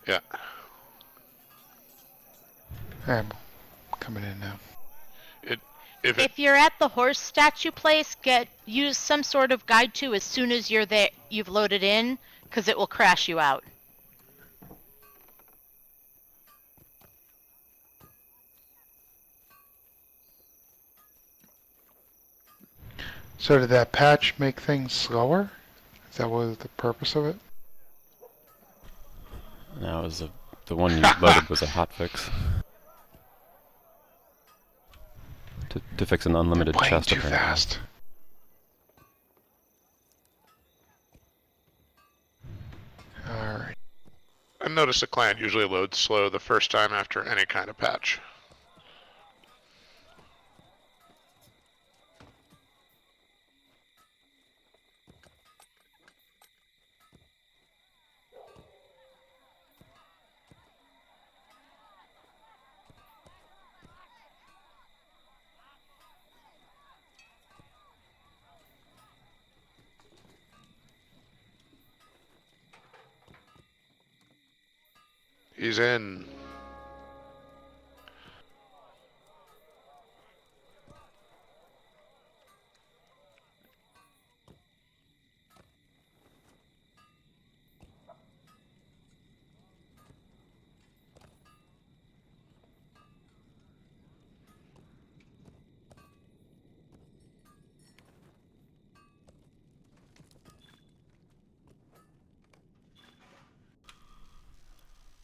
Yeah. I'm coming in now. If you're at the horse statue place, use some sort of guide to as soon as you're there. You've loaded in, because it will crash you out. So did that patch make things slower? Is that was the purpose of it? No, it was the one you loaded was a hotfix. To fix an unlimited Playing chest too apparently. fast. Alright. I noticed the client usually loads slow the first time after any kind of patch. He's in.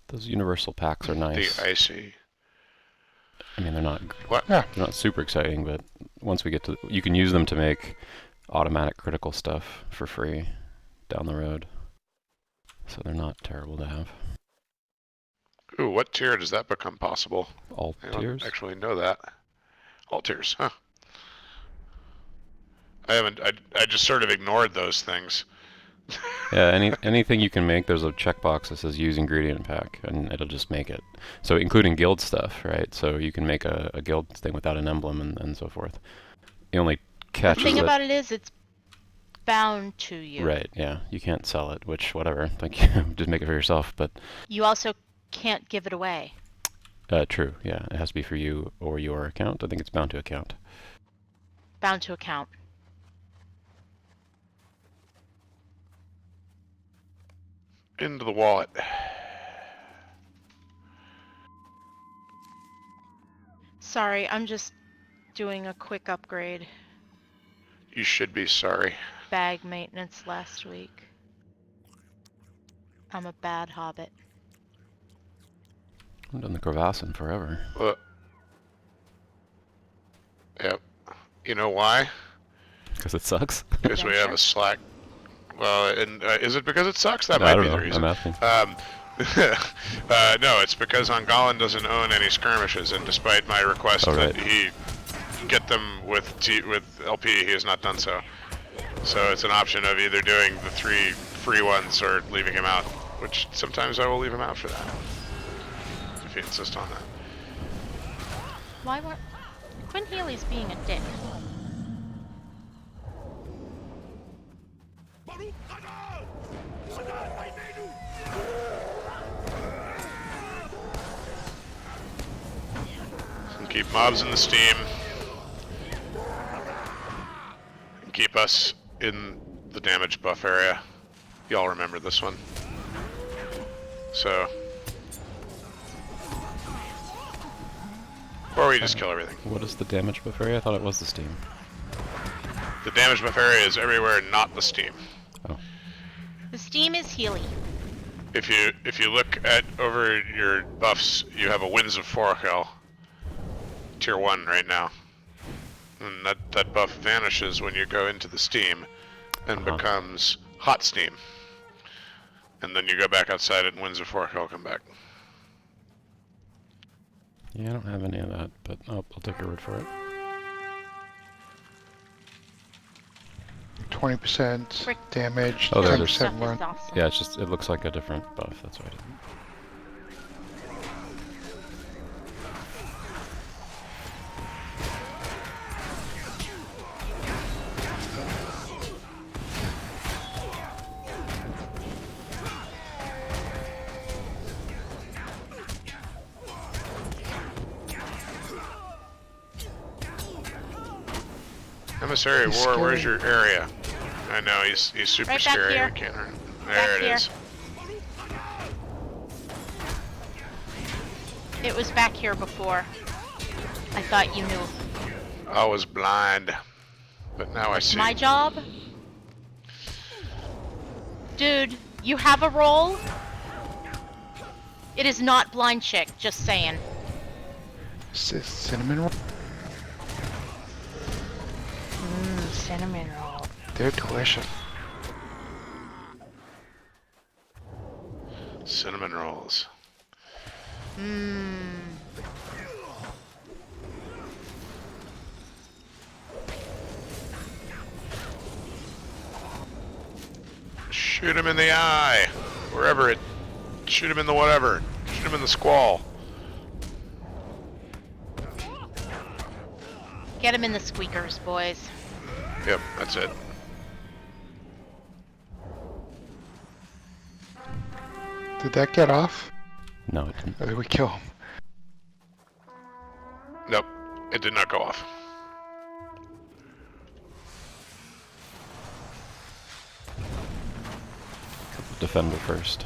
Those universal packs are nice. The icy. I mean, they're not What? Yeah. they're not super exciting, but once we get to, you can use them to make automatic critical stuff for free down the road. So they're not terrible to have. Ooh, what tier does that become possible? All I don't tiers. actually know that. All tiers, huh? I just sort of ignored those things. Yeah, anything you can make, there's a checkbox that says use ingredient pack, and it'll just make it. So including guild stuff, right? So you can make a guild thing without an emblem and so forth. The only catch The thing is that, about it is, it's bound to you. right, yeah, you can't sell it, which, whatever, like, just make it for yourself, but You also can't give it away. true, yeah, it has to be for you or your account. I think it's bound to account. Bound to account. Into the wallet. Sorry, I'm just doing a quick upgrade. You should be sorry. Bag maintenance last week. I'm a bad hobbit. I've done the crevasse in forever. Yep. You know why? Because it sucks? Because we have a Slack. Well, and is it because it sucks? That No, might I don't be the know. reason. I'm asking. No, it's because Angalan doesn't own any skirmishes, and despite my request that he get them with LP, he has not done so. So it's an option of either doing the 3 free ones or leaving him out, which sometimes I will leave him out for that, if he insists on that. Why weren't... Quinn Healy's being a dick. And keep mobs in the steam. And keep us in the damage buff area. Y'all remember this one. So... Or we just kill everything. What is the damage buff area? I thought it was the steam. The damage buff area is everywhere, not the steam. Oh. The steam is Healy. If you look at over your buffs, you have a Winds of Forkel, tier 1 right now. And that buff vanishes when you go into the steam and becomes hot steam. And then you go back outside it and Winds of Forkel come back. Yeah, I don't have any of that, but I'll take your word for it. 20% damage, Oh, there it 10% is. Stuff run. is awesome. Yeah, it's just, it looks like a different buff, that's why I didn't. Emissary of He's War, where's scary. your area? I know, he's super Right back scary. here. I can't remember. Back There it here. is. It was back here before. I thought you knew. I was blind, but now I see. My job? Dude, you have a role? It is not blind chick, just saying. Cinnamon roll? Cinnamon roll. They're delicious. Cinnamon rolls. Shoot him in the eye. Wherever it. Shoot him in the whatever. Shoot him in the squall. Get him in the squeakers, boys. Yep, that's it. Did that get off? No, it didn't. Or did we kill him? Nope, it did not go off. Defender first.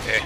Eh.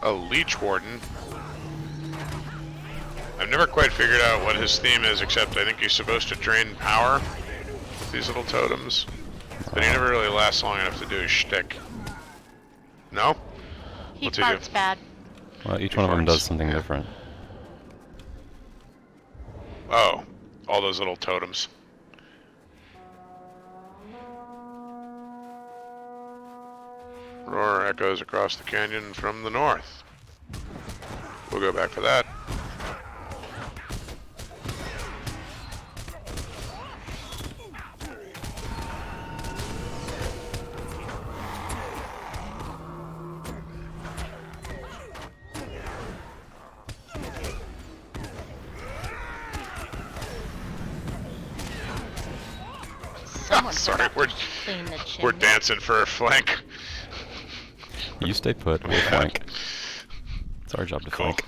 A Leech Warden. I've never quite figured out what his theme is, except I think he's supposed to drain power with these little totems. But he never really lasts long enough to do his shtick. No? He What's he do? farts bad. Well, each He one of them farts, does something yeah. different. Oh, all those little totems. Roar echoes across the canyon from the north. We'll go back for that. Someone Sorry, forgot we're to clean the chimney. we're dancing for a flank. You stay put, we'll flank. It's our job to Cool. flank.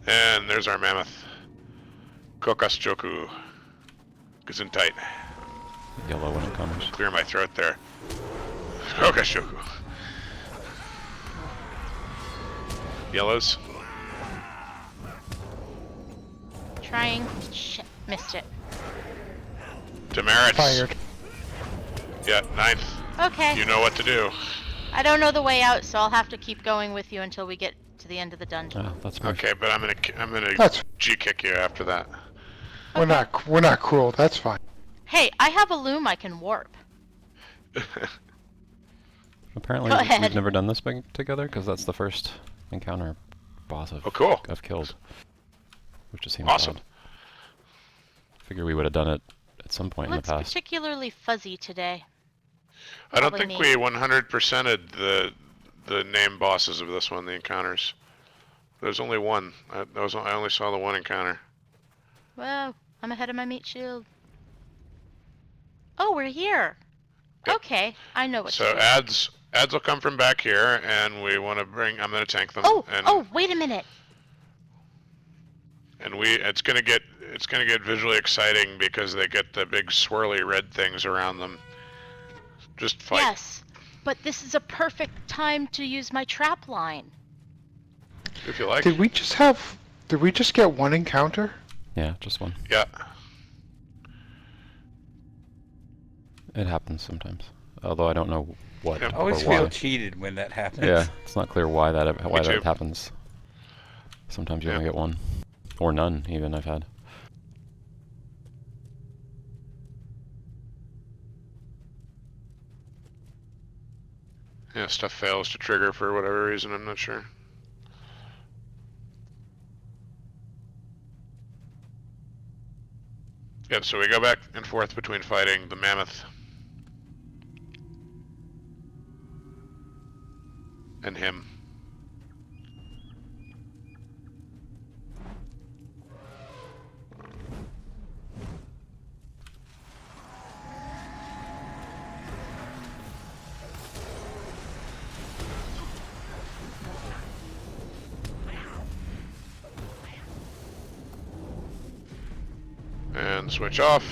And there's our mammoth. Kokasjoku. Gesundheit. Yellow when it comes. Clear my throat there. Kokasjoku. Yellows. Trying. Shit, missed it. Demerits. Fired. Yeah, 9th. Okay. You know what to do. I don't know the way out, so I'll have to keep going with you until we get to the end of the dungeon. Ah, that's my Okay, but I'm gonna That's G kick you after that. we're not cruel. That's fine. Hey, I have a loom I can warp. Apparently Go ahead. we've never done this together, because that's the first encounter boss Oh, cool. I've killed. Which just seems Awesome. odd. Figure we would have done it at some point Looks in the past. particularly fuzzy today. I don't Probably think we 100%ed the name bosses of this one, the encounters. There's only one. I only saw the one encounter. Whoa, I'm ahead of my meat shield. Oh, we're here. Yep. Okay, I know what So to do. ads will come from back here, and we want to bring. I'm gonna tank them. Oh, and, oh, wait a minute. And it's gonna get visually exciting because they get the big swirly red things around them. Just fight. Yes, but this is a perfect time to use my trap line. If you like. Did we just have Did we just get one encounter? Yeah, just one. Yeah. It happens sometimes. Although I don't know what Yep. I always or why. feel cheated when that happens. Yeah, it's not clear why that too. happens. Sometimes you Yeah. only get one, or none. Even I've had. Yeah, stuff fails to trigger for whatever reason, I'm not sure. Yep, so we go back and forth between fighting the mammoth and him. And switch off.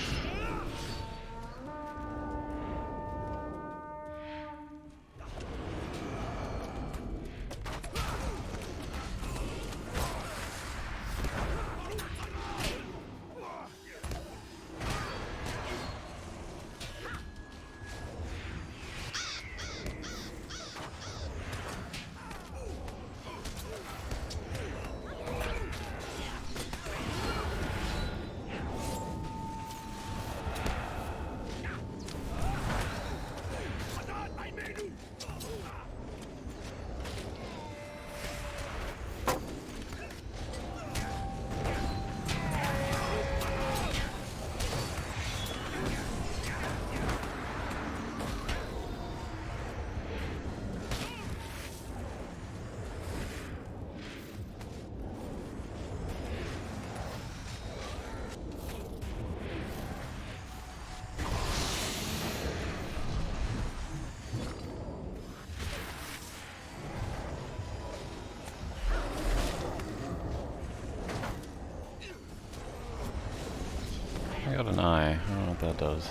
I got an eye. I don't know what that does.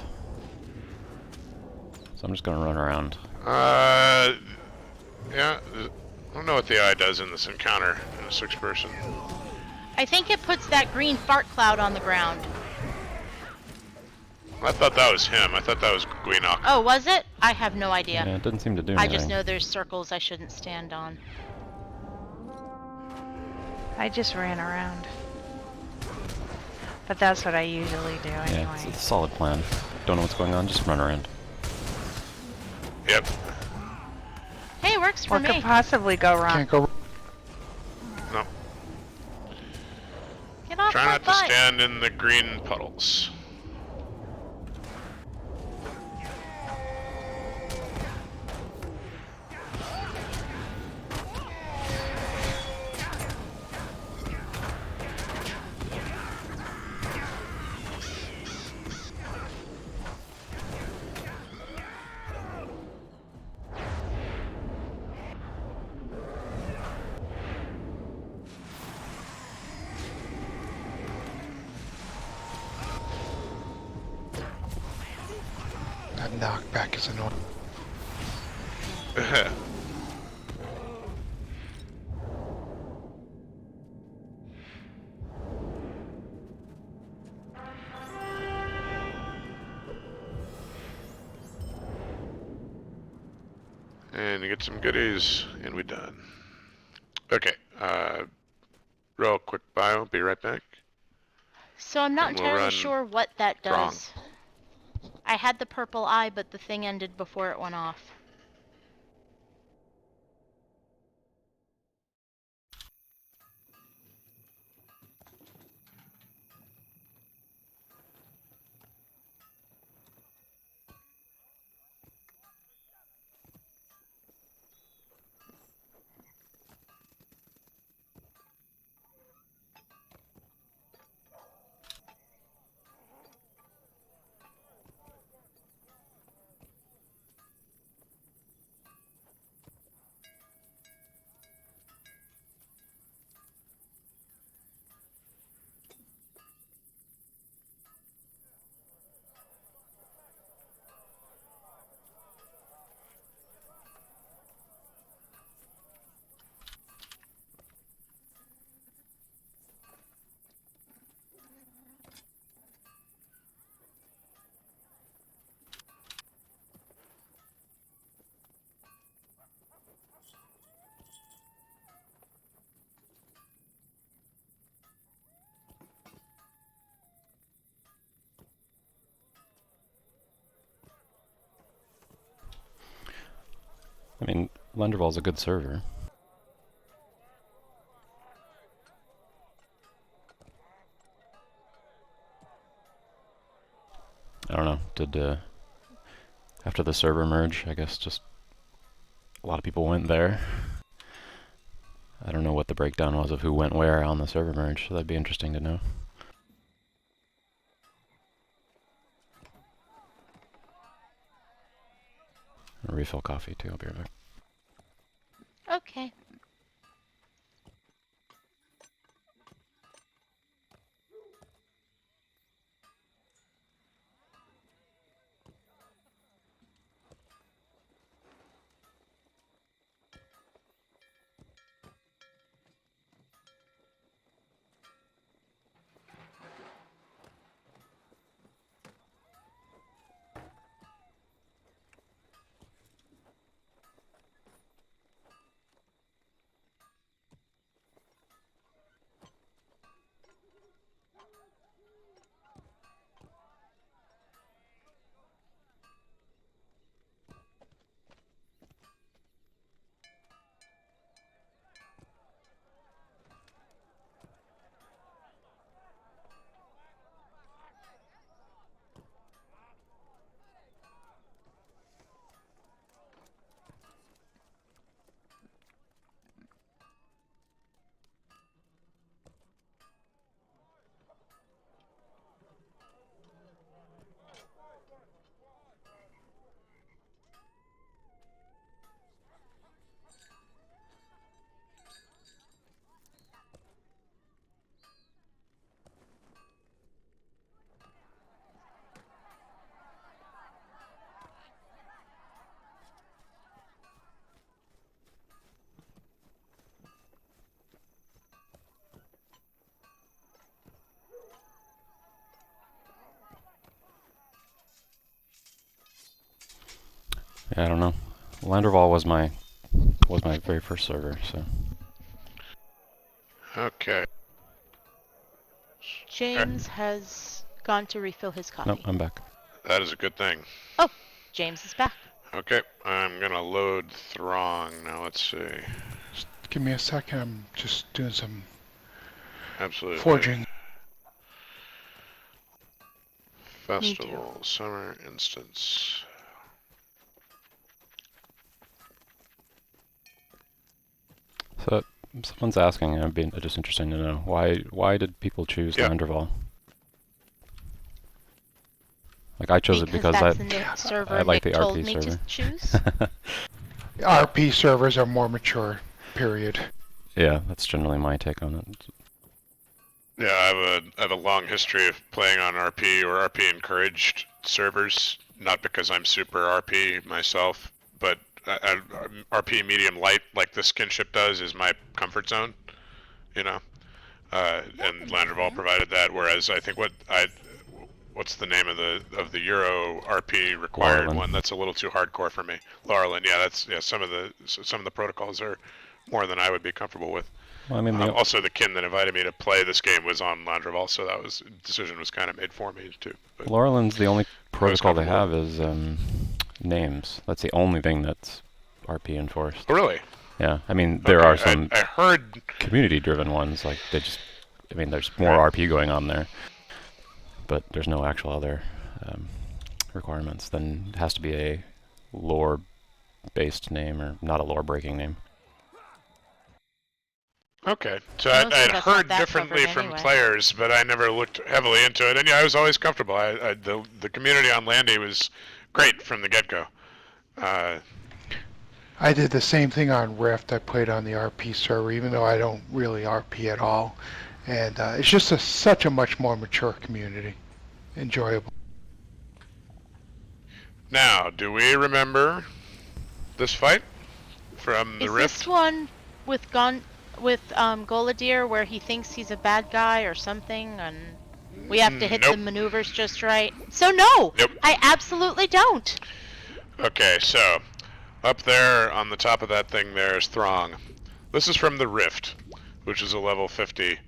So I'm just gonna run around. Yeah, I don't know what the eye does in this encounter in a 6-person. I think it puts that green fart cloud on the ground. I thought that was him. I thought that was Greenock. Oh, was it? I have no idea. Yeah, it didn't seem to do I anything. just know there's circles I shouldn't stand on. I just ran around. But that's what I usually do Yeah, anyway. it's a solid plan. Don't know what's going on, just run around. Yep. Hey, works for What me. could possibly go wrong? Can't go. No. Get off Try my not to butt. stand in the green puddles. That knockback is annoying. And you get some goodies, and we done. Okay, real quick bio, be right back. So I'm not And we'll entirely run sure what that Throng. does. I had the purple eye, but the thing ended before it went off. I mean, Lenderval's a good server. I don't know, did, after the server merge, I guess just a lot of people went there. I don't know what the breakdown was of who went where on the server merge, so that'd be interesting to know. I'll refill coffee too, I'll be right back. Okay. Yeah, I don't know. Landerval was my very first server, so. Okay. James has gone to refill his coffee. Nope, I'm back. That is a good thing. Oh, James is back. Okay, I'm gonna load Throng now. Let's see. Just give me a second. I'm just doing some Absolutely. forging. Festival, summer instance. So someone's asking, and it'd be just interesting to know why did people choose Landerval? Like I chose it because that's the server I like Nick the told RP me server. to choose. RP servers are more mature, period. Yeah, that's generally my take on it. Yeah, I have a long history of playing on RP or RP encouraged servers. Not because I'm super RP myself, but RP medium light, like the Skinship does, is my comfort zone. You know, and Landerval provided that. Whereas I think what's the name of the Euro RP required Laurelin. one? That's a little too hardcore for me. Laurelin, yeah, some of the protocols are more than I would be comfortable with. Well, I mean, also, the kin that invited me to play this game was on Landerval, so decision was kind of made for me too. But Laurelin's the only protocol they have is names. That's the only thing that's RP enforced. Oh, really? Yeah, I mean there are some I heard community-driven ones. Like they just, I mean, there's more RP going on there, but there's no actual other requirements. Then it has to be a lore-based name or not a lore-breaking name. Okay, so I'd heard differently from players, but I never looked heavily into it. And yeah, I was always comfortable. The community on Landy was great from the get-go. I did the same thing on Rift. I played on the RP server, even though I don't really RP at all. And it's just such a much more mature community. Enjoyable. Now, do we remember this fight from the Rift? Is this one with Goladir where he thinks he's a bad guy or something, and we have to hit the maneuvers just right? So no! Nope. I absolutely don't! Okay, so up there on the top of that thing there's Throng. This is from the Rift, which is a level 50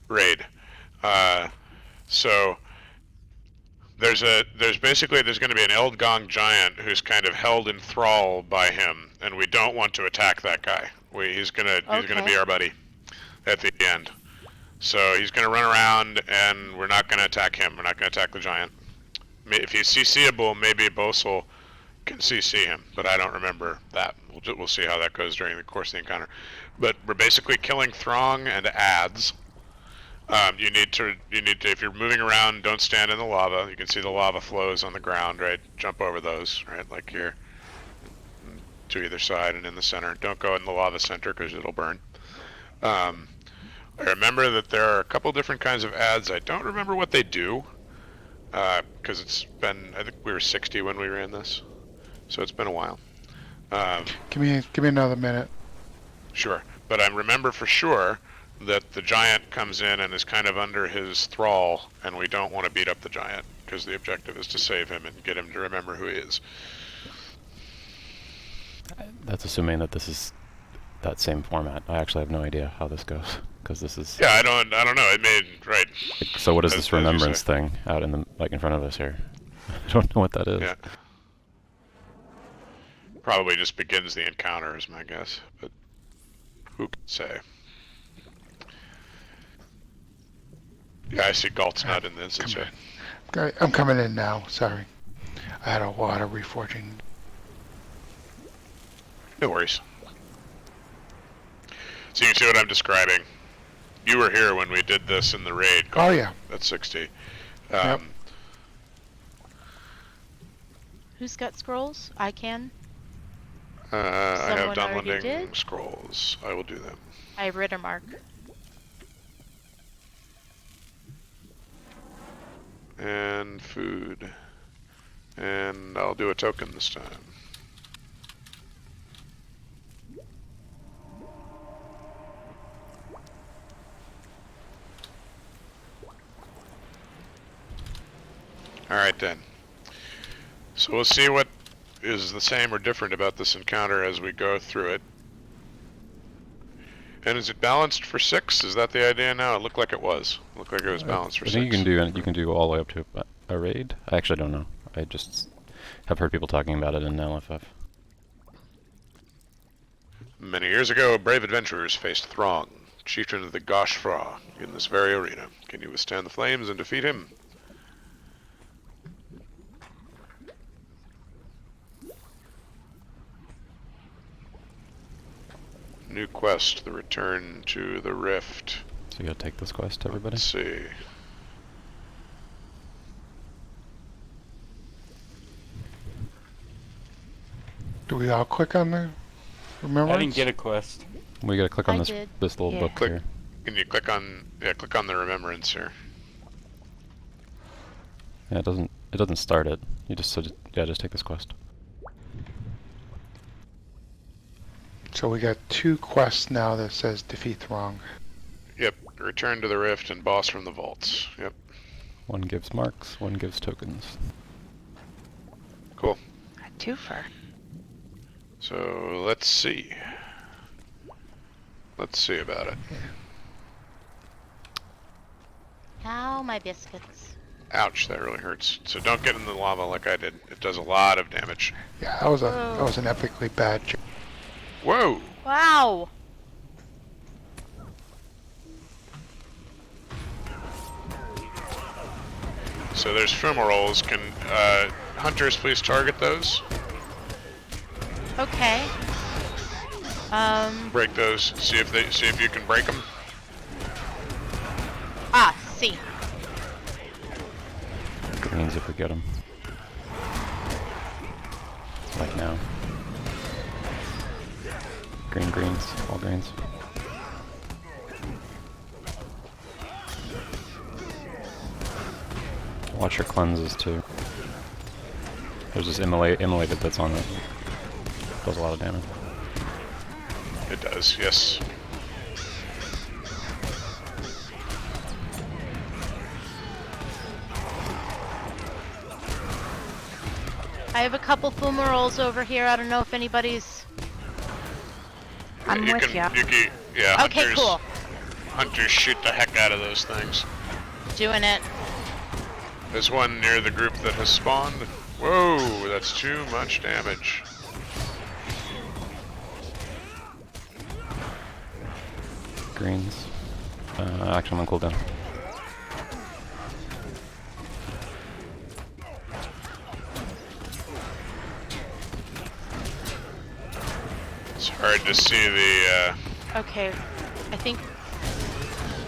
raid. So There's going to be an Eldgong giant who's kind of held in thrall by him, and we don't want to attack that guy. He's gonna be our buddy at the end. So he's gonna run around, and we're not gonna attack him. We're not gonna attack the giant. If he's CCable, maybe Bosel can CC him, but I don't remember that. We'll see how that goes during the course of the encounter. But we're basically killing Throng and ads. You need to, if you're moving around, don't stand in the lava. You can see the lava flows on the ground, right? Jump over those, right? Like here, to either side and in the center. Don't go in the lava center because it'll burn. I remember that there are a couple different kinds of ads. I don't remember what they do, because it's been, I think we were 60 when we ran this, so it's been a while. Give me another minute. Sure, but I remember for sure that the giant comes in and is kind of under his thrall, and we don't want to beat up the giant because the objective is to save him and get him to remember who he is. That's assuming that this is that same format. I actually have no idea how this goes because this is. Yeah, I don't know. It made right. So what is this remembrance thing out in the in front of us here? I don't know what that is. Yeah. Probably just begins the encounter, is my guess, but who can say? Yeah, I see Galt's not in the instance yet. I'm coming in now. Sorry, I had a lot of reforging. No worries. So you can see what I'm describing. You were here when we did this in the raid. Oh yeah. That's 60. Yep. Who's got scrolls? I can. I have Someone already downloading did? scrolls. I will do them. I have Rittermark. And food. And I'll do a token this time. Alright then. So we'll see what is the same or different about this encounter as we go through it. And is it balanced for 6? Is that the idea now? It looked like it was. It looked like it was balanced for 6. I think you can do all the way up to a raid. I actually don't know. I just have heard people talking about it in LFF. Many years ago, brave adventurers faced Throng, chieftain of the Goshfra, in this very arena. Can you withstand the flames and defeat him? New quest, the return to the rift. So you gotta take this quest, everybody? Let's see. Do we all click on the remembrance? I didn't get a quest. We gotta click on I this did. this little Yeah. book Click. here. Can you click on the remembrance here? Yeah, it doesn't start it. You just just take this quest. So we got 2 quests now that says defeat Throng. Yep, return to the rift and boss from the vaults. Yep, One gives marks, one gives tokens. cool. A twofer. So let's see. Let's see about it. Ow, my biscuits. Ouch, that really hurts. So don't get in the lava like I did. It does a lot of damage. Yeah, that was an epically bad job. Whoa! Wow! So there's fumaroles. Can hunters please target those? Okay. Break those. See if you can break them. See. Greens if we get them. Like now. Greens, all greens. Watch your cleanses too. There's this immolated that's on it. Does a lot of damage. It does, yes. I have a couple fumaroles over here. I don't know if anybody's... I'm you with can, ya. you can, yeah, Okay, hunters, cool. Hunters shoot the heck out of those things. Doing it. There's one near the group that has spawned. Whoa, that's too much damage. Greens. Actually, I'm on cooldown. It's hard to see the Okay, I think.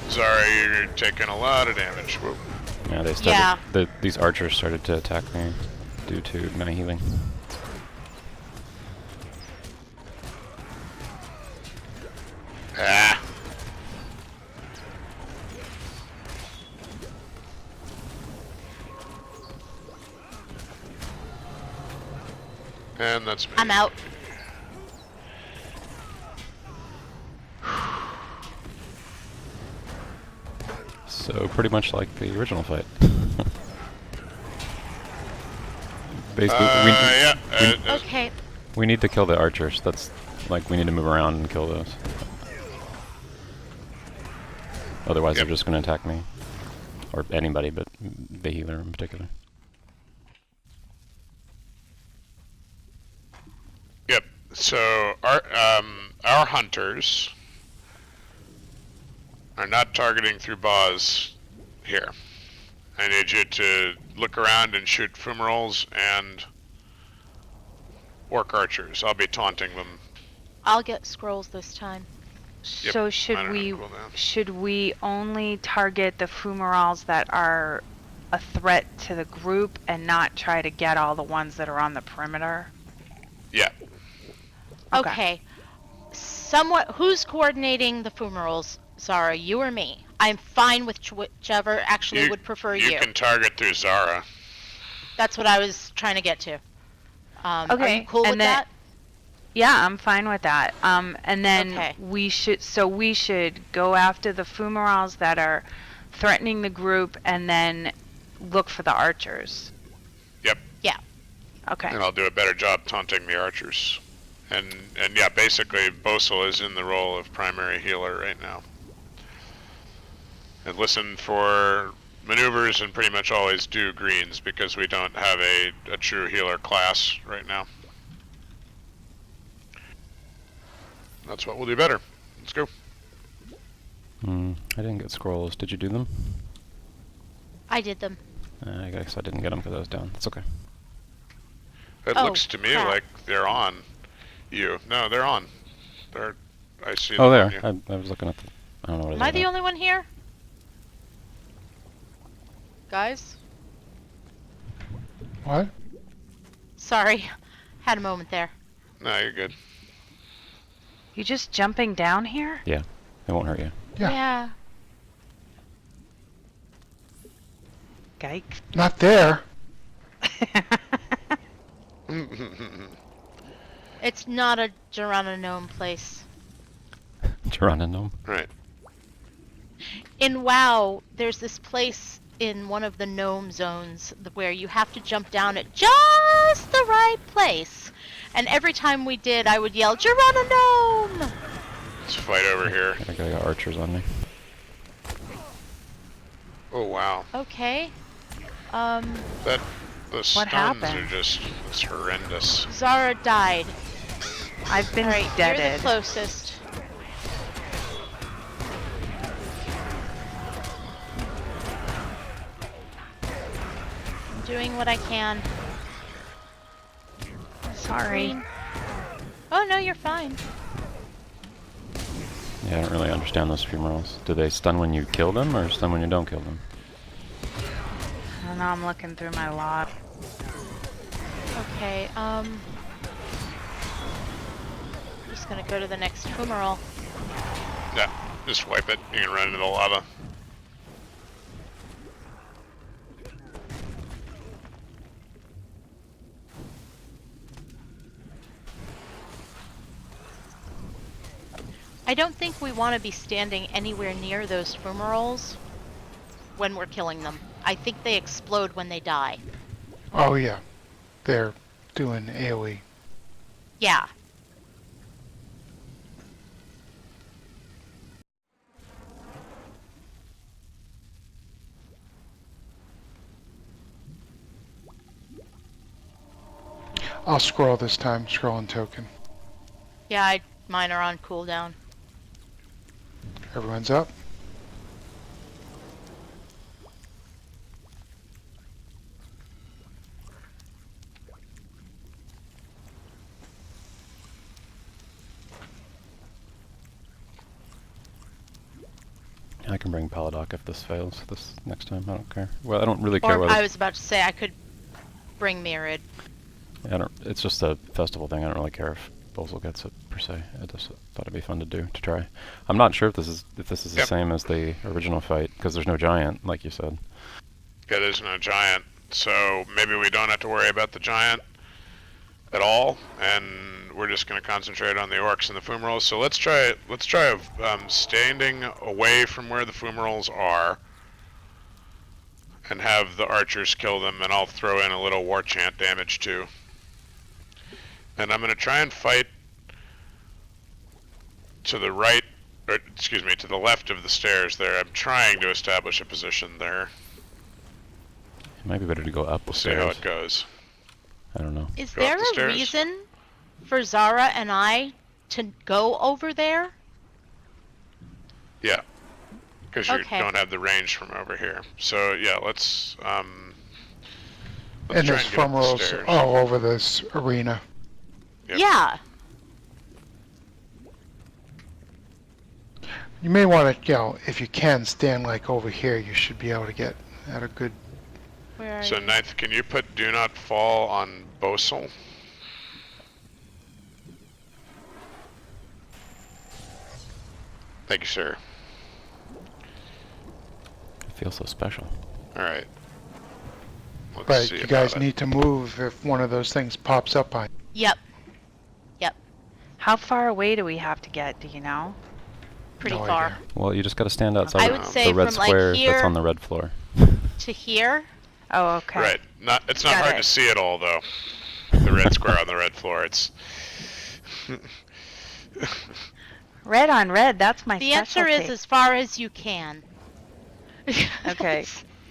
Zara, you're taking a lot of damage. Whoa. Yeah, they started. These archers started to attack me due to my healing. Ah. And that's me. I'm out. So pretty much like the original fight. Basically, Okay. we need to kill the archers. That's like we need to move around and kill those. Otherwise, they're just going to attack me, or anybody, but the healer in particular. Yep. So our hunters are not targeting through boss here. I need you to look around and shoot fumaroles and orc archers. I'll be taunting them. I'll get scrolls this time. Yep, So I should don't we have cooldown. should we only target the fumaroles that are a threat to the group and not try to get all the ones that are on the perimeter? Yeah. Okay. Who's coordinating the fumaroles? Zara, you or me? I'm fine with whichever. Actually, would prefer you. You can target through Zara. That's what I was trying to get to. Are Okay, you cool with that? Yeah, I'm fine with that. And then Okay. we should go after the fumaroles that are threatening the group, and then look for the archers. Yep. Yeah. Okay. And I'll do a better job taunting the archers. And yeah, basically Bosel is in the role of primary healer right now. And listen for maneuvers and pretty much always do greens because we don't have a true healer class right now. That's what we'll do better. Let's go. I didn't get scrolls. Did you do them? I did them. I guess I didn't get them because I was down. It's okay. It Oh, looks to me crap. like they're on you. No, they're on. I see Oh, them there. on you. I was looking at the... I don't know what it is. Am I the only one here? Guys? What? Sorry. Had a moment there. No, you're good. You just jumping down here? Yeah, it won't hurt you. Yeah. Yikes. Not there. It's not a Gerononome place. Gerononome. Right. In WoW, there's this place in one of the gnome zones where you have to jump down at just the right place. And every time we did, I would yell, Gerononome! Let's fight over here. I think I got archers on me. Oh wow. Okay. The stuns happened? are just, it's horrendous. Zara died. I've been Alright, you're the deaded. closest. I'm doing what I can. Sorry. Green. Oh no, you're fine. Yeah, I don't really understand those fumaroles. Do they stun when you kill them, or stun when you don't kill them? I don't know, I'm looking through my log. Okay, just gonna go to the next fumarole. Yeah, just wipe it. You can run into the lava. I don't think we want to be standing anywhere near those fumaroles when we're killing them. I think they explode when they die. Oh yeah. They're doing AoE. Yeah. I'll scroll this time, scroll and token. Yeah, mine are on cooldown. Everyone's up. I can bring Paladoc if this fails this next time. I don't care. Well, I don't really care Or whether I was about to say I could bring Mirrid. I don't. It's just a festival thing. I don't really care if Bozel gets it per se. I just thought it'd be fun to do to try. I'm not sure if this is the same as the original fight because there's no giant, like you said. Yeah, there's no giant, so maybe we don't have to worry about the giant at all, and we're just going to concentrate on the orcs and the fumaroles. So let's try standing away from where the fumaroles are, and have the archers kill them, and I'll throw in a little war chant damage too. And I'm going to try and fight to the right, or excuse me, to the left of the stairs there. I'm trying to establish a position there. It might be better to go up the We'll see stairs. how it goes. I don't know. Is Go up there the a stairs. reason for Zara and I to go over there? Yeah, because you Okay. don't have the range from over here. So yeah, let's And try there's and get up the fumaroles stairs. all over this arena. Yep. Yeah. You may want to, if you can, stand like over here. You should be able to get at a good... Where are So you? Ninth, can you put Do Not Fall on Bosel? Thank you, sir. It feels so special. All right. Let's But see you about guys it. need to move if one of those things pops up on you. Yep. How far away do we have to get? Do you know? Pretty No far. idea. Well, you just got to stand outside I the- would the say red from like square here that's on the red floor. to here. Oh, okay. Right. It's not Got hard it. to see it all though. The red square on the red floor. It's Red on red. That's my The answer is specialty. as far as you can. Okay.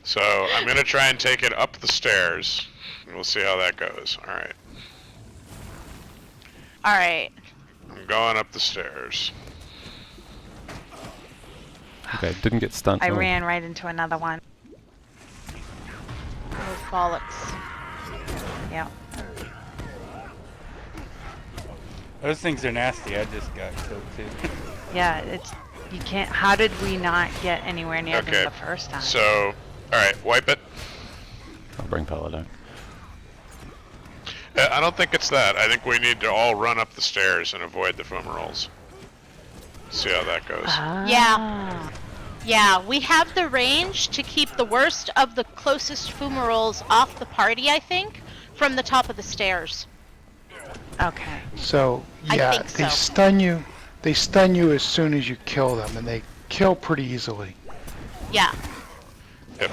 so I'm gonna try and take it up the stairs. We'll see how that goes. All right. All right. I'm going up the stairs. Okay, didn't get stunned. I Oh, ran right into another one. Oh, bollocks. Yep. Those things are nasty. I just got killed too. Yeah, it's you can't. How did we not get anywhere near Okay. them the first time? So, all right, wipe it. I'll bring Paladoc. I don't think it's that. I think we need to all run up the stairs and avoid the fumaroles. See how that goes. Ah. Yeah, we have the range to keep the worst of the closest fumaroles off the party, I think, from the top of the stairs. Okay. So, I yeah, think they so. stun you. They stun you as soon as you kill them, and they kill pretty easily. Yeah. Yep.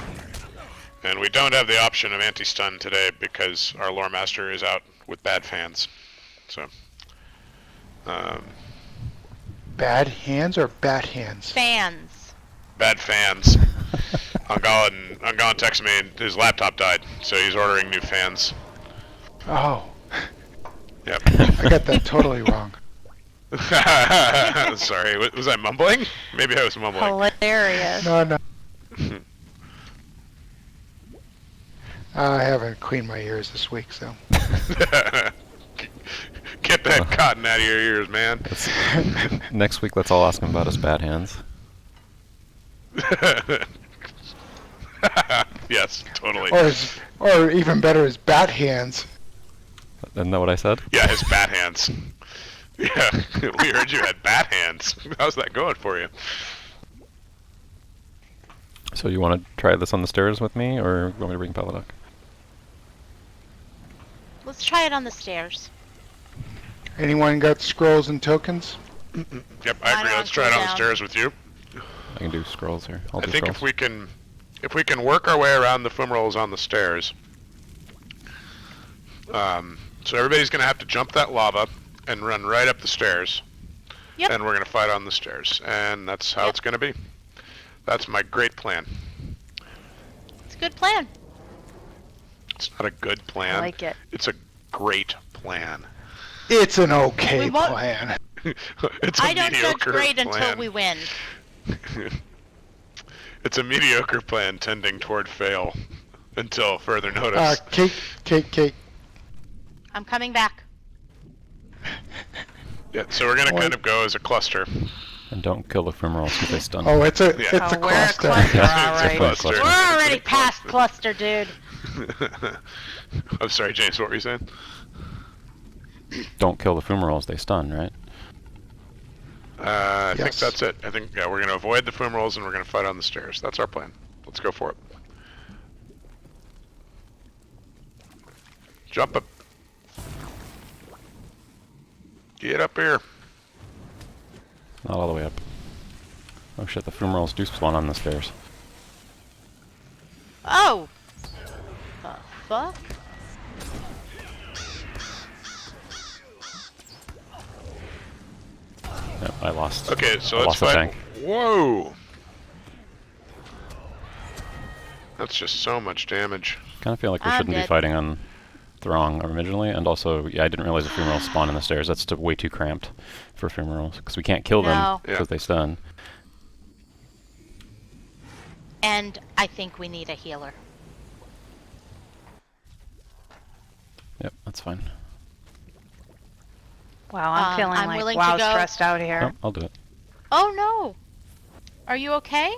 And we don't have the option of anti-stun today because our lore master is out with bad fans. So, Bad hands or bat hands? Fans. bad fans. Ungallen texted me and his laptop died, so he's ordering new fans. Oh, Yep. I got that totally wrong. Sorry, was I mumbling? Maybe I was mumbling. Hilarious. No. I haven't cleaned my ears this week, so. Get that cotton out of your ears, man. Next week, let's all ask him about his bad hands. Yes, totally. Or even better, is bat hands. Isn't that what I said? Yeah, his bat hands. Yeah, we heard you had bat hands. How's that going for you? So you want to try this on the stairs with me, or you want me to bring Paladoc? Let's try it on the stairs. Anyone got scrolls and tokens? Yep, I agree. Mine Let's try it on the down. stairs with you. I can do scrolls here. I'll I do think scrolls. if we can work our way around the fumaroles on the stairs. So everybody's gonna have to jump that lava and run right up the stairs. Yep. And we're gonna fight on the stairs, and that's how Yep. it's gonna be. That's my great plan. It's a good plan. It's not a good plan. I like it. It's a great plan. plan. It's an okay We won't- plan. It's a I don't judge mediocre great plan. until we win. It's a mediocre plan tending toward fail until further notice. Kate. I'm coming back. Yeah, so we're gonna kind of go as a cluster. And don't kill the fumaroles because they stun. Oh, it's a Yeah. it's a Oh, we're a cluster. cluster, It's all a right. cluster. We're already past cluster, dude. I'm sorry, James, what were you saying? Don't kill the fumaroles, they stun, right? I think Yes. that's it. I think, yeah, we're gonna avoid the fumaroles and we're gonna fight on the stairs. That's our plan. Let's go for it. Jump up. Get up here. Not all the way up. Oh shit, the fumaroles do spawn on the stairs. Oh! The fuck? Yep, I lost. Okay, so I let's lost the fight. tank. Whoa! That's just so much damage. Kind of feel like we I'm shouldn't be dead. fighting on Throng originally, and also, yeah, I didn't realize the fumaroles spawn in the stairs. That's way too cramped for fumaroles, because we can't kill them No. because Yeah. they stun. And I think we need a healer. Yep, that's fine. Wow, I'm feeling I'm like willing to wow go. stressed out here. Oh, I'll do it. Oh no! Are you okay?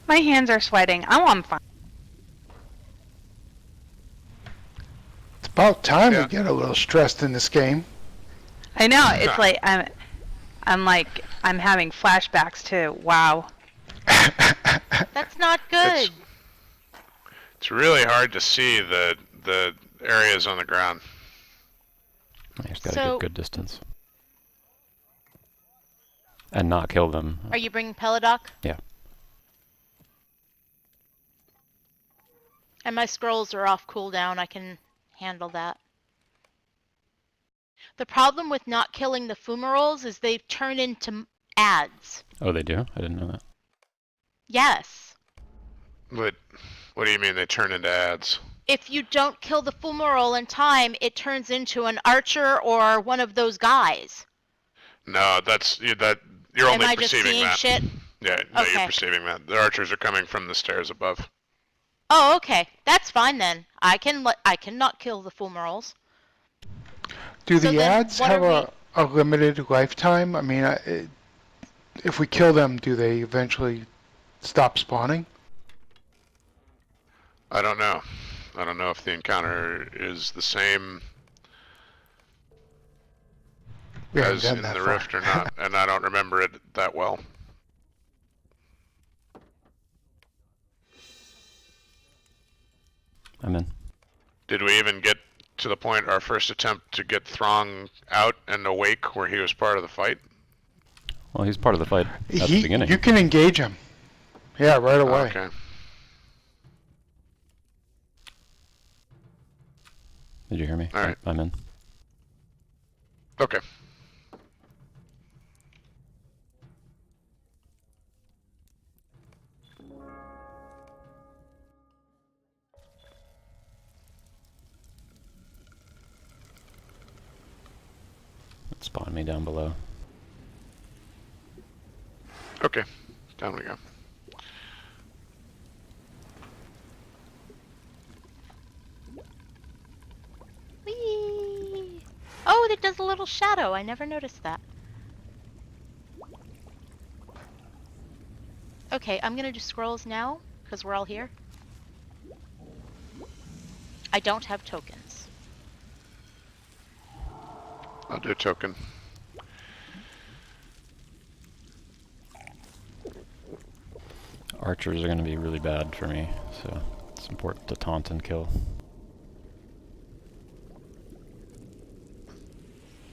My hands are sweating. Oh, I'm fine. It's about time Yeah. we get a little stressed in this game. I know. It's like I'm having flashbacks too. Wow. That's not good. It's really hard to see the areas on the ground. I just gotta So- get good distance. And not kill them. Are you bringing Peladoc? Yeah. And my scrolls are off cooldown. I can handle that. The problem with not killing the fumaroles is they turn into ads. Oh, they do? I didn't know that. Yes. What do you mean they turn into ads? If you don't kill the fumarole in time, it turns into an archer or one of those guys. No, you're Am only I just perceiving seeing that. shit? Yeah, no, Okay. you're perceiving that. The archers are coming from the stairs above. Oh, okay. That's fine then. I can not kill the fumaroles. Do So the then ads what have are a limited lifetime? I mean, if we kill them, do they eventually stop spawning? I don't know. I don't know if the encounter is the same We haven't as gotten in that the far. rift or not, and I don't remember it that well. I'm in. Did we even get to the point, our first attempt to get Throng out and awake where he was part of the fight? Well, he's part of the fight at the beginning. You can engage him. Yeah, right away. Okay. Did you hear me? All right. I'm in. Okay. Spawn me down below. Okay. Down we go. Whee! Oh, that does a little shadow. I never noticed that. Okay, I'm gonna do scrolls now, because we're all here. I don't have tokens. I'll do a token. Archers are going to be really bad for me, so it's important to taunt and kill.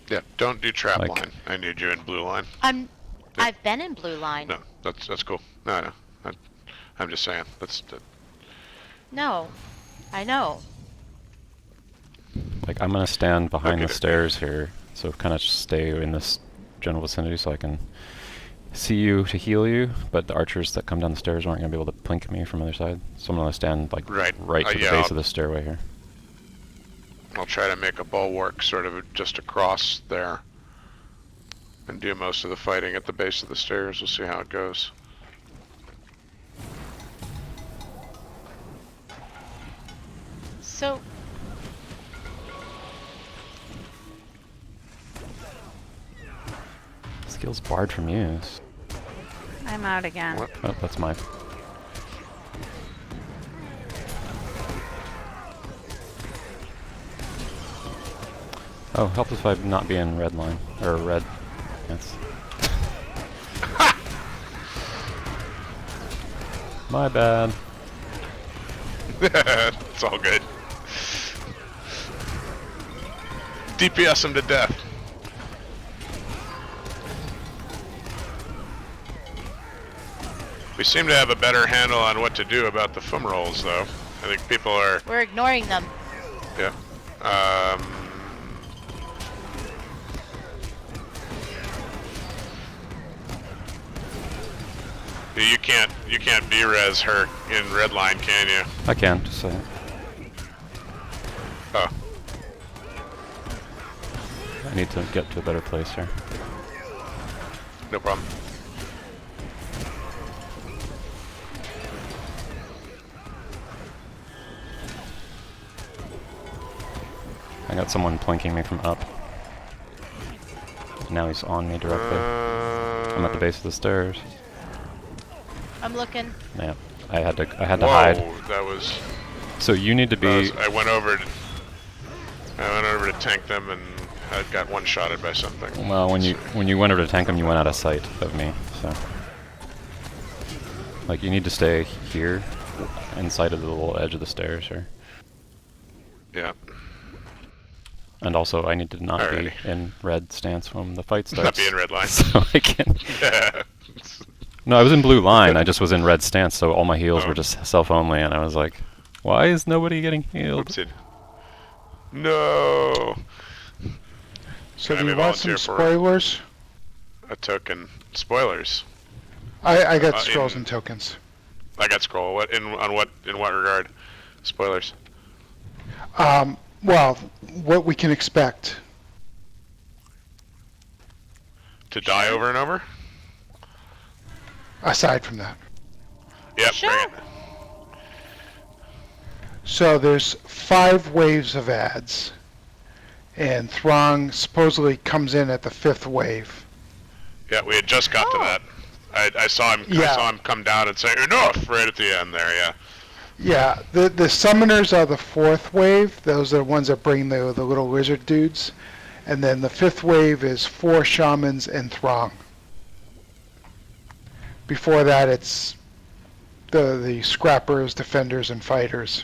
Yeah, don't do trap Like- line. I need you in blue line. I've been in blue line. No, that's cool. No. I'm just saying. No, I know. Like, I'm going to stand behind Okay. the stairs here, so kind of just stay in this general vicinity so I can see you to heal you, but the archers that come down the stairs aren't going to be able to plink me from the other side. So I'm going to stand, like, Right. right to the Yeah, base I'll- of the stairway here. I'll try to make a bulwark sort of just across there and do most of the fighting at the base of the stairs. We'll see how it goes. So, Skills barred from use. I'm out again. What? Oh, that's mine. Oh, help if I not be in red line. Or red. Yes. My bad. It's all good. DPS him to death. We seem to have a better handle on what to do about the fumaroles, though. I think people are... we're ignoring them. Yeah. You can't B-res her in red line, can you? I can, just say it. Oh. I need to get to a better place here. No problem. I got someone plinking me from up. Now he's on me directly. I'm at the base of the stairs. I'm looking. Yeah, I had to Whoa, hide. that was... So you need to be. I went over to tank them and I got one-shotted by something. Well, when you went over to tank them, you went out of sight of me. So, like, you need to stay here, inside of the little edge of the stairs here. Yeah. And also, I need to not Alrighty. be in red stance when the fight starts. Not be in red line. So I can. Yeah. No, I was in blue line. I just was in red stance, so all my heals Oh. were just self-only, and I was like, why is nobody getting healed? Whoopsie. No. So Can do I you want some volunteer for spoilers? a token? Spoilers. I got in- scrolls and tokens. I got scroll. What in what regard? Spoilers. Well, what we can expect. To die over and over? Aside from that. Yep, Sure. bring it. So there's 5 waves of ads, and Throng supposedly comes in at the 5th wave. Yeah, we had just got to Oh. that. I saw him. I Yeah. saw him come down and say enough right at the end there. Yeah. Yeah, the summoners are the 4th wave. Those are the ones that bring the little lizard dudes. And then the 5th wave is 4 shamans and Throng. Before that, it's the scrappers, defenders, and fighters.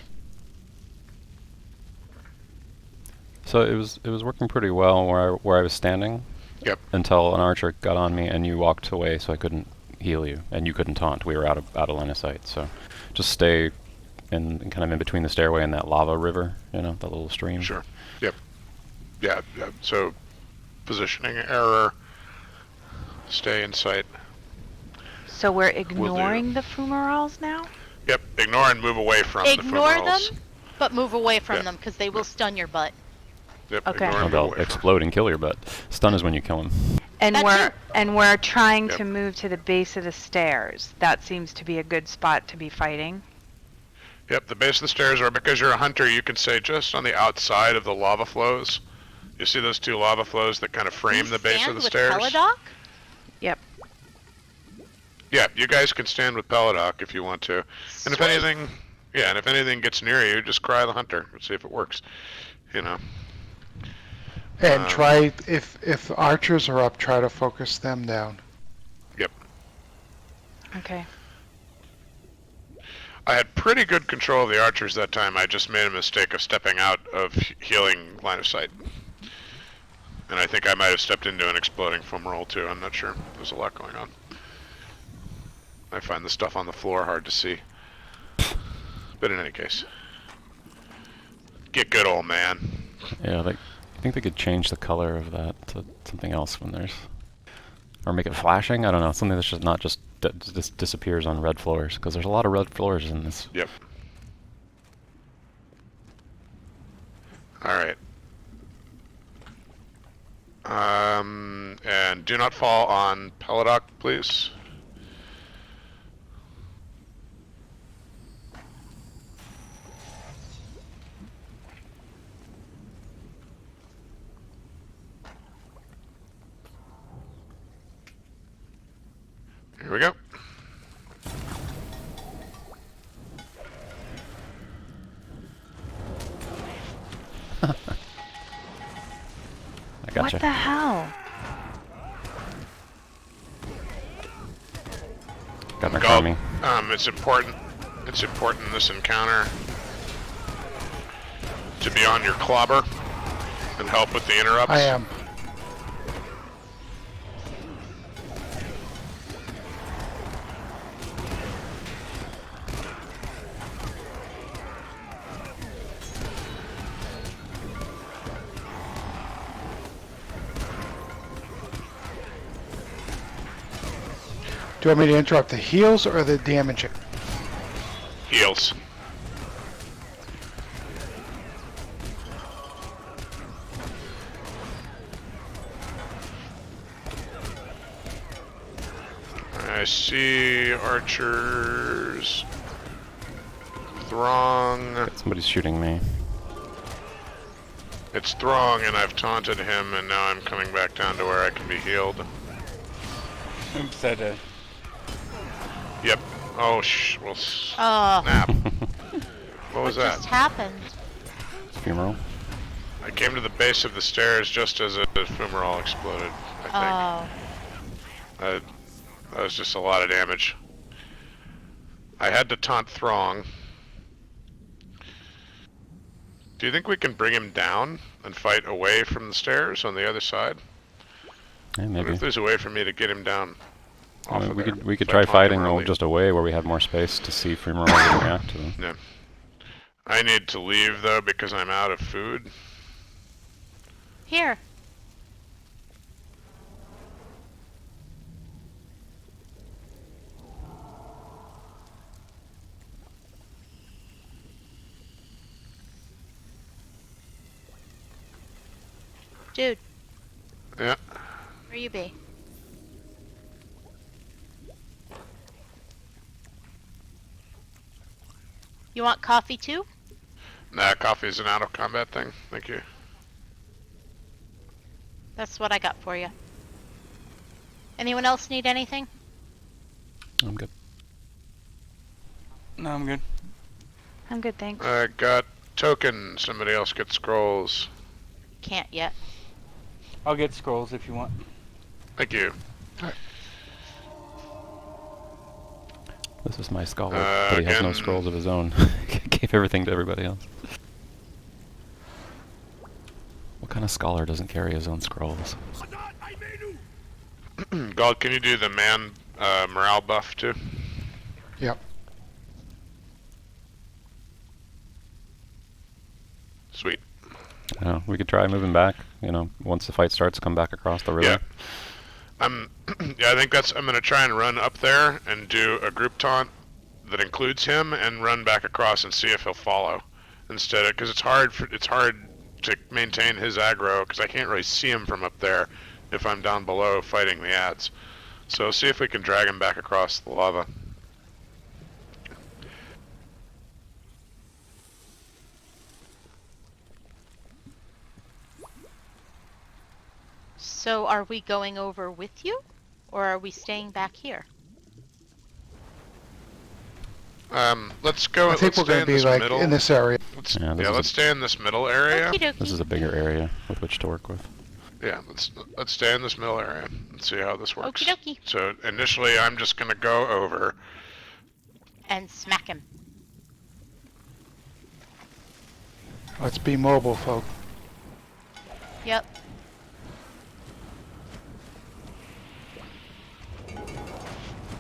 So it was working pretty well where I was standing. Yep. Until an archer got on me and you walked away, so I couldn't heal you and you couldn't taunt. We were out of line of sight. So just stay in kind of in between the stairway and that lava river, you know, that little stream. Sure. Yep. Yeah. So positioning error. Stay in sight. So we're ignoring the fumaroles now? Yep. Ignore and move away from Ignore the them, fumaroles. but move away from Yeah. them because they will stun your butt. Yep. Okay. Ignore Oh, and move they'll away from. explode and kill your butt. Stun is when you kill them. And That we're trying Yep. to move to the base of the stairs. That seems to be a good spot to be fighting. Yep. The base of the stairs are, because you're a hunter, you can say just on the outside of the lava flows. You see those 2 lava flows that kind of frame the base of the stairs? Peladoc? Yep. Yeah, you guys can stand with Peladoc if you want to. And if Sweet. anything, yeah, and if anything gets near you, just cry the hunter and see if it works. You know. And try, if archers are up, try to focus them down. Yep. Okay. I had pretty good control of the archers that time. I just made a mistake of stepping out of healing line of sight. And I think I might have stepped into an exploding fumarole too. I'm not sure. There's a lot going on. I find the stuff on the floor hard to see. But in any case. Get good, old man. Yeah, I think they could change the color of that to something else when there's, or make it flashing. I don't know, something that's just not just just disappears on red floors, because there's a lot of red floors in this. Yep. Alright. And do not fall on Peladoc, please. Here we go. I gotcha. What the hell? Got my Go. crummy. It's important. It's important in this encounter to be on your clobber and help with the interrupts. I am. Do you want me to interrupt the heals or the damaging? Heals. I see archers. Throng. Somebody's shooting me. It's Throng, and I've taunted him, and now I'm coming back down to where I can be healed. Oops, Yep. Oh, well, Oh, snap. What was what that? just happened? Fumeral. I came to the base of the stairs just as a fumarole exploded, I Oh, think. That was just a lot of damage. I had to taunt Throng. Do you think we can bring him down and fight away from the stairs on the other side? Yeah, What maybe. if there's a way for me to get him down I off mean, of we there? could If I try taunt him fighting early? just away where we have more space to see Fumeral react to them. Yeah. I need to leave though because I'm out of food. here. Dude, Yeah. where you be? You want coffee too? Nah, coffee is an out of combat thing. Thank you. That's what I got for you. Anyone else need anything? I'm good. No, I'm good. I'm good, thanks. I got token. Somebody else get scrolls. Can't yet. I'll get scrolls if you want. Thank you. This is my scholar, but he has no again- scrolls of his own. Gave everything to everybody else. What kind of scholar doesn't carry his own scrolls? Gald, can you do the man morale buff too? Yep. Sweet. We could try moving back. Once the fight starts, come back across the river. Yeah. Yeah, I think I'm gonna try and run up there and do a group taunt that includes him and run back across and see if he'll follow instead of, because it's hard to maintain his aggro because I can't really see him from up there if I'm down below fighting the ads. So see if we can drag him back across the lava. So are we going over with you? Or are we staying back here? Let's go. I think let's we're stay going to in be this like middle. in this area. Let's, Yeah, this yeah, is let's stay in this middle area. Okie dokie. This is a bigger area with which to work with. Yeah, let's stay in this middle area and see how this works. Okie dokie. So initially, I'm just gonna go over. And smack him. Let's be mobile, folk. Yep.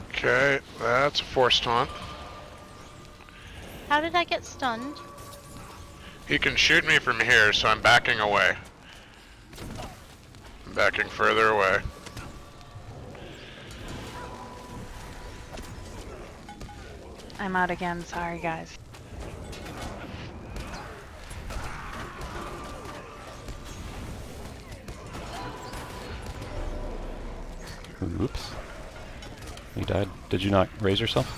Okay, that's a force taunt. How did I get stunned? He can shoot me from here, so I'm backing away. I'm backing further away. I'm out again, sorry guys. Oops. You died. Did you not raise yourself?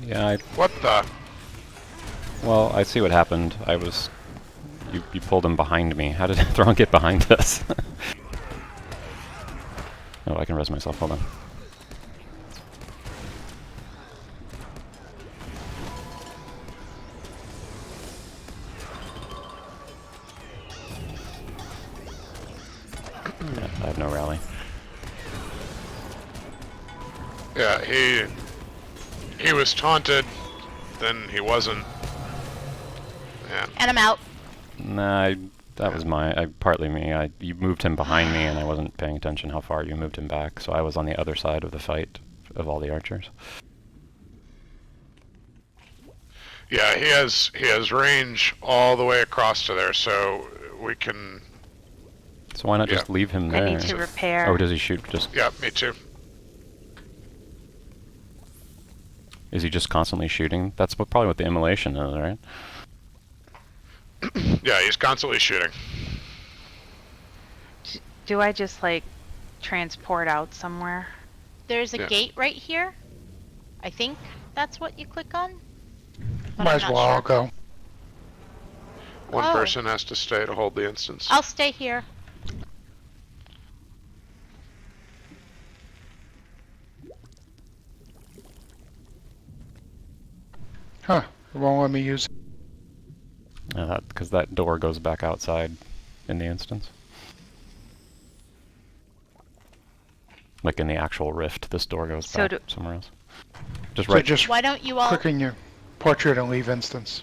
Yeah, What the? well, I see what happened. You pulled him behind me. How did Thrawn get behind us? Oh, I can res myself. Hold on. Yeah, I have no rally. Yeah, he was taunted, then he wasn't. Yeah. And I'm out. Nah, that was partly me. You moved him behind me, and I wasn't paying attention how far you moved him back, so I was on the other side of the fight of all the archers. Yeah, he has range all the way across to there, so we can. So why not just Yeah. leave him I there? need to repair. Oh, does he shoot just... Yeah, me too. Is he just constantly shooting? That's probably what the immolation is, right? Yeah, he's constantly shooting. Do I just like transport out somewhere? There's a Yeah. gate right here. I think that's what you click on. But Might I'm as not well all sure. go. One Oh. person has to stay to hold the instance. I'll stay here. Huh. It won't let me use it. Yeah, because that door goes back outside in the instance. Like in the actual rift, this door goes So back somewhere else. Just So right. just Why don't you all? click in your portrait and leave instance.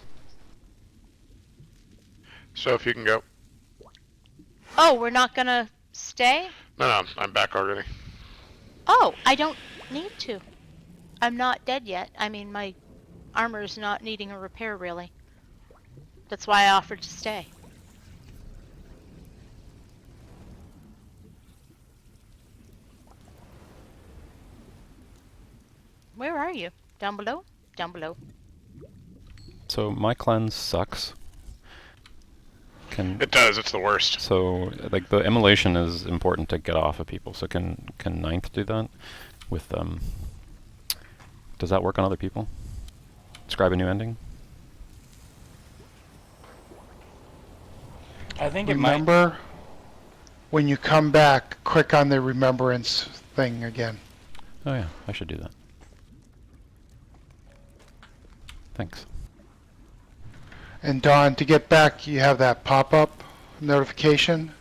So if you can go. Oh, we're not gonna stay? No, I'm back already. Oh, I don't need to. I'm not dead yet. I mean, my armor's not needing a repair, really. That's why I offered to stay. Where are you? Down below? Down below. So my cleanse sucks. It does. It's the worst. So like the immolation is important to get off of people. So can Ninth do that with Does that work on other people? Describe a new ending. I think it might. Remember, when you come back, click on the remembrance thing again. Oh yeah, I should do that. Thanks. And Dawn, to get back, you have that pop-up notification.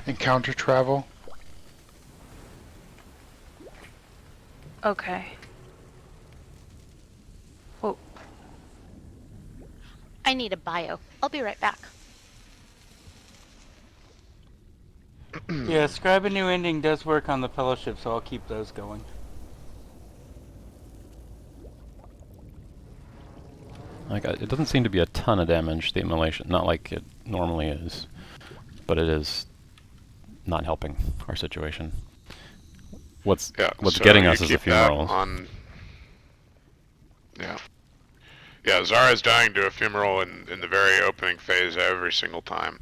Encounter travel. Okay. Well, I need a bio. I'll be right back. Yeah, Scribe a New Ending does work on the Fellowship, so I'll keep those going. Like it doesn't seem to be a ton of damage, the immolation, not like it normally is, but it is not helping our situation. What's So getting you us is the keep that funeral. on. Yeah. Yeah, Zara's dying to a funeral in the very opening phase every single time,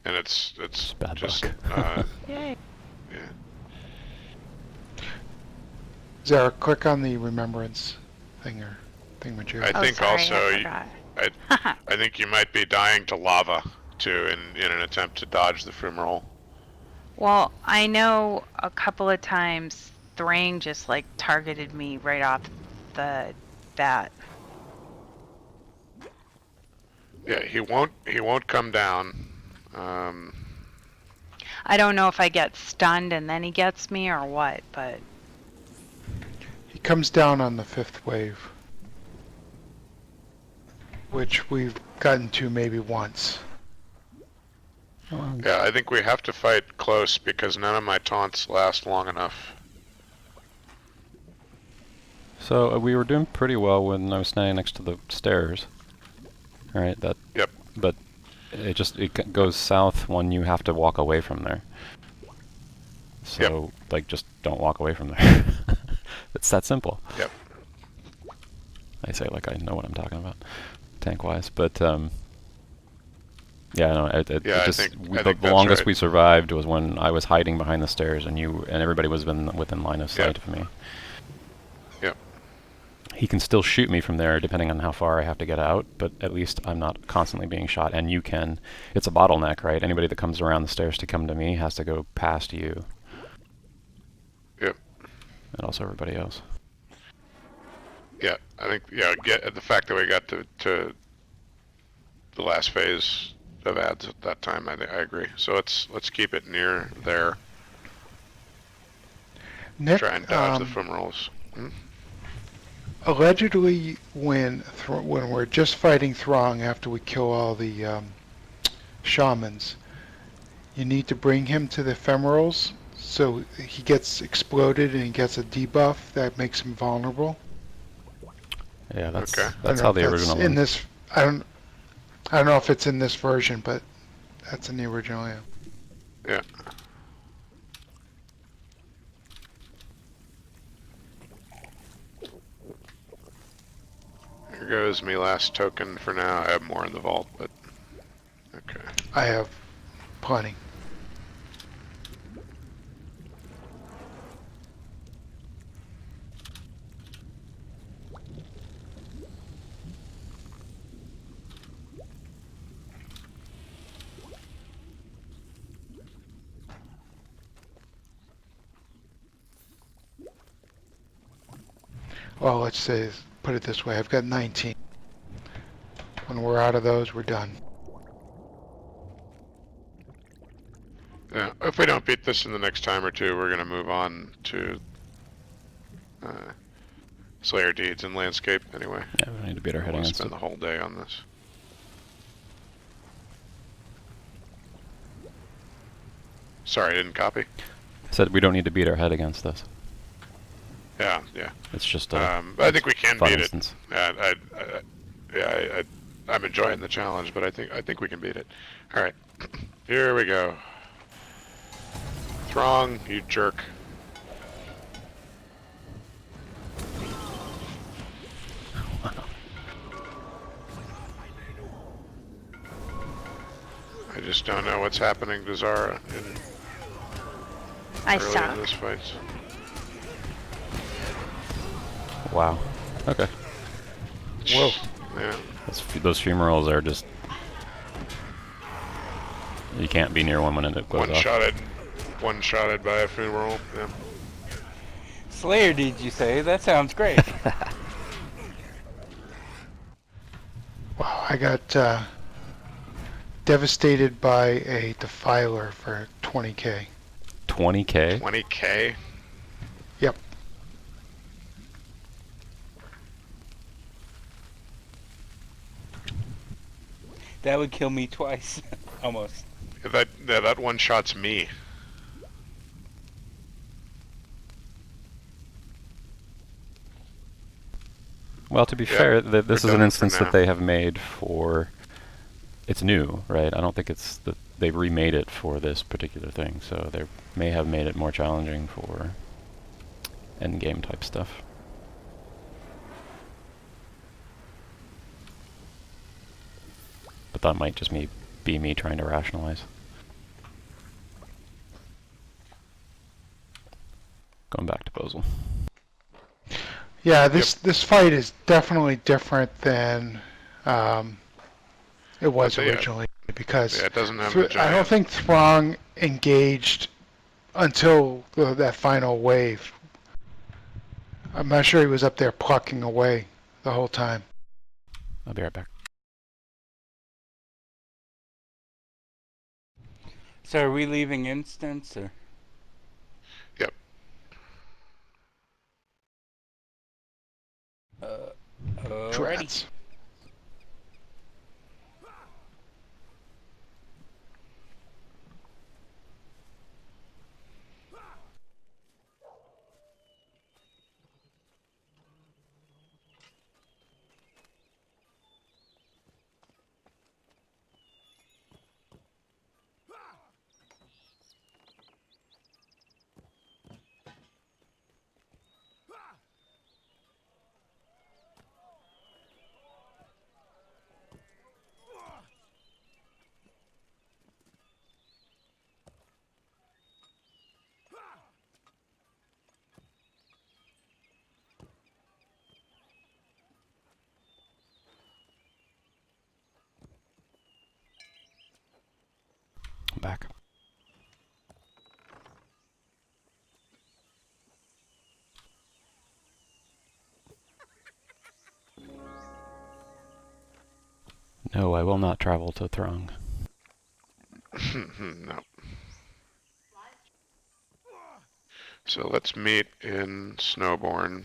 and it's Bad just luck. yay. yeah. Zara, click on the remembrance thing or thingamajig. I Oh, think sorry, also I forgot. I think you might be dying to lava too in an attempt to dodge the fumarole. Well, I know a couple of times Thrain just like targeted me right off the bat. Yeah, he won't come down. I don't know if I get stunned and then he gets me or what, but He comes down on the 5th wave, which we've gotten to maybe once. Yeah, I think we have to fight close because none of my taunts last long enough. So we were doing pretty well when I was standing next to the stairs. Right, that. Yep. But it goes south when you have to walk away from there. So like just don't walk away from there. It's that simple. Yep. I say like I know what I'm talking about, tank wise, but Yeah, no, it Yeah, just I think the that's longest right. we survived was when I was hiding behind the stairs and everybody was within line of sight of me. Yep. He can still shoot me from there depending on how far I have to get out, but at least I'm not constantly being shot. And you can, it's a bottleneck, right? Anybody that comes around the stairs to come to me has to go past you. Yep. And also everybody else. Yeah, I think get the fact that we got to the last phase of ads at that time. I agree. So let's keep it near there. Nick, Try and dodge the fumaroles. Hmm? allegedly, when we're just fighting Throng after we kill all the shamans, you need to bring him to the ephemerals so he gets exploded and he gets a debuff that makes him vulnerable. Yeah, Okay. I don't that's know how if the that's original in one. this. I don't know if it's in this version, but that's in the original. Yeah. Yeah. Here goes me last token for now. I have more in the vault, but okay. I have plenty. Well, let's say, put it this way, I've got 19. When we're out of those, we're done. Yeah. If we don't beat this in the next time or two, we're gonna move on to Slayer Deeds and Landscape anyway. Yeah, we need to beat our I head want to against spend it. the whole day on this. Sorry, I didn't copy. I said we don't need to beat our head against this. Yeah, yeah. It's just a I think we can fun beat instance. it. I'm enjoying the challenge, but I think we can beat it. All right, here we go. Throng, you jerk. I just don't know what's happening to Zara I early suck. in this fight. Wow. Okay. Whoa. Yeah. Those fumaroles are just... You can't be near one when it goes off. One-shotted by a funeral. Yeah. Slayer, did you say? That sounds great. Wow, I got devastated by a defiler for 20k. 20k? 20k. Yep. That would kill me twice, almost. That one shot's me. Well, to be Yeah, fair, this we're is an done for instance now. that they have made for... It's new, right? I don't think it's that they remade it for this particular thing, so they may have made it more challenging for endgame type stuff. But that might just be me trying to rationalize. Going back to Bozel. Yeah, this fight is definitely different than it was But yeah, originally because yeah, it doesn't have the I don't giant. think Throng engaged until that final wave. I'm not sure he was up there plucking away the whole time. I'll be right back. So are we leaving instance, or? Yep. Alrighty. Drats. come back. No, I will not travel to Throng. No. So let's meet in Snowbourn.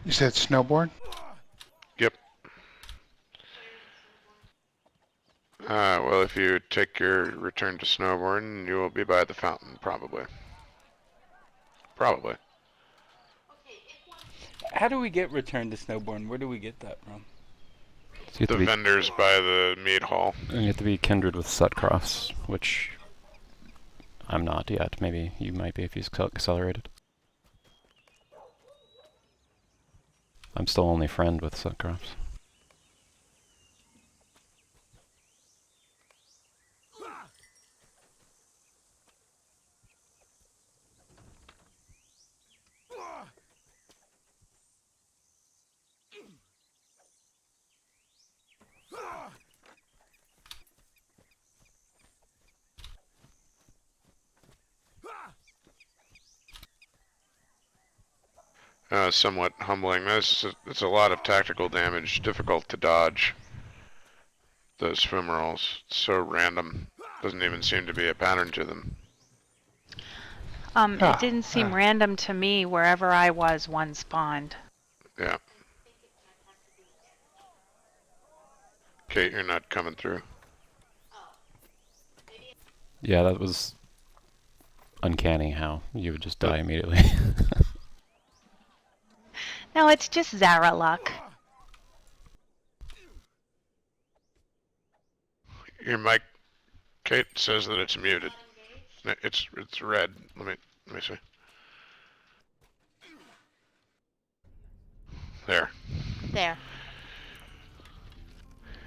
You said Snowbourn? Yep. Well, if you take your return to Snowbourn, you will be by the fountain, probably. Probably. How do we get returned to Snowbourn? Where do we get that from? So you have The to be, vendors by the mead hall. and you have to be kindred with Sutcroft's, which I'm not yet. Maybe you might be if he's accelerated. I'm still only friend with Sutcroft's. Somewhat humbling. It's a lot of tactical damage, difficult to dodge. Those fumaroles, so random. Doesn't even seem to be a pattern to them. It didn't seem random to me. Wherever I was, one spawned. Yeah. Kate, you're not coming through. Yeah, that was uncanny how you would just die immediately. No, it's just Zara luck. Your mic, Kate, says that it's muted. It's red. Let me see. There. There.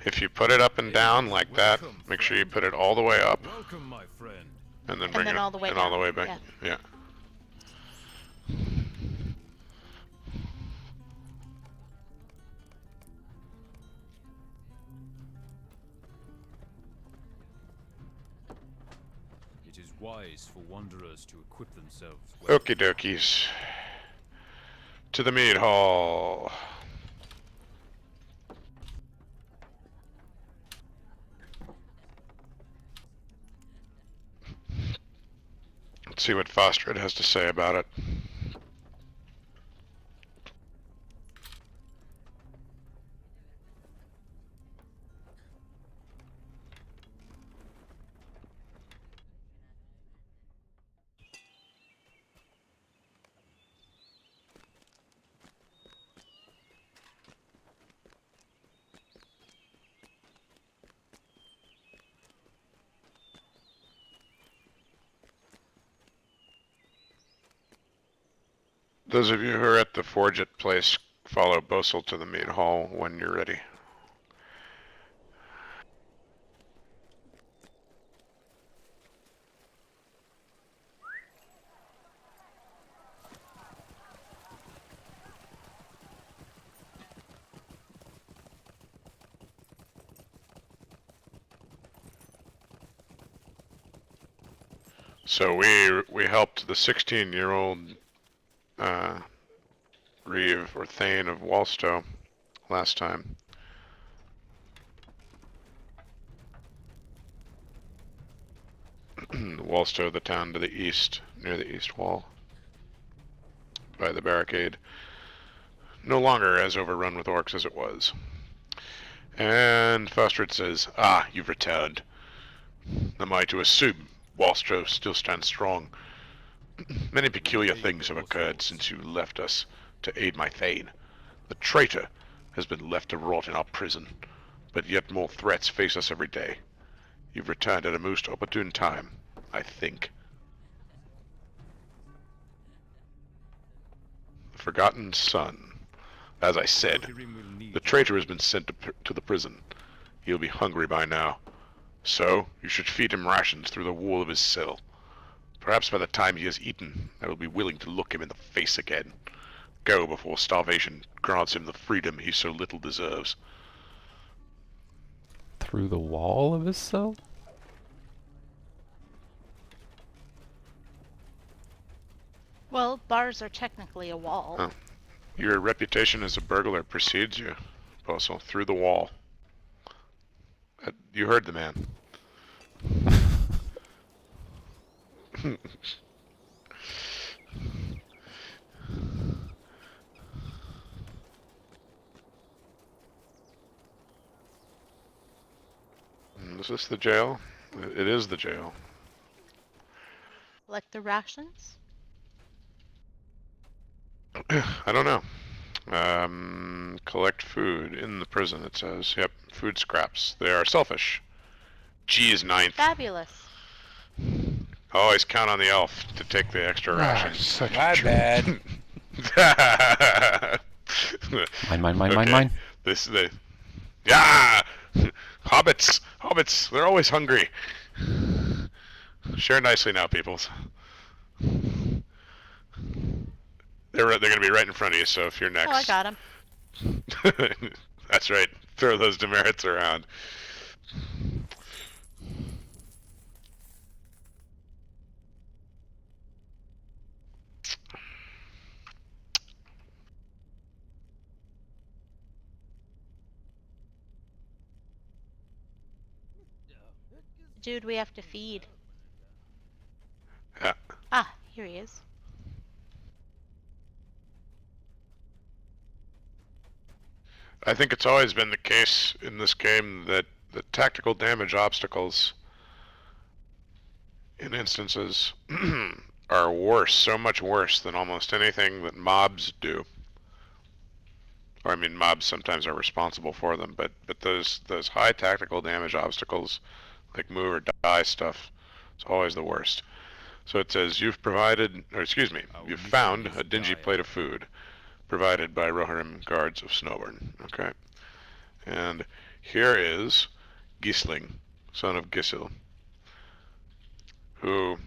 If you put it up and down like that, make sure you put it all the way up, Welcome, my friend. and then bring then it all the way and all the down. way back. Yeah. It is wise for wanderers to equip themselves well. Okie dokies. To the mead hall. Let's see what Fostred has to say about it. Those of you who are at the Forge It place, follow Bosel to the mead hall when you're ready. So we helped the 16-year-old Reeve or Thane of Walstow last time. Walstow, the town to the east, near the east wall, by the barricade. No longer as overrun with orcs as it was. And Fostred says, "Ah, you've returned. Am I to assume Walstow still stands strong? Many peculiar things have occurred since you left us to aid my Thane. The traitor has been left to rot in our prison, but yet more threats face us every day. You've returned at a most opportune time, I think. The Forgotten Son. As I said, Rohirrim will need the traitor has been sent to the prison. He'll be hungry by now. So, you should feed him rations through the wall of his cell. Perhaps by the time he has eaten, I will be willing to look him in the face again. Go before starvation grants him the freedom he so little deserves. Through the wall of his cell? Well, bars are technically a wall. Oh. Your reputation as a burglar precedes you, Apostle, through the wall. You heard the man. Is this the jail? It is the jail. Like the rations? I don't know. Collect food in the prison, it says. Yep, food scraps. They are selfish. G is ninth. Fabulous. Always count on the elf to take the extra Ah, rations. such a My jerk. bad. Mine. Yeah! Hobbits, they're always hungry. Share nicely now, peoples. They're gonna be right in front of you, so if you're next. Oh, I got him. That's right. Throw those demerits around. Dude, we have to feed. Yeah. Ah, here he is. I think it's always been the case in this game that the tactical damage obstacles in instances are worse, so much worse than almost anything that mobs do. Or I mean, mobs sometimes are responsible for them, but those high tactical damage obstacles, like move or die stuff, it's always the worst. So it says you've provided, or excuse me, you've found a dingy plate of food provided by Rohirrim guards of Snowbourn. Okay, and here is Gisling, son of Gisil, who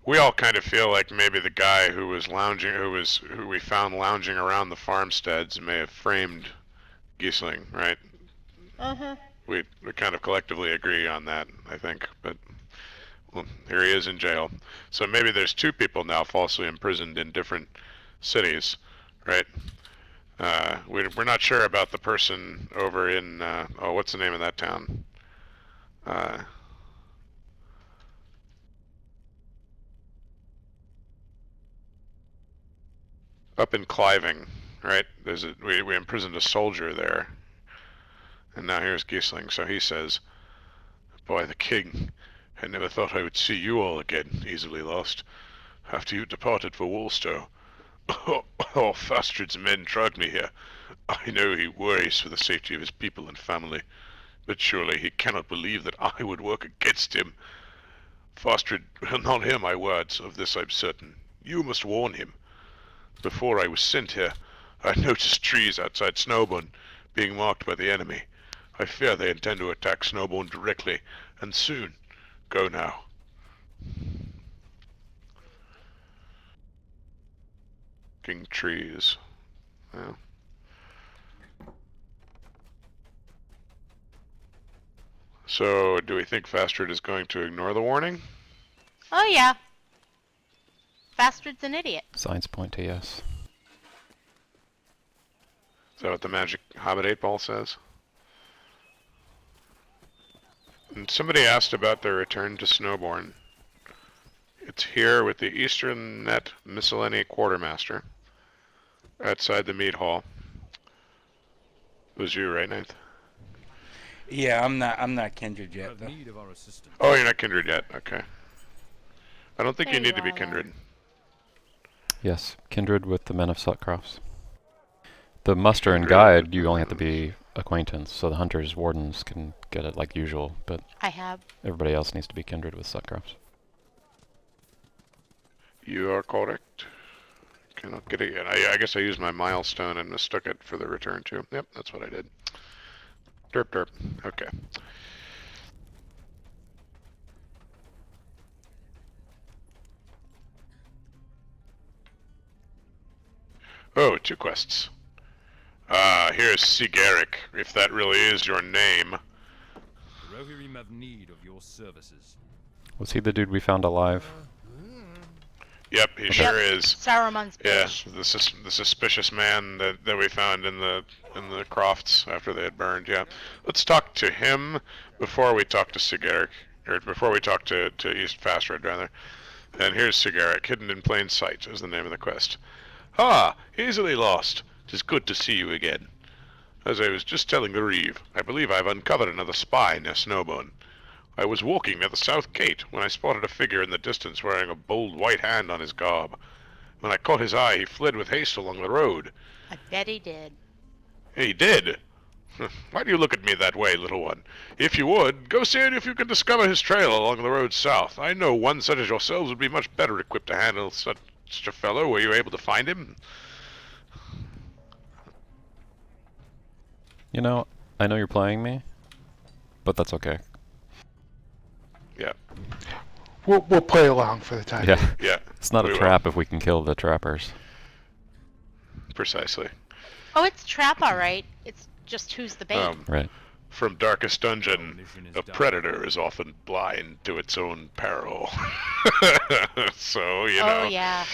we all kind of feel like maybe the guy who was lounging, who we found lounging around the farmsteads, may have framed Gisling, right? Uh-huh. We kind of collectively agree on that, I think. But well, here he is in jail. So maybe there's two people now falsely imprisoned in different cities, right? We're not sure about the person over in oh, what's the name of that town? Up in Cliving, right? We imprisoned a soldier there, and now here's Gisling. So he says, "Boy, the king, I never thought I would see you all again, easily lost, after you departed for Woolstow. Oh, Fastred's men dragged me here. I know he worries for the safety of his people and family, but surely he cannot believe that I would work against him. Fastred will not hear my words, of this I'm certain. You must warn him. Before I was sent here, I noticed trees outside Snowbourn being marked by the enemy. I fear they intend to attack Snowbourn directly, and soon. Go now." Trees. Yeah. So, do we think Fastred is going to ignore the warning? Oh, yeah. Fastred's an idiot. Signs point to yes. Is that what the magic Hobbit 8-ball says? And somebody asked about their return to Snowbourn. It's here with the Eastern Net Miscellany Quartermaster outside the mead hall. It was you, right, Ninth? Yeah, I'm not kindred You yet. have Though. need of our assistance. Oh, you're not kindred yet. Okay. I don't think There you need you to be are, kindred. Yes, kindred with the men of Sutcrofts. The muster and Kindred. guide, you only have to be acquaintance, so the hunters, wardens can get it like usual, but I have. everybody else needs to be kindred with Suckcroft. You are correct. Cannot get it yet. I guess I used my milestone and mistook it for the return too. Yep, that's what I did. Derp derp. Okay. Oh, 2 quests. Here's Sigaric, if that really is your name. The Rohirrim have need of your services. Was he the dude we found alive? Yep, he sure is. Saruman's Yeah, bitch. the suspicious man that we found in the crofts after they had burned. Yeah, let's talk to him before we talk to Sigaric, or before we talk to East Fastred rather. And here's Sigaric, hidden in plain sight, is the name of the quest. Ah, easily lost. 'Tis good to see you again. As I was just telling the Reeve, I believe I've uncovered another spy near Snowbourn. I was walking near the south gate when I spotted a figure in the distance wearing a bold white hand on his garb. When I caught his eye, he fled with haste along the road. I bet he did. He did? Why do you look at me that way, little one? If you would, go see if you can discover his trail along the road south. I know one such as yourselves would be much better equipped to handle such a fellow. Were you able to find him? You know, I know you're playing me, but that's okay. Yeah. We'll play along for the time. Yeah, Yeah. it's not we a will. trap if we can kill the trappers. Precisely. Oh, it's trap, all right. It's just who's the bait. Right. From Darkest Dungeon, Mission is a done. predator is often blind to its own peril. So, you know. Oh yeah.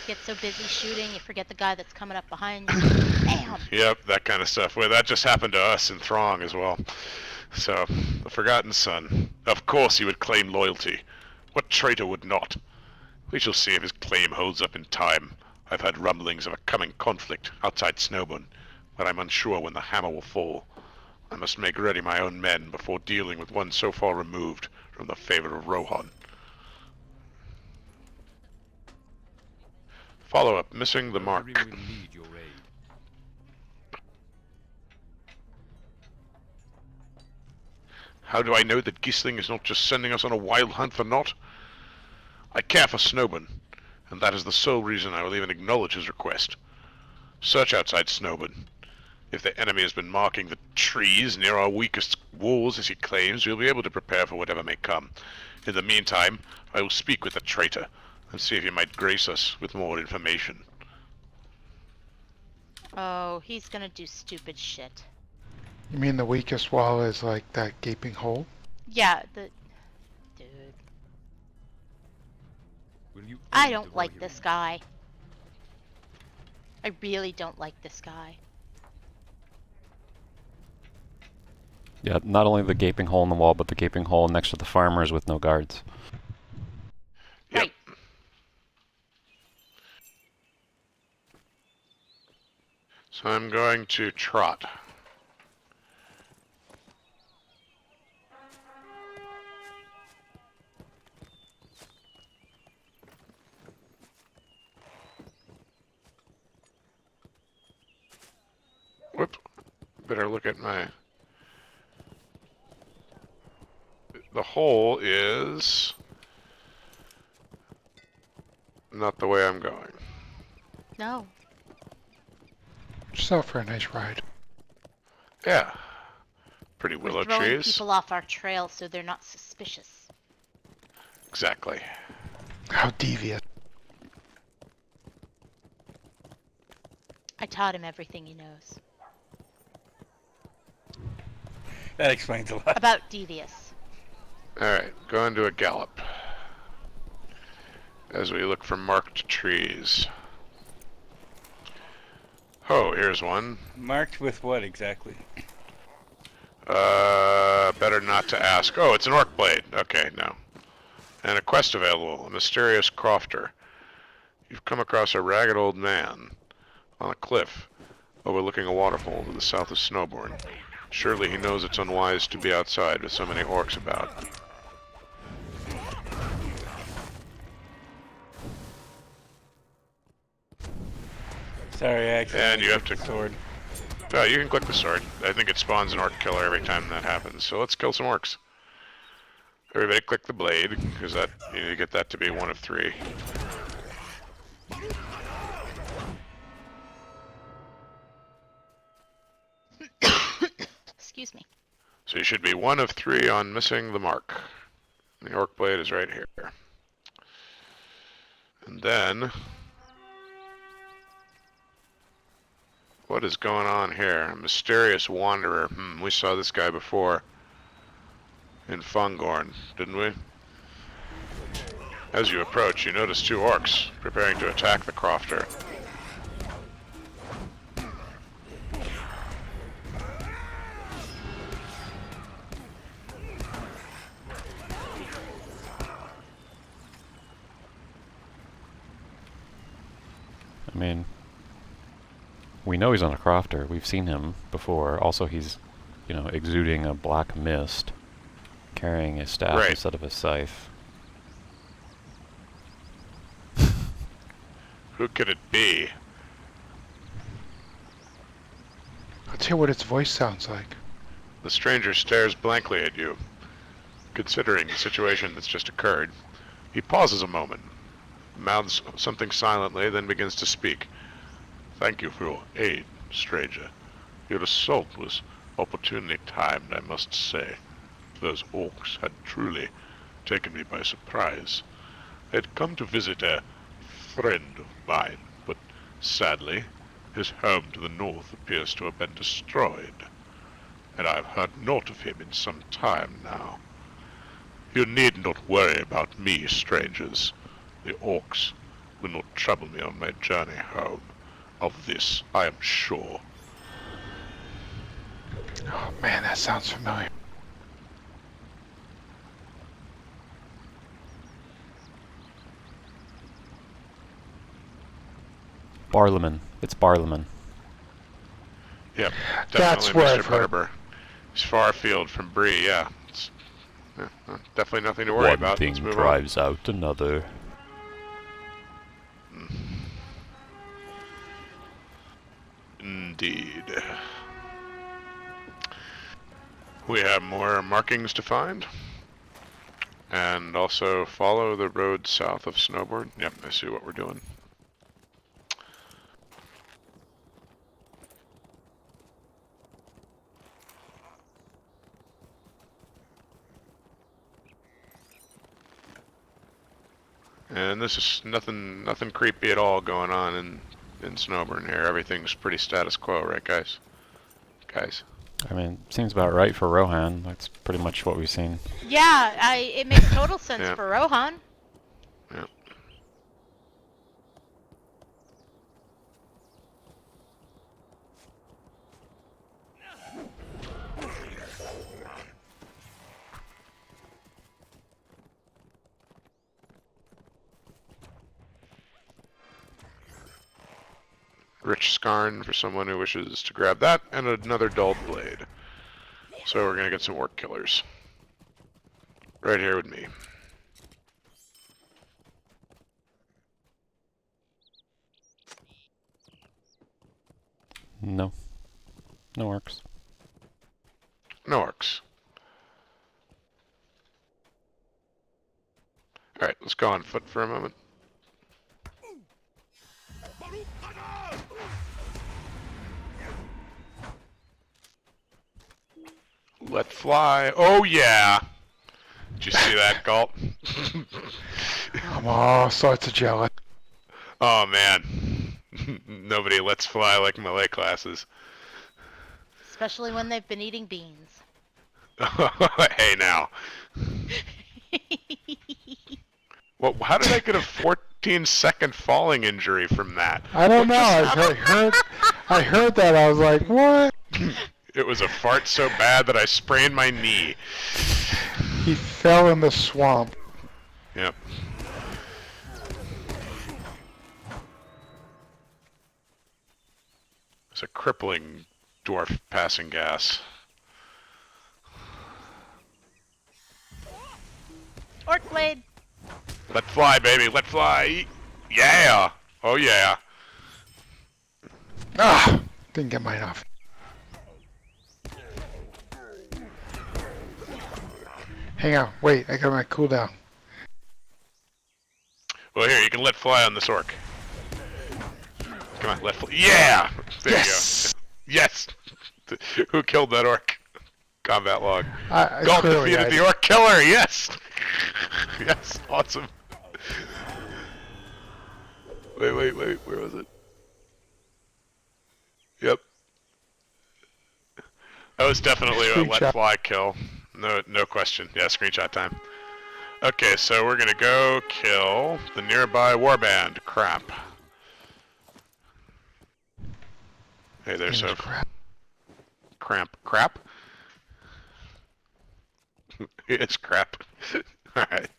Get so busy shooting, you forget the guy that's coming up behind you. Bam! Yep, that kind of stuff. Well, that just happened to us in Throng as well. So, the Forgotten Son. Of course he would claim loyalty. What traitor would not? We shall see if his claim holds up in time. I've heard rumblings of a coming conflict outside Snowbourn, but I'm unsure when the hammer will fall. I must make ready my own men before dealing with one so far removed from the favor of Rohan. Follow up, missing the mark. Rohirrim will need your aid. How do I know that Gisling is not just sending us on a wild hunt for naught? I care for Snowbourn, and that is the sole reason I will even acknowledge his request. Search outside Snowbourn. If the enemy has been marking the trees near our weakest walls, as he claims, we'll be able to prepare for whatever may come. In the meantime, I will speak with the traitor, and see if he might grace us with more information. Oh, he's gonna do stupid shit. You mean the weakest wall is like that gaping hole? Yeah, dude. Will you I aid don't the like this Rohirrim? guy. I really don't like this guy. Yeah, not only the gaping hole in the wall, but the gaping hole next to the farmers with no guards. Yep. Right. So I'm going to trot. Whoop. Better look at my... The hole is not the way I'm going. No. Just out for a nice ride. Yeah. Pretty willow We're throwing trees. people off our trail so they're not suspicious. Exactly. How devious. I taught him everything he knows. That explains a lot. About devious. Alright, go into a gallop. As we look for marked trees. Oh, here's one. Marked with what exactly? Better not to ask. Oh, it's an orc blade. Okay, no. And a quest available, a mysterious crofter. You've come across a ragged old man on a cliff overlooking a waterfall to the south of Snowbourn. Surely he knows it's unwise to be outside with so many orcs about. Sorry, I accidentally And you have took to- the sword. Oh, you can click the sword. I think it spawns an orc killer every time that happens. So let's kill some orcs. Everybody click the blade, because that you need to get that to be 1 of 3. Excuse me. So you should be 1 of 3 on missing the mark. The orc blade is right here. And then... what is going on here? A mysterious wanderer. We saw this guy before. In Fungorn, didn't we? As you approach, you notice 2 orcs preparing to attack the crofter. I mean, we know he's on a crofter. We've seen him before. Also, he's, you know, exuding a black mist, carrying a staff Right. instead of a scythe. Who could it be? Let's hear what its voice sounds like. The stranger stares blankly at you, considering the situation that's just occurred. He pauses a moment, mouths something silently, then begins to speak. Thank you for your aid, stranger. Your assault was opportunely timed, I must say. Those orcs had truly taken me by surprise. I had come to visit a friend of mine, but sadly, his home to the north appears to have been destroyed, and I have heard naught of him in some time now. You need not worry about me, strangers. The orcs will not trouble me on my journey home. Of this, I am sure. Oh man, that sounds familiar. Barlaman. It's Barlaman. Yep, That's definitely what Mr. I've heard. Butterbur. He's far afield from Bree, yeah. It's, definitely nothing to worry One about. thing Let's move drives out another. on. Indeed. We have more markings to find. And also follow the road south of Snowbourn. Yep, I see what we're doing. And this is nothing creepy at all going on in Snowbourn here. Everything's pretty status quo, right, guys? I mean, seems about right for Rohan. That's pretty much what we've seen. Yeah, it makes total sense Yeah. for Rohan. Yep. Rich Skarn for someone who wishes to grab that, and another dulled blade. So we're gonna get some orc killers. Right here with me. No. No orcs. No orcs. Alright, let's go on foot for a moment. Let fly. Oh yeah! Did you see that, Galt? I'm all sorts of jealous. Oh man. Nobody lets fly like Malay classes. Especially when they've been eating beans. Hey now. Well, how did I get a 14-second falling injury from that? I don't know. I heard that. I was like, what? It was a fart so bad that I sprained my knee. He fell in the swamp. Yep. It's a crippling dwarf passing gas. Orc blade. Let fly, baby. Let fly. Yeah. Oh yeah. Ah! Didn't get mine off. Hang on, wait, I got my cooldown. Well, here, you can let fly on this orc. Come on, let fly. Yeah! There Yes! you go. Yes! Who killed that orc? Combat log. I Galt clearly defeated the orc killer, yes! Yes, awesome. Wait, where was it? Yep. That was definitely a let Screenshot. fly kill. No question. Yeah, screenshot time. Okay, so we're gonna go kill the nearby warband. Crap. Hey, there's Name's a crap. crap? It's crap. Alright.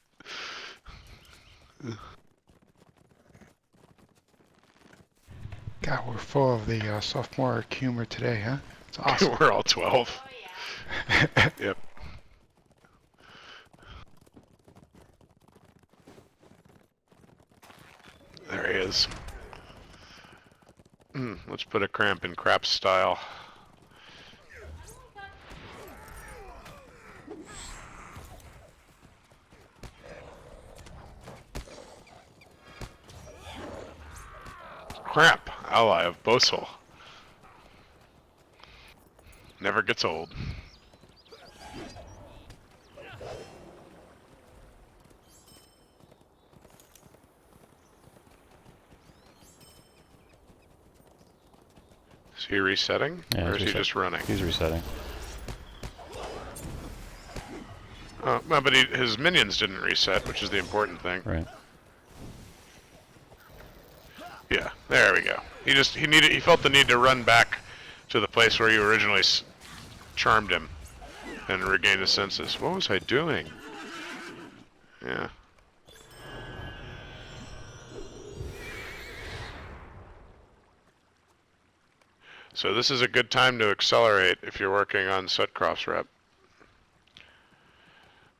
God, we're full of the sophomore humor today, huh? It's awesome. We're all 12. Yep. There he is. Let's put a cramp in crap style. Cramp, ally of Bosel. Never gets old. Is he resetting? Yeah, or he's is he just running? He's resetting. Well, but his minions didn't reset, which is the important thing. Right. Yeah, there we go. He felt the need to run back to the place where you originally charmed him and regain his senses. What was I doing? Yeah. So this is a good time to accelerate if you're working on Sutcroft's rep.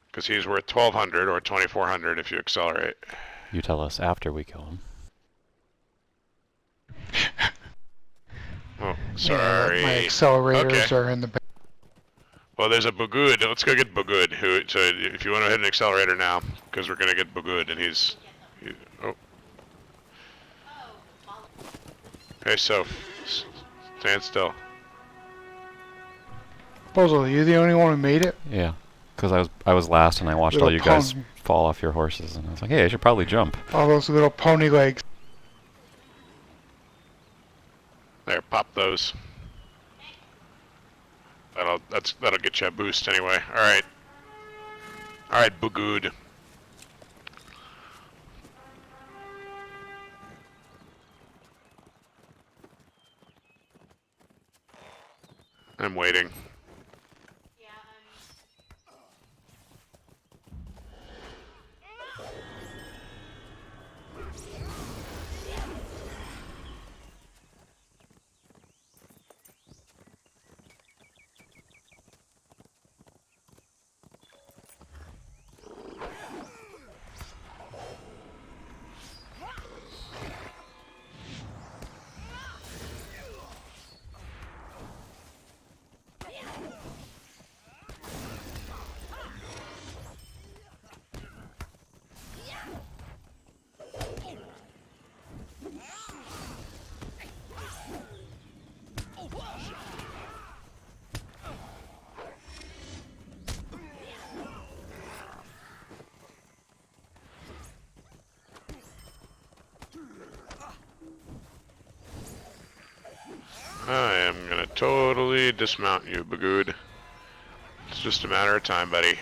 Because he's worth 1,200 or 2,400 if you accelerate. You tell us after we kill him. Oh, Yeah, sorry. my accelerators Okay. are in the back. Well, there's a Bugud. Let's go get Bugud. So if you want to hit an accelerator now, because we're going to get Bugud, and oh. Hey, Soph. Stand still. Bozo, are you the only one who made it? Yeah. Because I was last and I watched all Little you guys pony. fall off your horses and I was like, hey, I should probably jump. All those little pony legs. There, pop those. That'll get you a boost anyway. All right, Bugud. I'm waiting. I am gonna totally dismount you, Bugud. It's just a matter of time, buddy.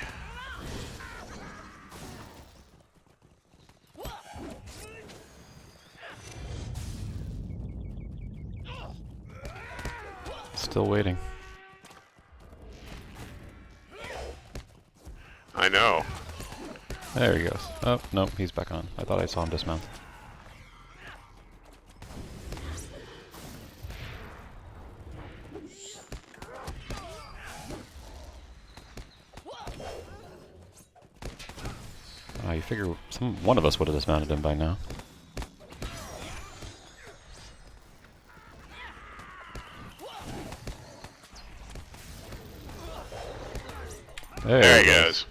Still waiting. I know. There he goes. Oh, no, he's back on. I thought I saw him dismount. You figure one of us would have dismounted him by now. There he goes.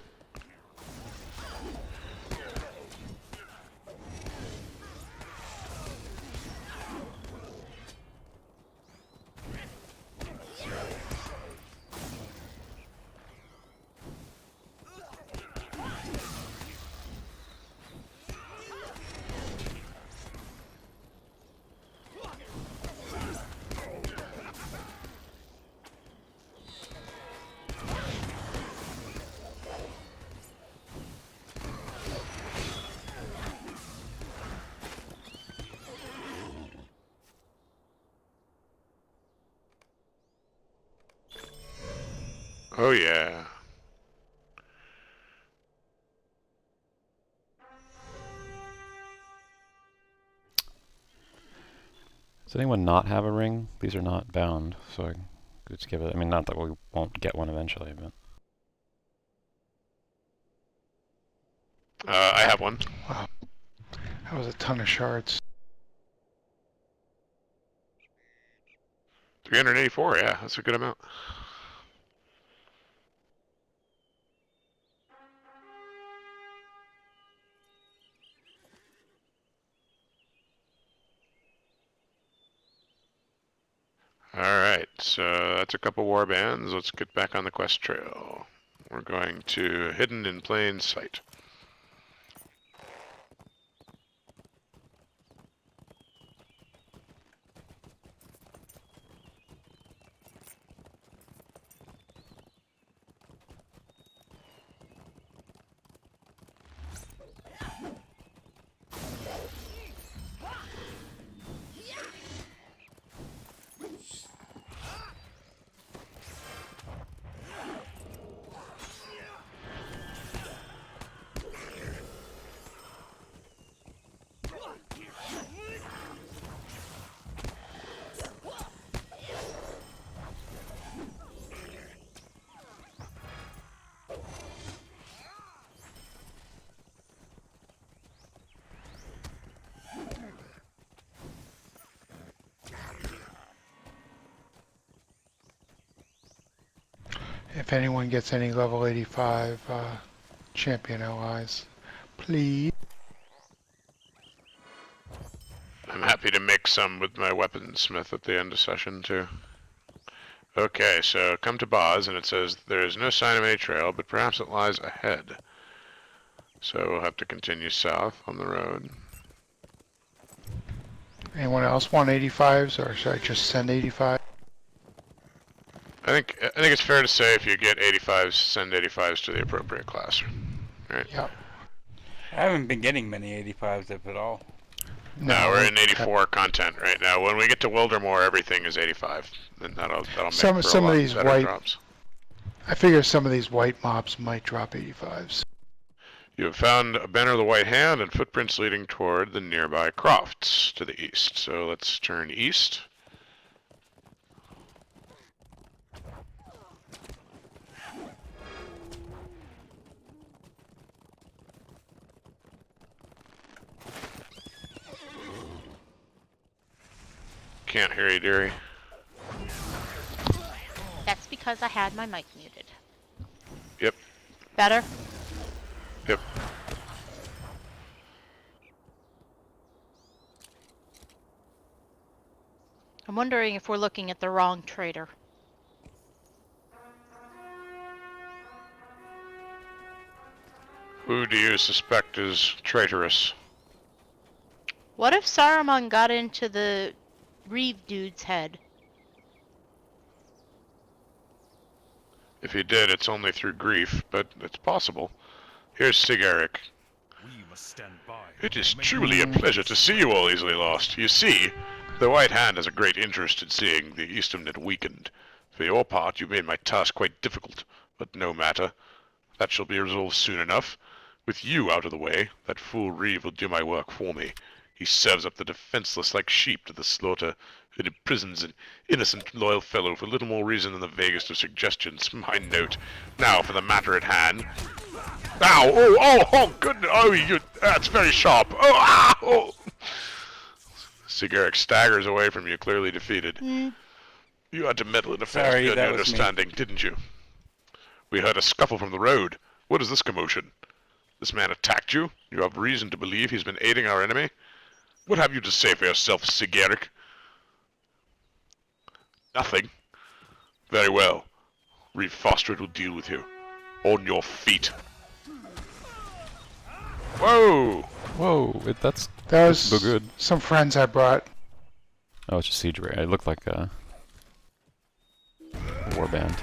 Oh yeah. Does anyone not have a ring? These are not bound, so I could just give it. I mean, not that we won't get one eventually, but. I have one. Wow, that was a ton of shards. 384, yeah, that's a good amount. Alright, so that's a couple war bands. Let's get back on the quest trail. We're going to Hidden in Plain Sight. If anyone gets any level 85 champion allies, please. I'm happy to make some with my weaponsmith at the end of session, too. Okay, so come to Boz, and it says there is no sign of any trail, but perhaps it lies ahead. So we'll have to continue south on the road. Anyone else want 85s, or should I just send 85? I think it's fair to say if you get 85s, send 85s to the appropriate class. Right? Yep. I haven't been getting many 85s if at all. No, we're in 84 content right now. When we get to Wildermore, everything is 85. Then that'll make Some for a lot of these better white drops. I figure some of these white mobs might drop 85s. You have found a banner of the White Hand and footprints leading toward the nearby crofts to the east. So let's turn east. Can't hear you, dearie. That's because I had my mic muted. Yep. Better? Yep. I'm wondering if we're looking at the wrong trader. Who do you suspect is traitorous? What if Saruman got into the Reeve dude's head? If he did, it's only through grief, but it's possible. Here's Sigaric. We must stand by. It is truly a pleasure to see you all easily lost. You see, the White Hand has a great interest in seeing the Easternnet weakened. For your part, you made my task quite difficult, but no matter. That shall be resolved soon enough. With you out of the way, that fool Reeve will do my work for me. He serves up the defenseless like sheep to the slaughter, and imprisons an innocent, loyal fellow for little more reason than the vaguest of suggestions. My note. Now for the matter at hand. Ow! Oh, goodness! Oh, that's very sharp. Oh, ah! Oh! Sigaric staggers away from you, clearly defeated. You had to meddle in affairs Sorry, beyond your that was me. understanding, didn't you? We heard a scuffle from the road. What is this commotion? This man attacked you? You have reason to believe he's been aiding our enemy? What have you to say for yourself, Sigaric? Nothing. Very well. Reeve Foster will deal with you. On your feet. Whoa! Whoa! That's That so was good. some friends I brought. Oh, it's just siege ray. It looked like a warband.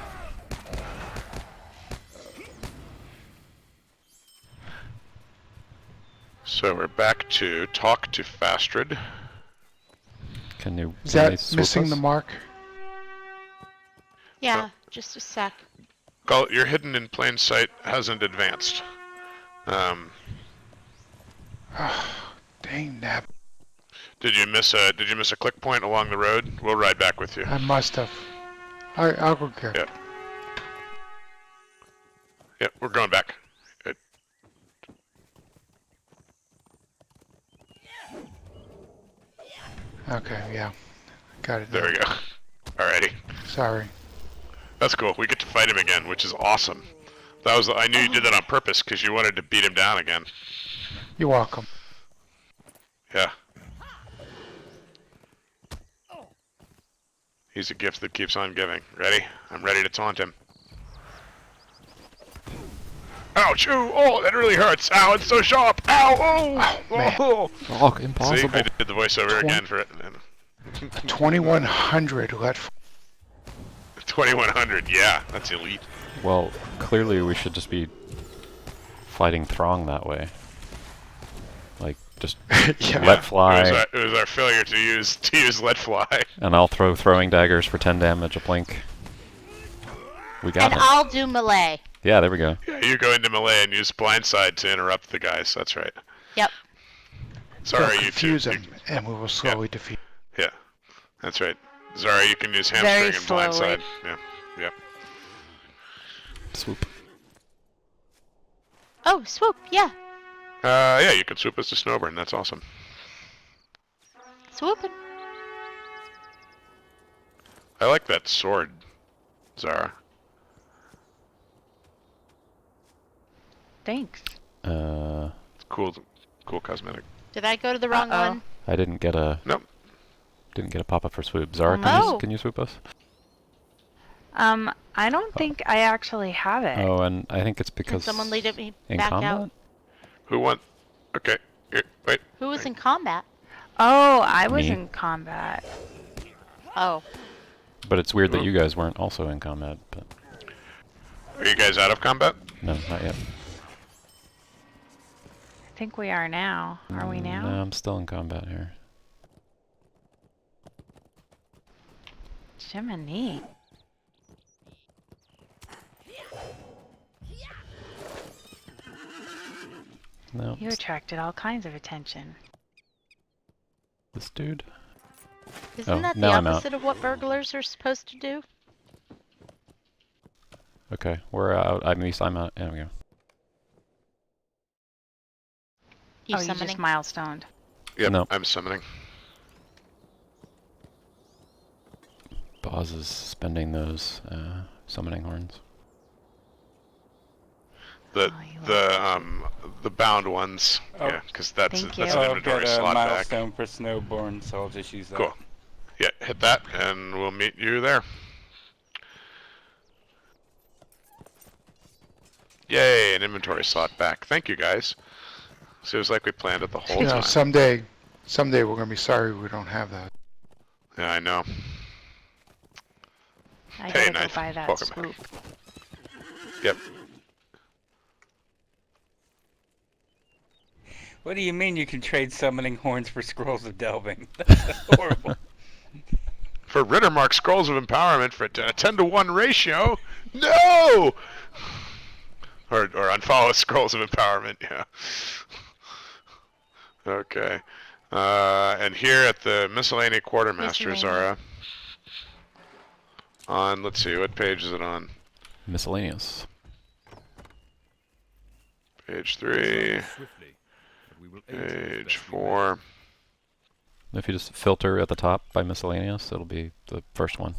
So we're back to talk to Fastred. Can you? Is can they that swoop missing us? the mark? Yeah, just a sec. Your hidden in plain sight hasn't advanced. Dang nab. Did you miss a click point along the road? We'll ride back with you. I must have. I'll go get it. Yeah. Yeah, we're going back. Good. Okay, yeah. Got it. There we go. Alrighty. Sorry. That's cool. We get to fight him again, which is awesome. I knew you did that on purpose because you wanted to beat him down again. You're welcome. Yeah. He's a gift that keeps on giving. Ready? I'm ready to taunt him. Ouch! Ooh, oh, that really hurts! Ow, it's so sharp! Ow! Oh! Man. Oh! Oh, See, impossible. I did the voiceover again for it. 2100 let 2100, yeah, that's elite. Well, clearly we should just be fighting Throng that way. Like, just Yeah. let fly, It was our failure to use let fly. and I'll throw throwing daggers for 10 damage a blink. We got And it. I'll do melee. Yeah, there we go. Yeah, you go into melee and use blindside to interrupt the guys. That's right. Yep. Sorry, They'll you confuse two. him, and we will slowly defeat. Yeah, that's right. Zara, you can use Very hamstring and slowly. blindside. Yeah, yeah. Swoop. Oh, swoop, yeah. Yeah, you can swoop us to Snowbourn. That's awesome. Swooping. I like that sword, Zara. Thanks. It's cool cosmetic. Did I go to the wrong Uh-oh. one? I didn't get a Nope. pop-up for swoop. Zara, Oh. can you swoop us? I don't think I actually have it. Oh, and I think it's Can because someone lead me in back combat. out? Who won? Okay. Here, wait. Who was in combat? Oh, I was Me. in combat. Oh. But it's weird that Oh. you guys weren't also in combat. But Are you guys out of combat? no, not yet. I think we are now. Are we now? No, I'm still in combat here. Jiminy. No, You attracted all kinds of attention. this dude. Isn't Oh, that the now I'm out. opposite of what burglars are supposed to do? Okay, we're out. At least I'm out. There we go. You oh, you summoning? just milestoned. Yep, No. I'm summoning. Boz is spending those summoning horns. The bound ones. Oh. Yeah, because that's Thank that's you. an I'll inventory get a slot back. milestone for Snowbourn, so I'll just use that. Cool. Yeah, hit that, and we'll meet you there. Yay, an inventory slot back. Thank you, guys. So it was like we planned it the whole You know, time. someday we're gonna be sorry we don't have that. Yeah, I know. I Hey, gotta go nice. buy that Welcome back. swoop. Yep. What do you mean you can trade summoning horns for scrolls of delving? That's horrible. For Rittermark Scrolls of Empowerment for a 10-to-1 ratio? No! Or unfollow Scrolls of Empowerment, yeah. Okay. And here at the Miscellany Quartermaster, Zara. On, let's see, what page is it on? Miscellaneous. Page 3, Swiftly, but we will aid you as page best we 4. If you just filter at the top by miscellaneous, it'll be the first one.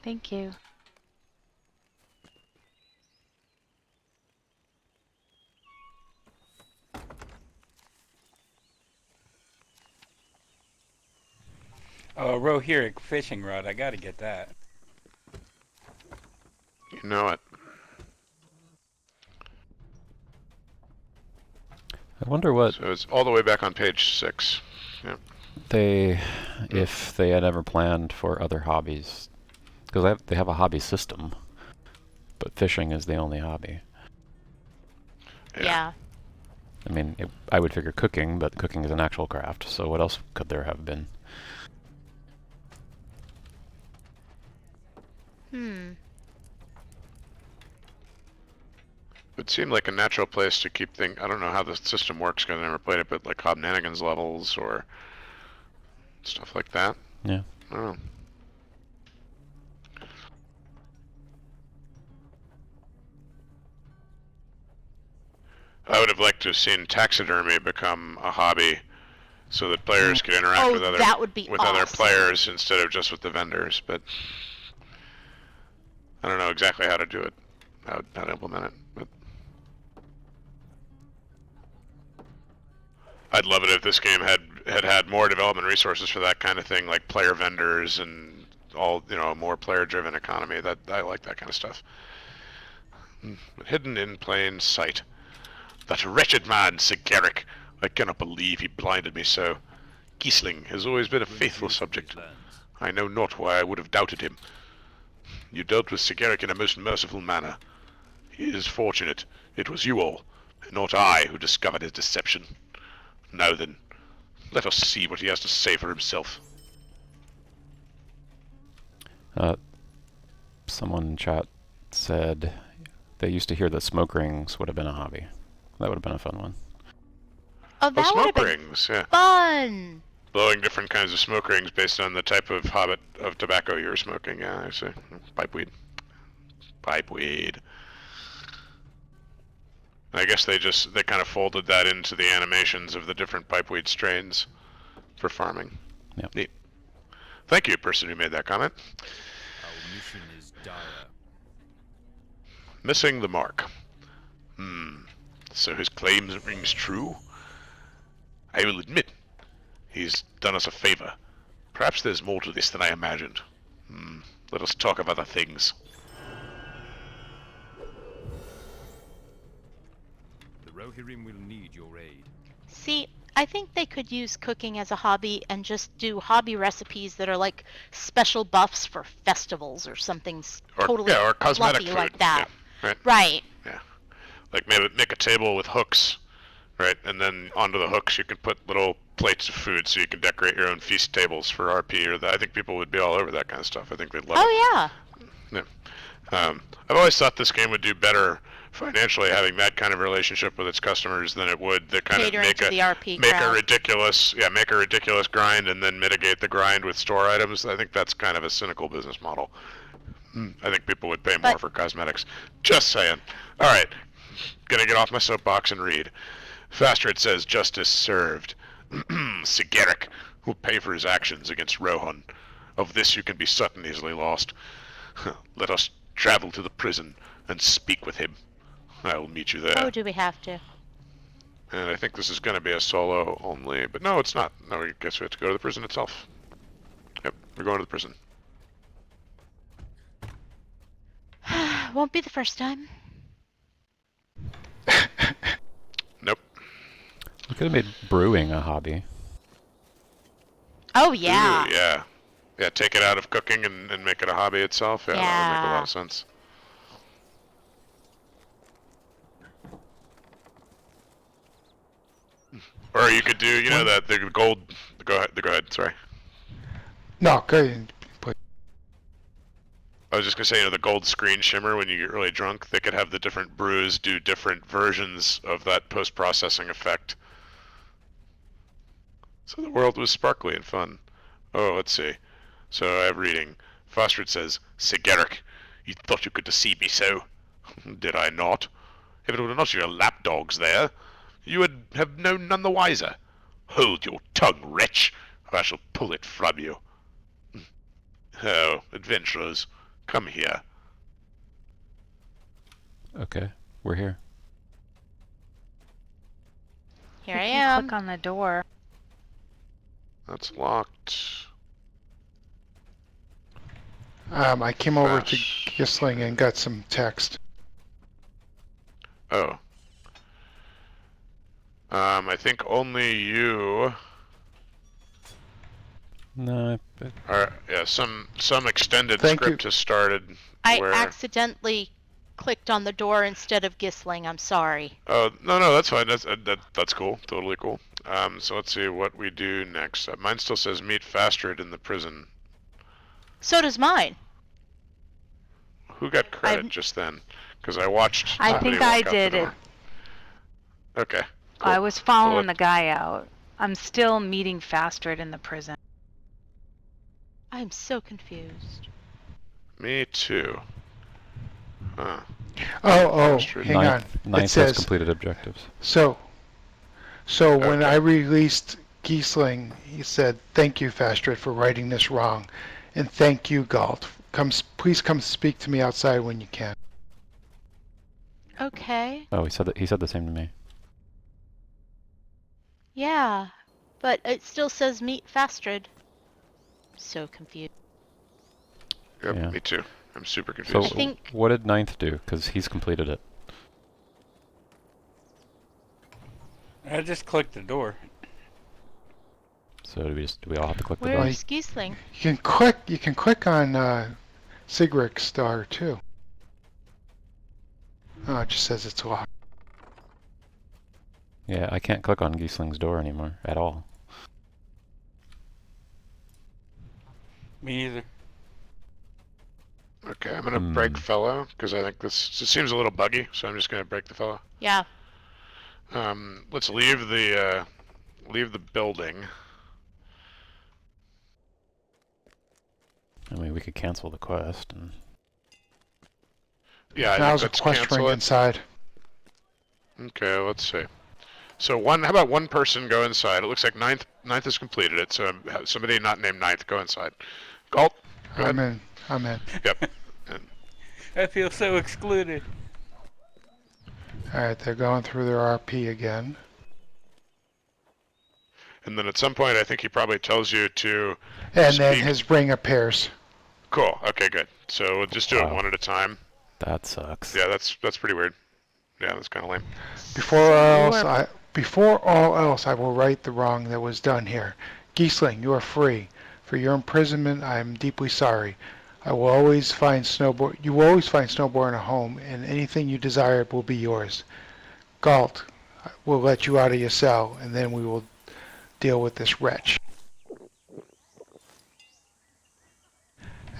Thank you. Oh, a Rohirric fishing rod. I gotta get that. You know it. I wonder what So it's all the way back on page 6. they, if they had ever planned for other hobbies, because they have a hobby system, but fishing is the only hobby. Yeah. I mean, I would figure cooking, but cooking is an actual craft, so what else could there have been? It seemed like a natural place to keep things. I don't know how the system works because I never played it, but like Hobnanigans levels or stuff like that. Yeah. I don't know. I would have liked to have seen taxidermy become a hobby so that players could interact Oh, with other that would be other awesome. players instead of just with the vendors, but I don't know exactly how to do it, how to implement it, but I'd love it if this game had more development resources for that kind of thing, like player vendors and all, more player-driven economy. That I like that kind of stuff. Hidden in plain sight. That wretched man, Sigeric. I cannot believe he blinded me so. Giesling has always been a faithful subject. I know not why I would have doubted him. You dealt with Sigeric in a most merciful manner. He is fortunate it was you all, and not I, who discovered his deception. Now then, let us see what he has to say for himself. Someone in chat said they used to hear that smoke rings would have been a hobby. That would have been a fun one. Oh, that would have Smoke been rings, yeah. fun. Blowing different kinds of smoke rings based on the type of tobacco you're smoking, yeah, I see. Pipeweed. Pipeweed. I guess they kind of folded that into the animations of the different pipeweed strains for farming. Yep. Neat. Thank you, person who made that comment. Our mission is dire. Missing the mark. So his claims rings true? I will admit, he's done us a favor. Perhaps there's more to this than I imagined. Let us talk of other things. The Rohirrim will need your aid. See, I think they could use cooking as a hobby and just do hobby recipes that are like special buffs for festivals or something totally or cosmetic fluffy food. like that. Yeah, right? Right. Yeah. Like maybe make a table with hooks, right? And then onto the hooks you can put little plates of food so you can decorate your own feast tables for RP or that. I think people would be all over that kind of stuff. I think they'd love it. Oh, yeah. Yeah. I've always thought this game would do better financially having that kind of relationship with its customers than it would the kind Catering of make to the RP make crowd. a ridiculous grind and then mitigate the grind with store items. I think that's kind of a cynical business model. I think people would pay more for cosmetics. Just saying. All right, gonna get off my soapbox and read. Fastred says justice served. Sigeric will pay for his actions against Rohan. Of this you can be certain easily lost. Let us travel to the prison and speak with him. I will meet you there. Oh, do we have to? And I think this is going to be a solo only, but no, it's not. No, I guess we have to go to the prison itself. Yep, we're going to the prison. Won't be the first time. Nope. We could have made brewing a hobby. Oh, yeah. Ooh, yeah. Yeah, take it out of cooking and make it a hobby itself. Yeah, that would make a lot of sense. Or you could do, the gold. Go ahead. Sorry. No, go ahead. I was just gonna say, the gold screen shimmer when you get really drunk. They could have the different brews do different versions of that post-processing effect. So the world was sparkly and fun. Oh, let's see. So I have reading. Fostred says, Sigeric, you thought you could deceive me so. Did I not? If it were not your lapdogs there, you would have known none the wiser. Hold your tongue, wretch, or I shall pull it from you. Oh, adventurers, come here. Okay, we're here. Here You I can am. Click on the door. That's locked. I came over to Gosh. Gisling and got some text. Oh. I think only you No, are. Yeah, some extended Thank script you. has started. I where, accidentally clicked on the door instead of Gisling. I'm sorry. Oh, no, that's fine. That's cool. Totally cool. So let's see what we do next. Mine still says meet Fastrid in the prison. So does mine. Who got credit just then? Because I watched I somebody think I walk out did the it. door. Okay, cool. I was following the guy out. I'm still meeting Fastrid in the prison. I'm so confused. Me too. Huh. Oh, Fastrid. hang on. Ninth It says, has completed objectives. so when Okay. I released Giesling, he said, thank you, Fastrid, for writing this wrong. And thank you, Galt. Please come speak to me outside when you can. Okay. Oh, he said the same to me. Yeah. But it still says meet Fastrid. So confused. Yep, Yeah. me too. I'm super So confused. I think- what did Ninth do? Because he's completed it. I just clicked the door. So do we all have to click the door? Where's Giesling? You can click on Sigrik's star too. Oh, it just says it's locked. Yeah, I can't click on Giesling's door anymore at all. Me either. Okay, I'm gonna break fellow because I think this seems a little buggy, so I'm just gonna break the fellow. Yeah. Let's leave the building. I mean, we could cancel the quest. And Yeah, I Now's a think let's quest cancel ring it. inside. Okay, let's see. So how about one person go inside? It looks like Ninth has completed it, so somebody not named Ninth, go inside. Galt, go ahead. I'm in. Yep. I feel so excluded. Alright, they're going through their RP again. And then at some point, I think he probably tells you to And then speak. his ring appears. Cool. Okay, good. So we'll just do it Wow. one at a time. that sucks. Yeah, that's pretty weird. Yeah, that's kind of lame. Before all else, I will right the wrong that was done here. Giesling, you are free. For your imprisonment, I am deeply sorry. You will always find Snowbourn a home, and anything you desire will be yours. Galt, we'll let you out of your cell, and then we will deal with this wretch.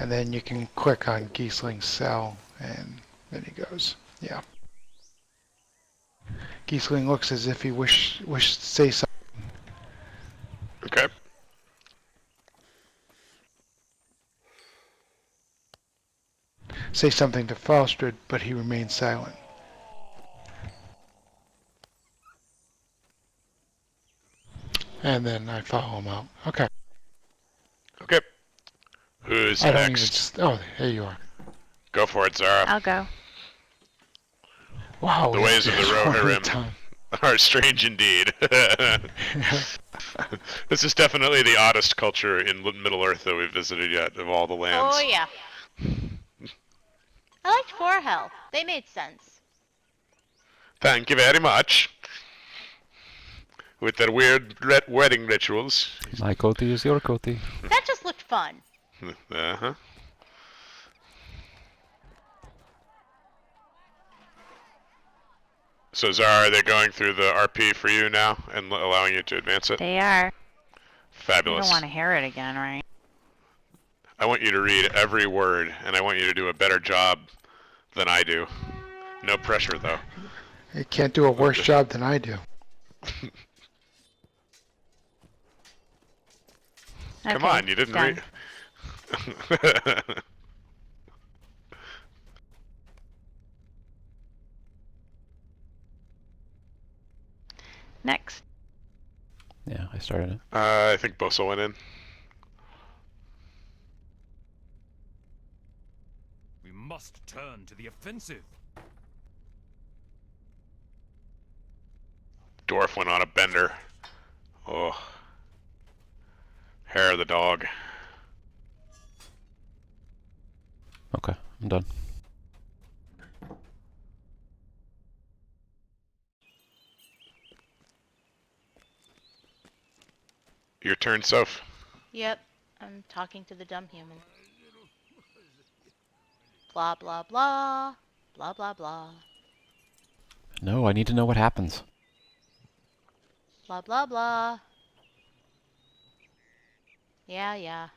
And then you can click on Giesling's cell, and then he goes. Yeah. Giesling looks as if he wished to say something. Okay. Say something to Fastrid, but he remains silent. And then I follow him out. Okay. Okay. Who's I don't next? even. Oh, here you are. Go for it, Zara. I'll go. Wow. The ways of the Rohirrim time. are strange indeed. This is definitely the oddest culture in Middle Earth that we've visited yet of all the lands. Oh, yeah. I liked Forhell. They made sense. Thank you very much. With their weird wedding rituals. My coty is your coty. That just looked fun. Uh-huh. So Zara, are they going through the RP for you now and allowing you to advance it? They are. You Fabulous. don't want to hear it again, right? I want you to read every word, and I want you to do a better job than I do. No pressure, though. You can't do a worse job than I do. Come Okay, on, you didn't done. read. Next. Yeah, I started it. I think Bosa went in. We must turn to the offensive. Dwarf went on a bender. Oh. Hair of the dog. Okay, I'm done. Your turn, Soph. Yep. I'm talking to the dumb human. Blah, blah, blah. Blah, blah, blah. No, I need to know what happens. Blah, blah, blah. Yeah, yeah.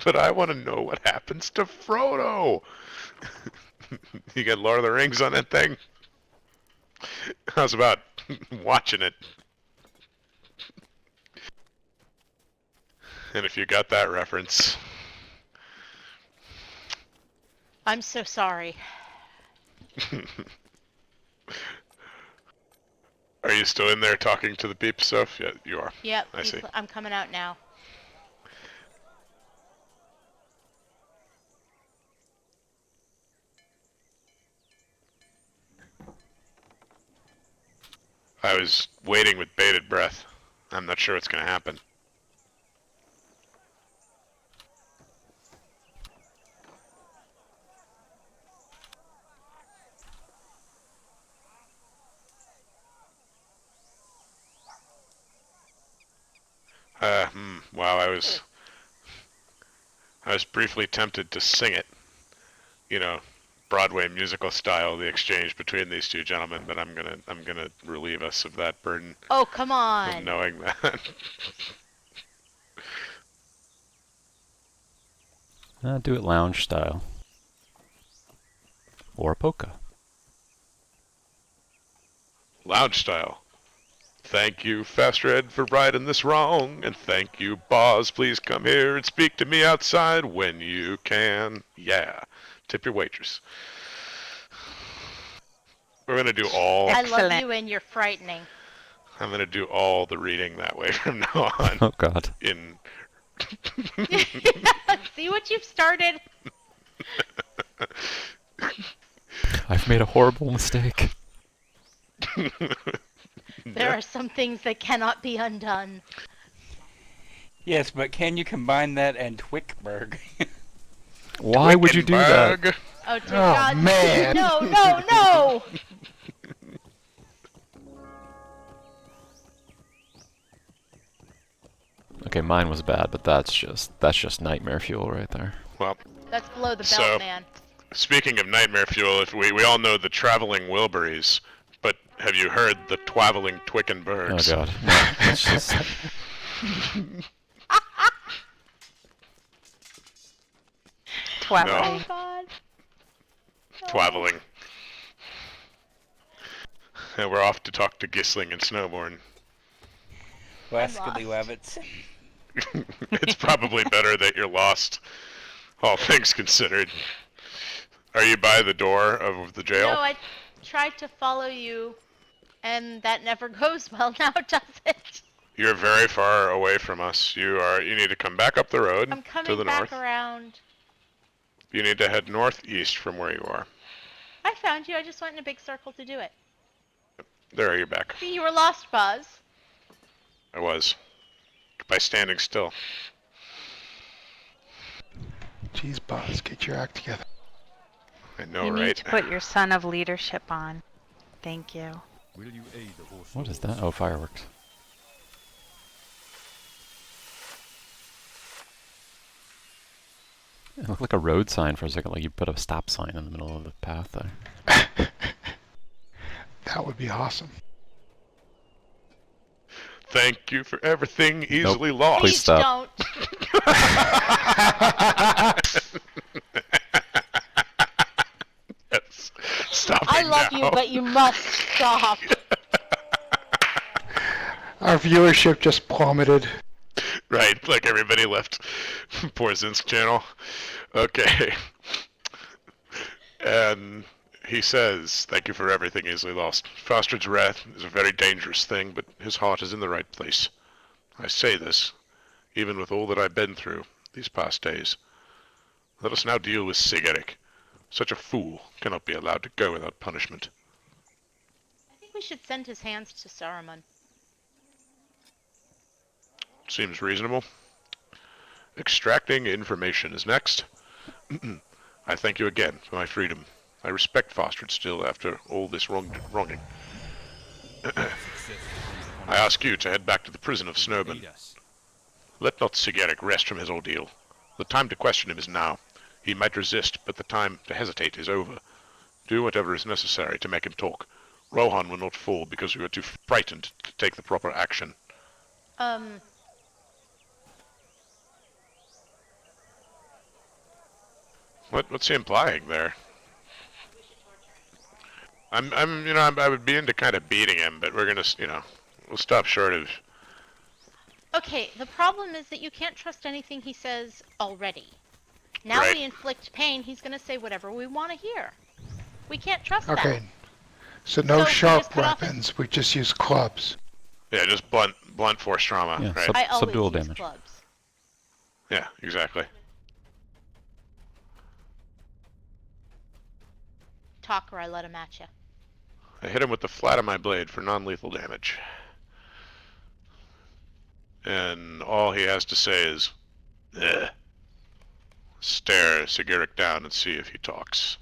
But I want to know what happens to Frodo. You got Lord of the Rings on that thing? How's about watching it? And if you got that reference, I'm so sorry. are you still in there talking to the peeps, Soph? Yeah, you are. Yep, I see. I'm coming out now. I was waiting with bated breath. I'm not sure what's going to happen. Wow, I was briefly tempted to sing it. You know, Broadway musical style, the exchange between these two gentlemen, but I'm gonna relieve us of that burden Oh, come of on. knowing that. Do it lounge style. Or polka. Lounge style. Thank you, Fast Red, for righting this wrong, and thank you, Boz. Please come here and speak to me outside when you can. Yeah, tip your waitress. We're gonna do all. I love Excellent. you and you're frightening. I'm gonna do all the reading that way from now on. Oh god. In. See what you've started? I've made a horrible mistake. There are some things that cannot be undone. Yes, but can you combine that and Twickberg? Why would you do that? Twickenberg. Oh, dear Oh, God. man. No, no, no! Okay, mine was bad, but that's just nightmare fuel right there. Well, That's below the belt, So- man. speaking of nightmare fuel, if we all know the traveling Wilburys, but have you heard the twaveling Oh Twickenbergs? god. No, it's just Twelve. Oh, God. No. Twaveling. And we're off to talk to Gissling and Snowbourn. Wascally lost. Wabbits. It's probably better that you're lost, all things considered. Are you by the door of the jail? No, I tried to follow you, and that never goes well now, does it? You're very far away from us. You need to come back up the road I'm to coming the back north. around. You need to head northeast from where you are. I found you. I just went in a big circle to do it. There, you're back. See, you were lost, Buzz. I was. By standing still. Jeez, Boz, get your act together. I know, You need right? to put your son of leadership on. Thank you. Will you aid also? what is that? Oh, fireworks. It looked like a road sign for a second, like you put a stop sign in the middle of the path there. That would be awesome. Thank you for everything easily lost. Please stop. Don't. Yes. Stop I it love now. you, but you must stop. Our viewership just plummeted. Right, like everybody left Porzin's channel. Okay. And he says, thank you for everything easily lost. Fastard's wrath is a very dangerous thing, but his heart is in the right place. I say this, even with all that I've been through these past days. Let us now deal with Sigeric. Such a fool cannot be allowed to go without punishment. I think we should send his hands to Saruman. Seems reasonable. Extracting information is next. I thank you again for my freedom. I respect Fostard still after all this wronging. I ask you to head back to the prison of Snowbourn. Aid us. Let not Sigeric rest from his ordeal. The time to question him is now. He might resist, but the time to hesitate is over. Do whatever is necessary to make him talk. Rohan will not fall because we were too frightened to take the proper action. What's he implying there? I would be into kind of beating him, but we're gonna, we'll stop short of. Okay, the problem is that you can't trust anything he says already. Now Right. we inflict pain, he's gonna say whatever we want to hear. We can't trust that. Okay, so no So we sharp just cut off his- weapons. We just use clubs. Yeah, just blunt force trauma. Yeah, Right. I always subdual use damage. clubs. Yeah, exactly. Talk or I let him at you. I hit him with the flat of my blade for non-lethal damage. And all he has to say is, "Ugh." Stare Sigurd down and see if he talks.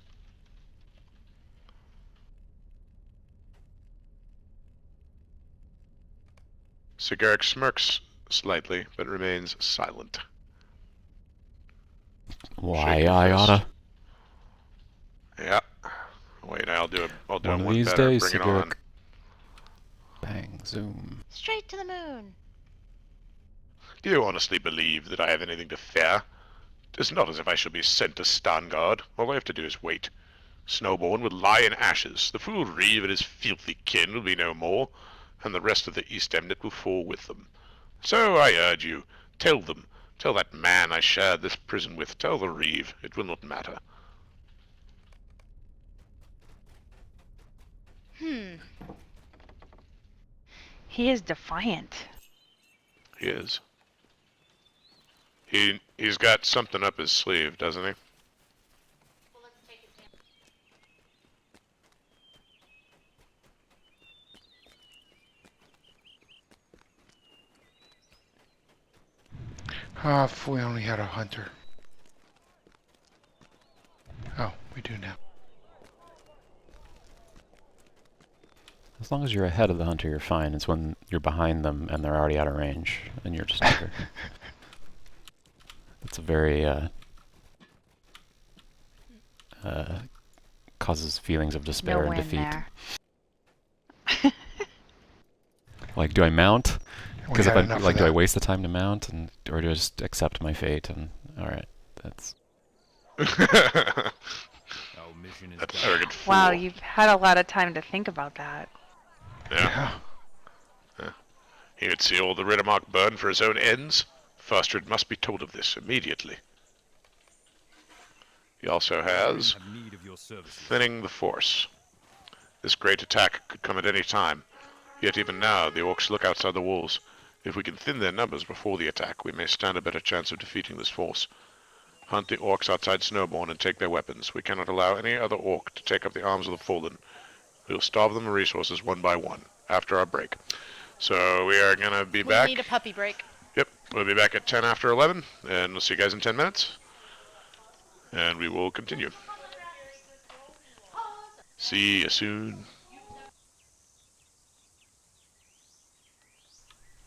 Sigurd smirks slightly, but remains silent. Why, Shake I your fist. oughta. Yeah. Wait, I'll do One him of one these better. days, Bring it on. Sigurd. Bang, zoom. Straight to the moon. Do you honestly believe that I have anything to fear? It's not as if I shall be sent to Stangard. All I have to do is wait. Snowbourn will lie in ashes. The fool Reeve and his filthy kin will be no more, and the rest of the East Emnet will fall with them. So I urge you, tell them. Tell that man I shared this prison with. Tell the Reeve. It will not matter. He is defiant. He is. He's got something up his sleeve, doesn't he? Ah, if we only had a hunter. Oh, we do now. As long as you're ahead of the hunter, you're fine. It's when you're behind them and they're already out of range, and you're just over. It's a very, causes feelings of despair No and win defeat. there. Like, do I mount? We Because if had I'm enough like, of do I that. waste the time to mount, or do I just accept my fate? And all right, that's. Our mission is That done. arrogant fool. Wow, you've had a lot of time to think about that. Yeah. He would see all the Riddermark burn for his own ends. Fostred must be told of this immediately. He also has Have need of your services. thinning the force. This great attack could come at any time. Yet even now, the orcs look outside the walls. If we can thin their numbers before the attack, we may stand a better chance of defeating this force. Hunt the orcs outside Snowbourn and take their weapons. We cannot allow any other orc to take up the arms of the fallen. We will starve them of resources one by one after our break. So we are going to be We back. need a puppy break. Yep, we'll be back at 10 after 11, and we'll see you guys in 10 minutes. And we will continue. See you soon.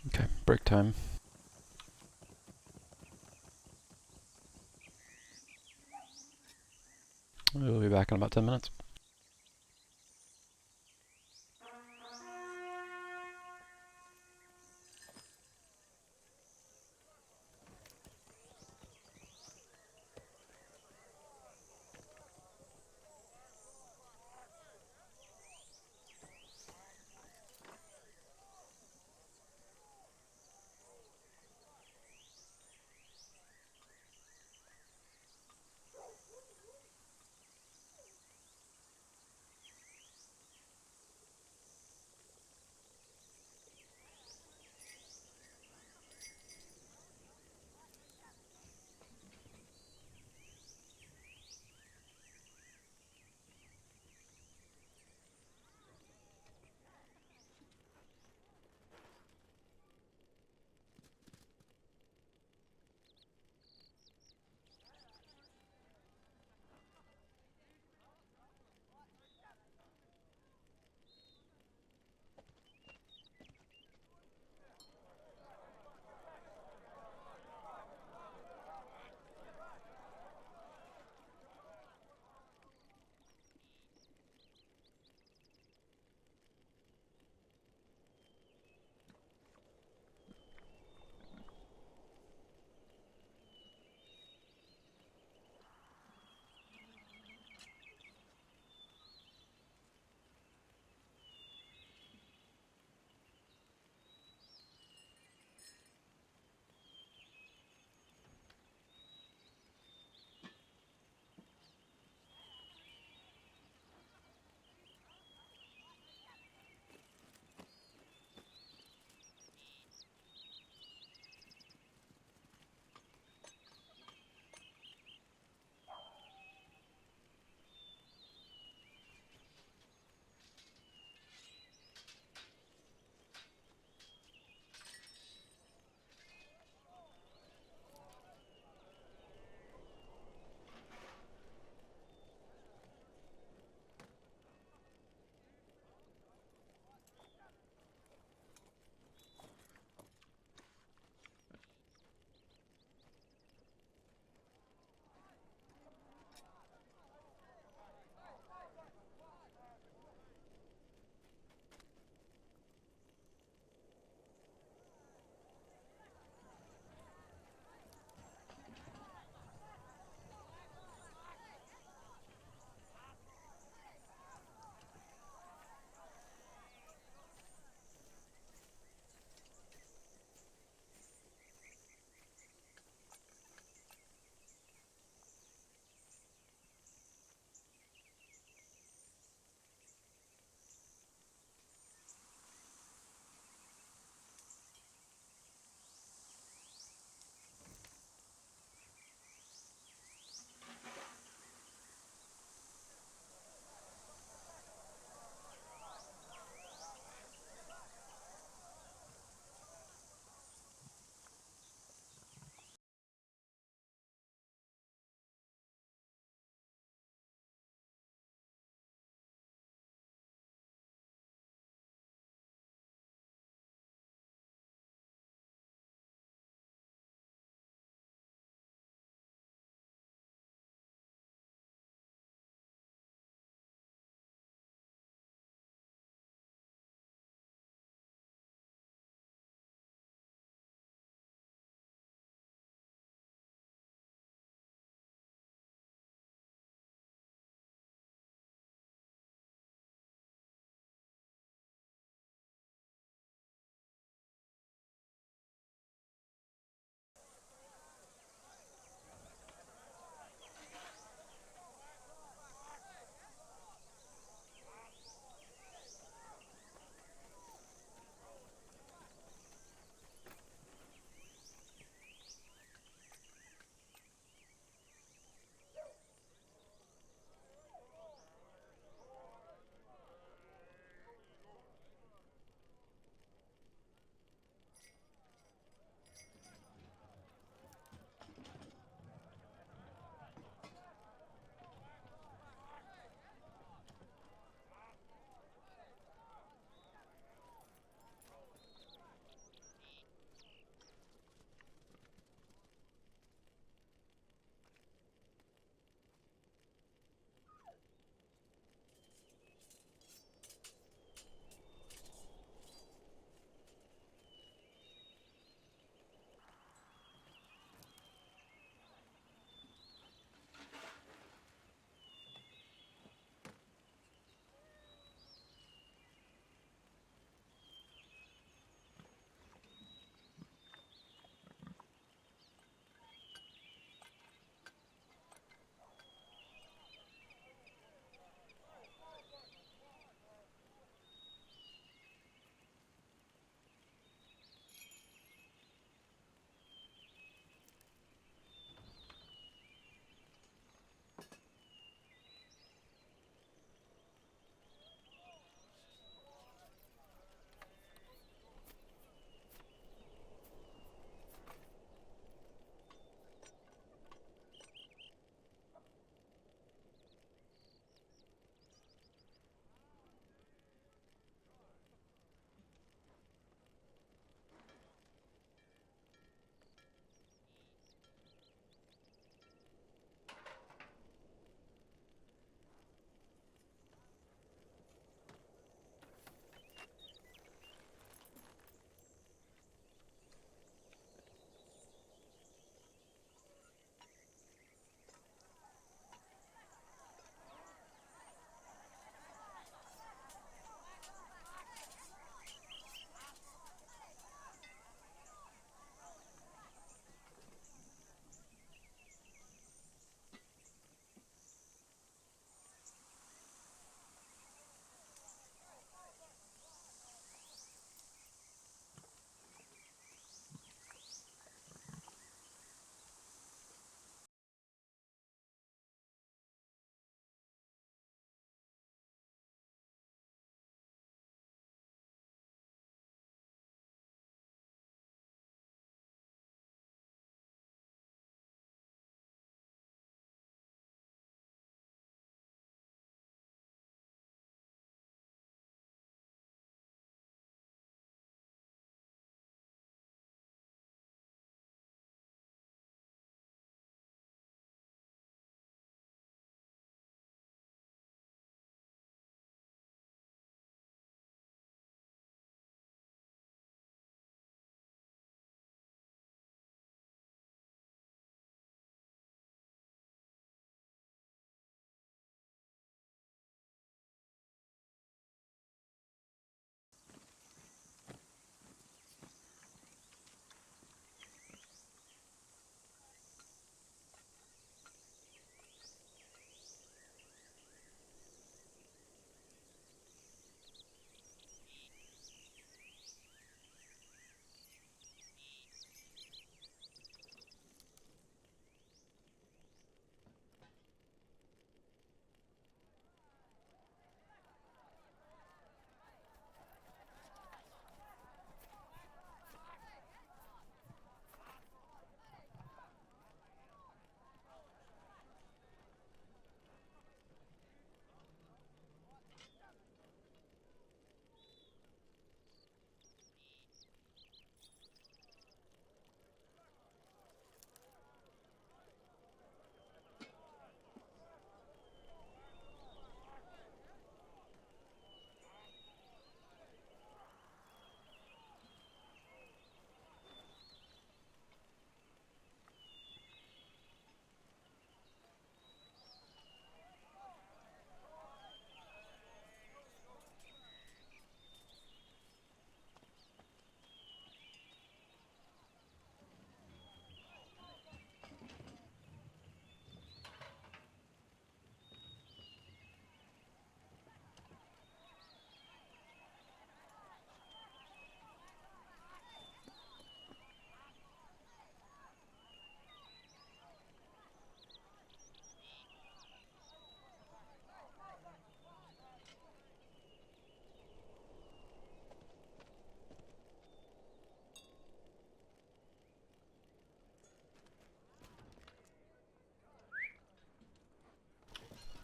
Okay, break time. We'll be back in about 10 minutes.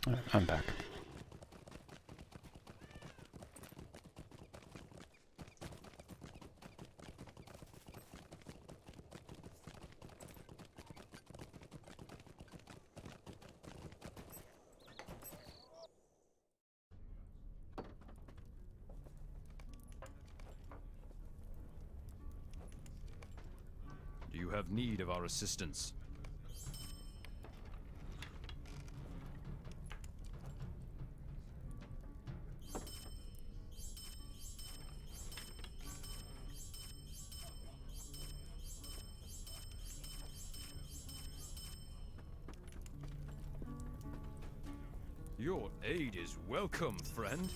I'm back. Do you have need of our assistance? Your aid is welcome, friend.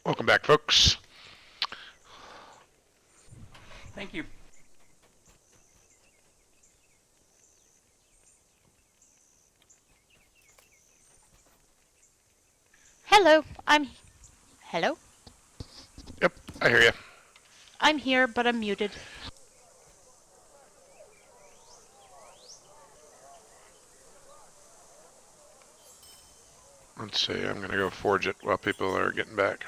Welcome back, folks. Thank you. Hello, Hello? Yep, I hear you. I'm here, but I'm muted. Let's see, I'm gonna go forge it while people are getting back.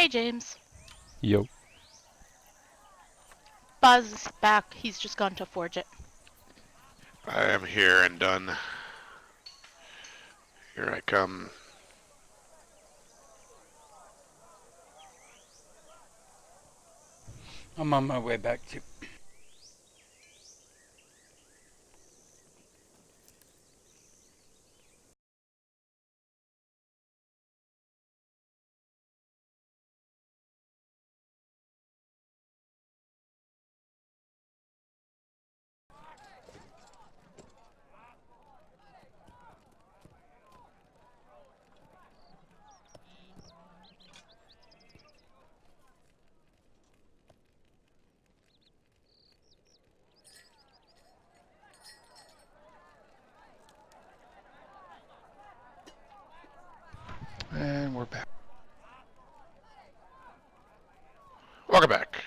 Hey, James. Yo. Buzz is back. He's just gone to forge it. I am here and done. Here I come. I'm on my way back too. And we're back. Welcome back.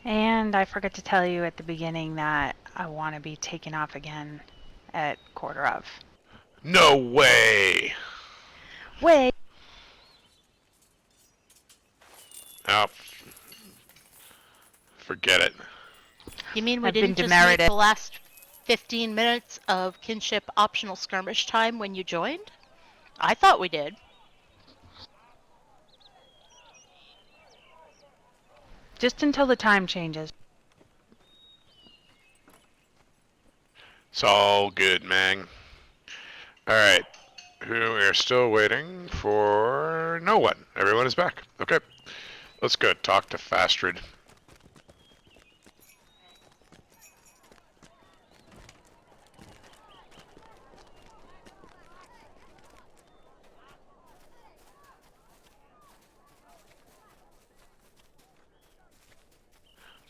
And I forgot to tell you at the beginning that I want to be taken off again at quarter of. No way! Wait. Oh, forget it. You mean we I've been didn't just demerited. need the last 15 minutes of kinship optional skirmish time when you joined? I thought we did. Just until the time changes. It's all good, man. Alright. We are still waiting for no one. Everyone is back. Okay. Let's go talk to Fastrid.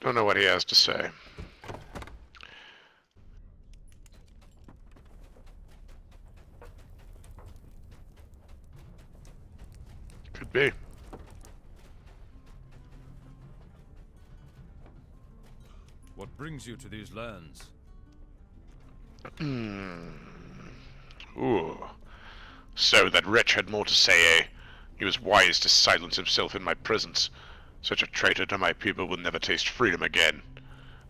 Don't know what he has to say. Could be. What brings you to these lands? Ooh. So that wretch had more to say, eh? He was wise to silence himself in my presence. Such a traitor to my people will never taste freedom again.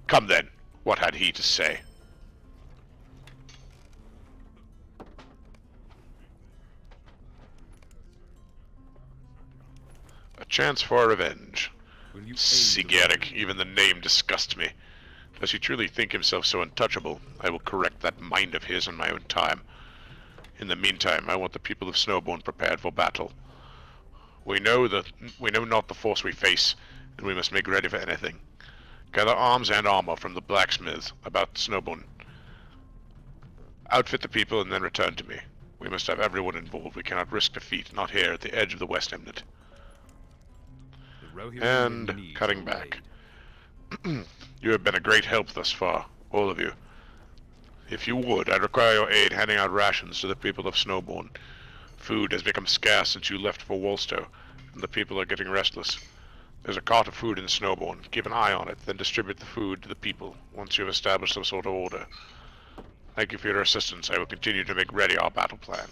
Come then, what had he to say? A chance for revenge. Will you aid the Sigeric, even the name disgusts me. Does he truly think himself so untouchable? I will correct that mind of his in my own time. In the meantime, I want the people of Snowbourn prepared for battle. We know not the force we face, and we must make ready for anything. Gather arms and armor from the blacksmiths about Snowbourn. Outfit the people and then return to me. We must have everyone involved. We cannot risk defeat, not here at the edge of the West Emnet. The Rohirrim And will need cutting your back. aid. You have been a great help thus far, all of you. If you would, I'd require your aid handing out rations to the people of Snowbourn. Food has become scarce since you left for Wolstow, and the people are getting restless. There's a cart of food in Snowbourn. Keep an eye on it, then distribute the food to the people once you have established some sort of order. Thank you for your assistance. I will continue to make ready our battle plan.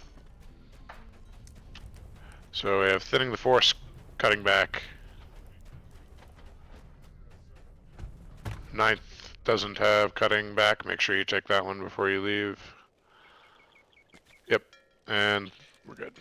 So we have thinning the force, cutting back. Ninth doesn't have cutting back. Make sure you take that one before you leave. Yep, and we're good.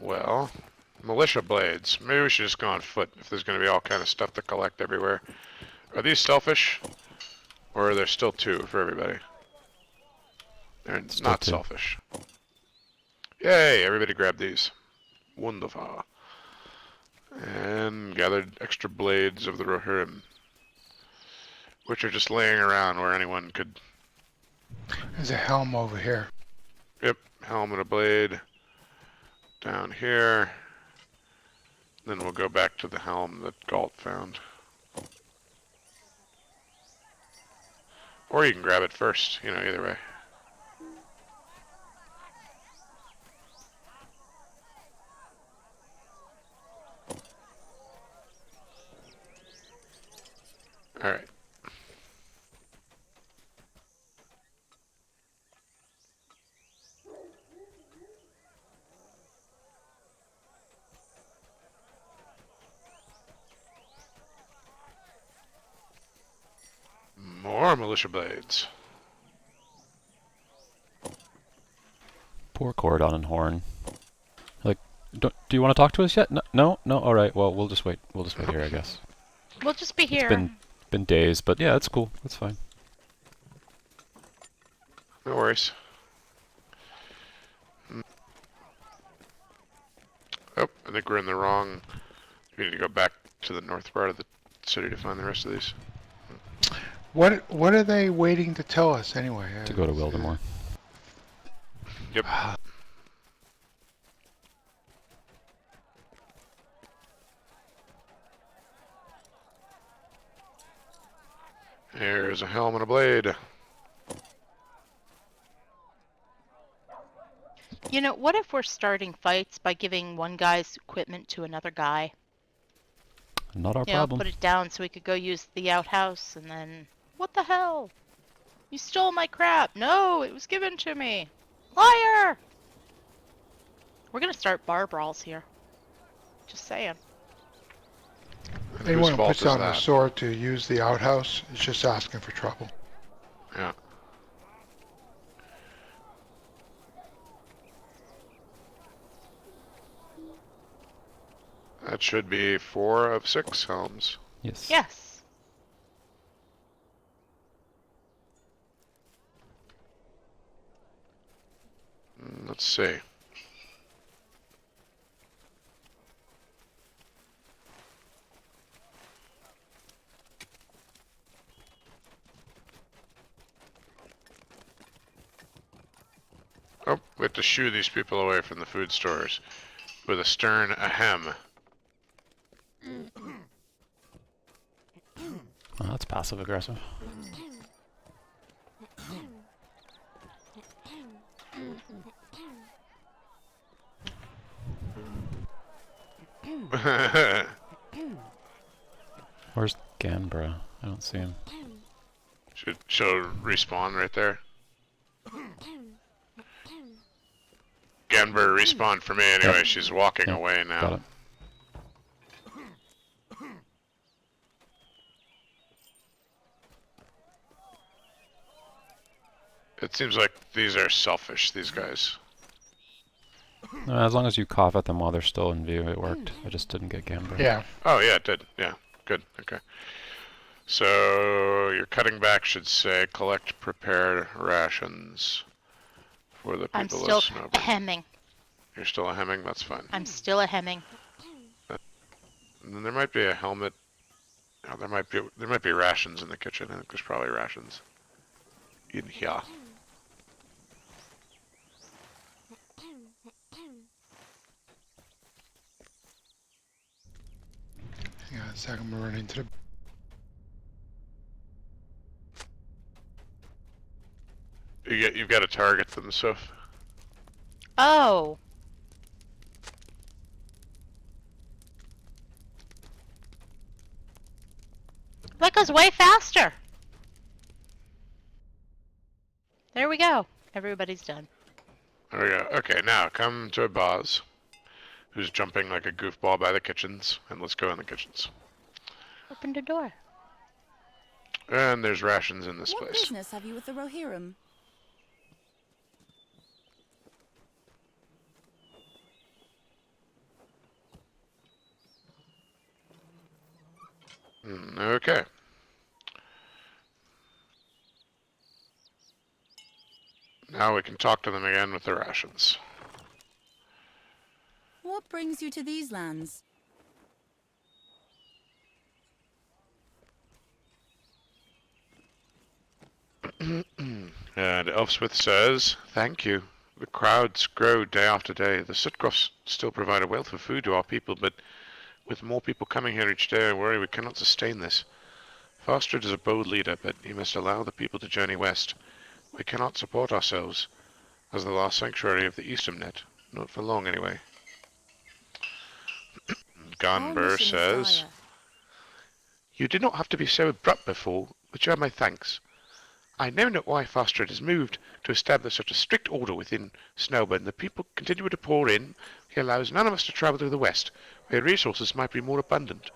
Well, militia blades. Maybe we should just go on foot if there's going to be all kind of stuff to collect everywhere. Are these selfish? Or are there still two for everybody? They're Still not two. selfish. Yay, everybody grab these. Wonderful. And gathered extra blades of the Rohirrim, which are just laying around where anyone could... There's a helm over here. Yep, helm and a blade. Down here. Then we'll go back to the helm that Galt found. Or you can grab it first, you know, either way. Alright. More militia blades. Poor Cordon and Horn. Like, do you want to talk to us yet? No, no, no. All right. Well, we'll just wait. We'll just wait here, I guess. We'll just be here. It's been days, but yeah, it's cool. It's fine. No worries. Oh, I think we're in the wrong... We need to go back to the north part of the city to find the rest of these. What are they waiting to tell us anyway? To go to Wildemore. Yep. There's a helm and a blade. You know, what if we're starting fights by giving one guy's equipment to another guy? Not our You know, problem. put it down so we could go use the outhouse and then... What the hell? You stole my crap! No, it was given to me! Liar! We're gonna start bar brawls here. Just saying. And Anyone whose who fault puts is out a that? sword to use the outhouse is just asking for trouble. Yeah. That should be 4 of 6 helms. Yes. Yes. Let's see. We have to shoo these people away from the food stores with a stern ahem. Oh, that's passive aggressive. Where's Ganbra? I don't see him. She'll respawn right there. Ganber respawned for me anyway. Yep. She's walking Yep. away now. Got it. It seems like these are selfish, these guys. As long as you cough at them while they're still in view, it worked. I just didn't get Ganbra. Yeah. Oh yeah, it did. Yeah, good. Okay. So your cutting back should say collect prepared rations for the I'm people still of Snowbourn. hemming. You're still a hemming. That's fine. I'm still a hemming. And then there might be a helmet. Oh, there might be rations in the kitchen. I think there's probably rations in here. Hang on a second, I'm gonna run into the... You've got to target them, so Oh. That goes way faster. There we go. Everybody's done. there we go. Okay, now come to Boz, who's jumping like a goofball by the kitchens, and let's go in the kitchens. Open the door. And there's rations in this What place. business have you with the Rohirrim? Okay. Now we can talk to them again with the rations. What brings you to these lands? And Elfsmith says, thank you. The crowds grow day after day. The Sitcroffs still provide a wealth of food to our people, but with more people coming here each day, I worry we cannot sustain this. Fastred is a bold leader, but he must allow the people to journey west. We cannot support ourselves as the last sanctuary of the Eastamnet. Not for long, anyway. Our Ganber mission is says, dire. you did not have to be so abrupt before, but you have my thanks. I know not why Fastred has moved to establish such a strict order within Snowbourn. The people continue to pour in. He allows none of us to travel to the west, where resources might be more abundant.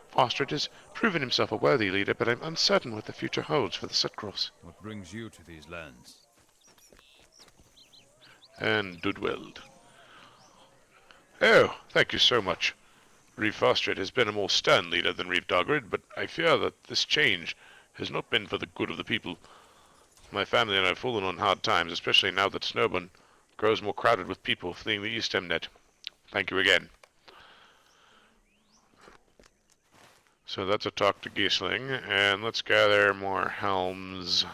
Fastred has proven himself a worthy leader, but I'm uncertain what the future holds for the Sitcross. What brings you to these lands? And Dudweld. Oh, thank you so much. Reeve Fastred has been a more stern leader than Reeve Dogrid, but I fear that this change has not been for the good of the people. My family and I have fallen on hard times, especially now that Snowbourn grows more crowded with people fleeing the Eastamnet. Thank you again. So that's a talk to Giesling, and let's gather more helms.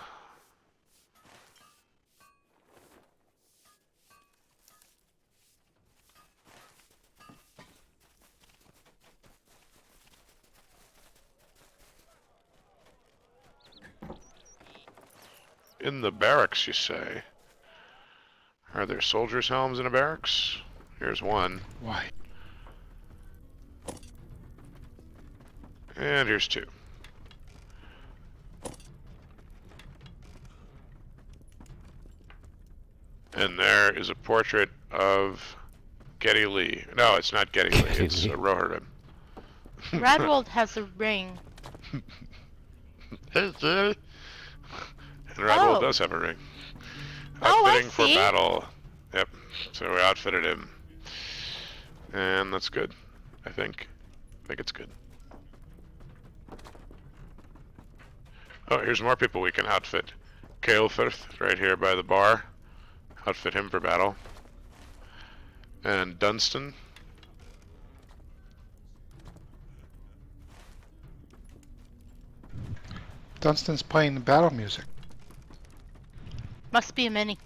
In the barracks, you say? Are there soldiers' helms in a barracks? Here's one. Why? And here's two. And there is a portrait of Geddy Lee. No, it's not Geddy Lee. Geddy It's Lee. Rohirrim. Radwold has a ring. And Radwold Oh. does have a ring. Oh, I Outfitting for see. battle. Yep. So we outfitted him. And that's good. I think. I think it's good. Oh, here's more people we can outfit. Kaelfirth, right here by the bar. Outfit him for battle. And Dunstan. Dunstan's playing the battle music. Must be a mini.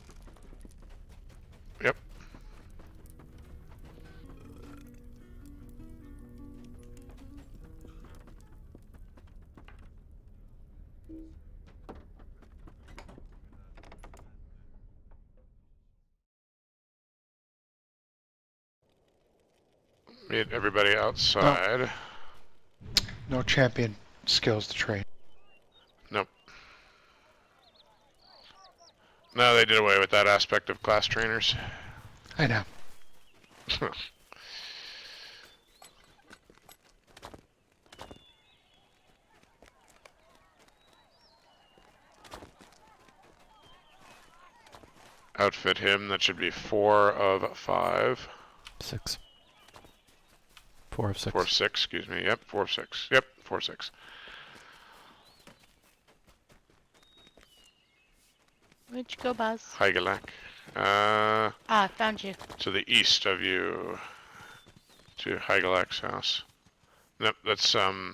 Meet everybody outside. No champion skills to train. Nope. No, they did away with that aspect of class trainers. I know. Outfit him, that should be 4 of 5. 6. 4 of 6. 4 of 6, excuse me. Yep, 4 of 6. Yep, 4 of 6. Where'd you go, Buzz? Hygelak. Ah, found you. To the east of you. To Hygelak's house. Nope, that's, that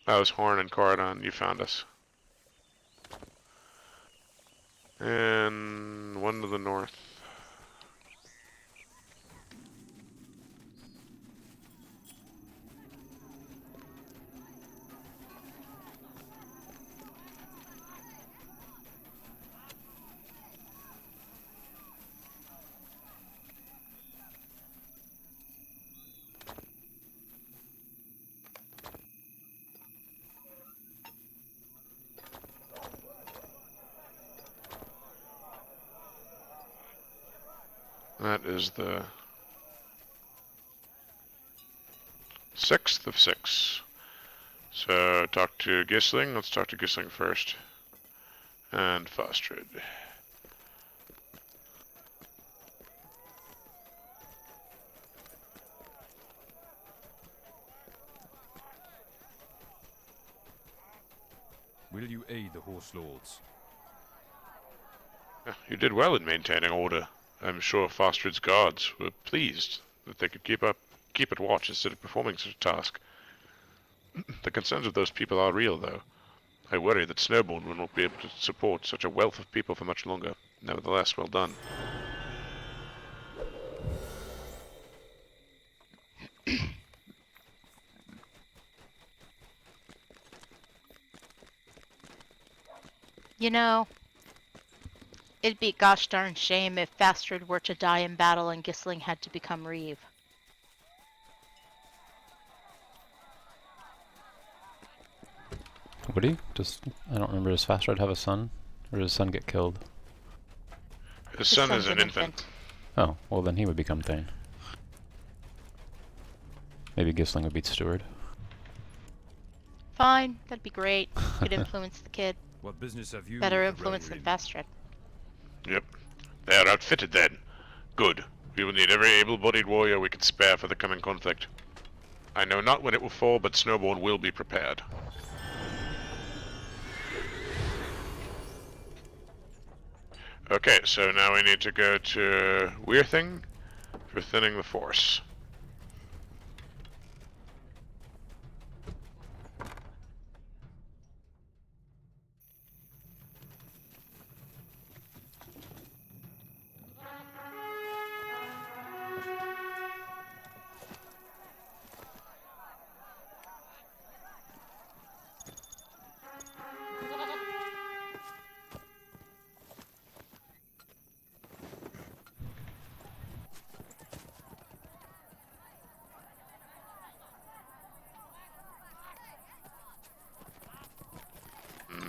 was Horn and Coradon. You found us. And 1 to the north. That is the 6th of 6. So talk to Gisling. Let's talk to Gisling first. And Fostrid. Will you aid the horse lords? You did well in maintaining order. I'm sure Fostrid's guards were pleased that they could keep at watch instead of performing such a task. The concerns of those people are real, though. I worry that Snowbourn will not be able to support such a wealth of people for much longer. Nevertheless, well done. You know, it'd be a gosh darn shame if Fastrid were to die in battle and Gisling had to become Reeve. Would he? I don't remember. Does Fastred have a son? Or does his son get killed? His son son's is an infant. Oh, well then he would become Thane. Maybe Gisling would beat Steward. Fine, that'd be great. Could influence the kid. What business have you Better with the influence than Rohirrim? Fastrid. Yep. They are outfitted then. Good. We will need every able-bodied warrior we can spare for the coming conflict. I know not when it will fall, but Snowbourn will be prepared. Okay, so now we need to go to Weirthing for thinning the force.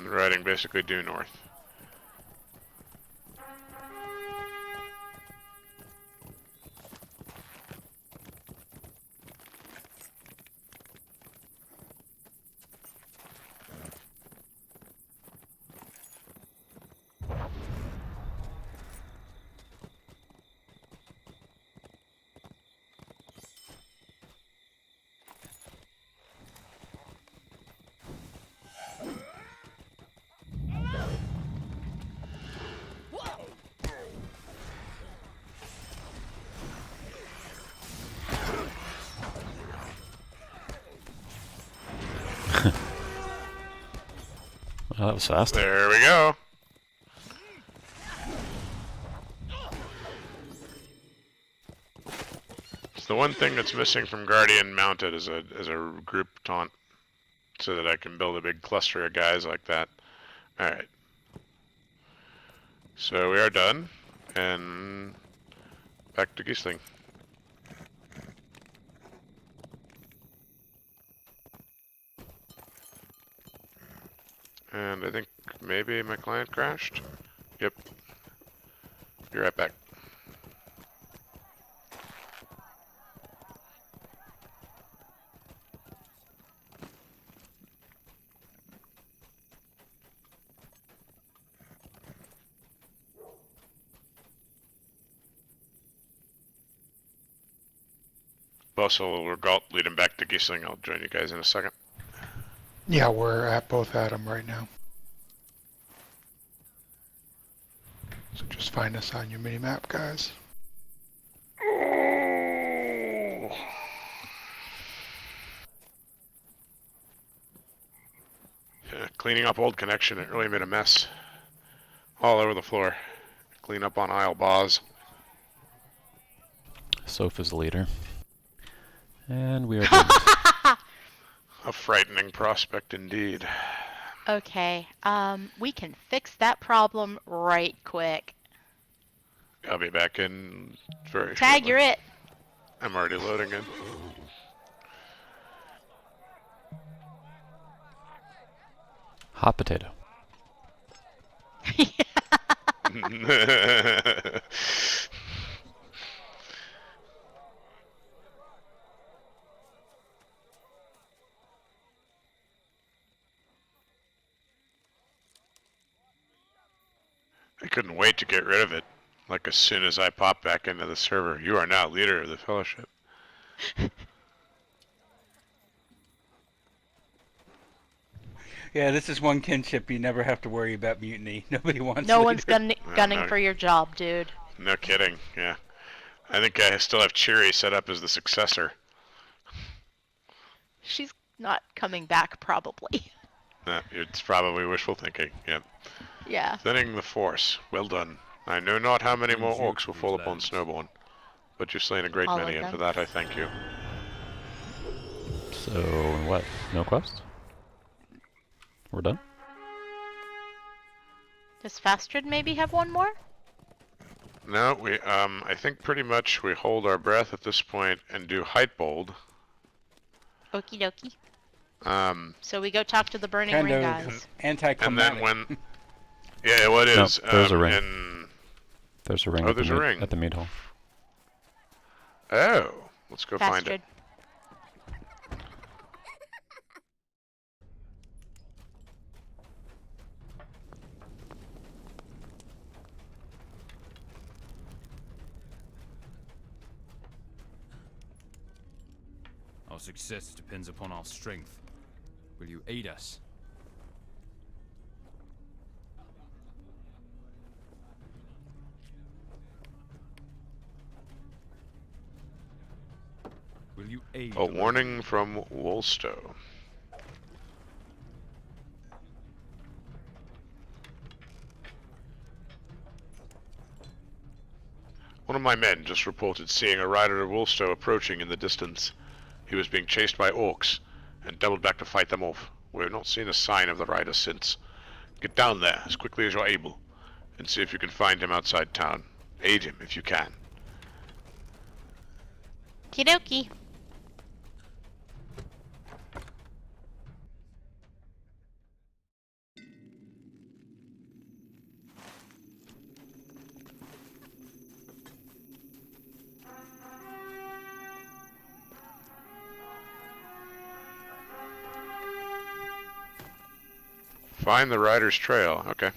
Riding basically due north. Oh, that was fast. There we go. It's the one thing that's missing from Guardian Mounted as a group taunt so that I can build a big cluster of guys like that. Alright. So we are done, and back to Giesling. And I think maybe my client crashed. Yep. Be right back. Bustle or Galt lead him back to Giesling. I'll join you guys in a second. Yeah, we're at both at them right now. So just find us on your mini-map, guys. Yeah, cleaning up old connection, it really made a mess. All over the floor. Clean up on aisle bars. Soph is the leader. And we are doomed. A frightening prospect indeed. Okay, we can fix that problem right quick. I'll be back in very Tag, shortly. you're it. I'm already loading in. Hot potato. I couldn't wait to get rid of it. Like as soon as I pop back into the server, you are now leader of the fellowship. Yeah, this is one kinship you never have to worry about mutiny. Nobody wants No leader. one's gunning no. for your job, dude. No kidding, yeah. I think I still have Cheery set up as the successor. She's not coming back, probably. It's probably wishful thinking, yeah. Yeah. Thinning the force. Well done. I know not how many more Brings you orcs to will these fall upon lands. Snowbourn, but you've slain a great All many, of and for them. that I thank you. So, what? No quest? We're done? Does Fastrid maybe have one more? No, I think pretty much we hold our breath at this point and do Hytbold. Okie dokie. Um, So we go talk to the Burning Kind Ring of guys. and anticlimactic. then when... Yeah, what No, is? there's a ring. And, There's a ring, Oh, at, the there's a mead, ring. at the mead hall. oh, let's go find it. Fastrid. Our success depends upon our strength. Will you aid us? Will you aid A the warning from Wolstow. One of my men just reported seeing a rider of Wolstow approaching in the distance. He was being chased by orcs, and doubled back to fight them off. We have not seen a sign of the rider since. Get down there as quickly as you're able, and see if you can find him outside town. Aid him if you can. Kidoki. Find the rider's trail. Okay.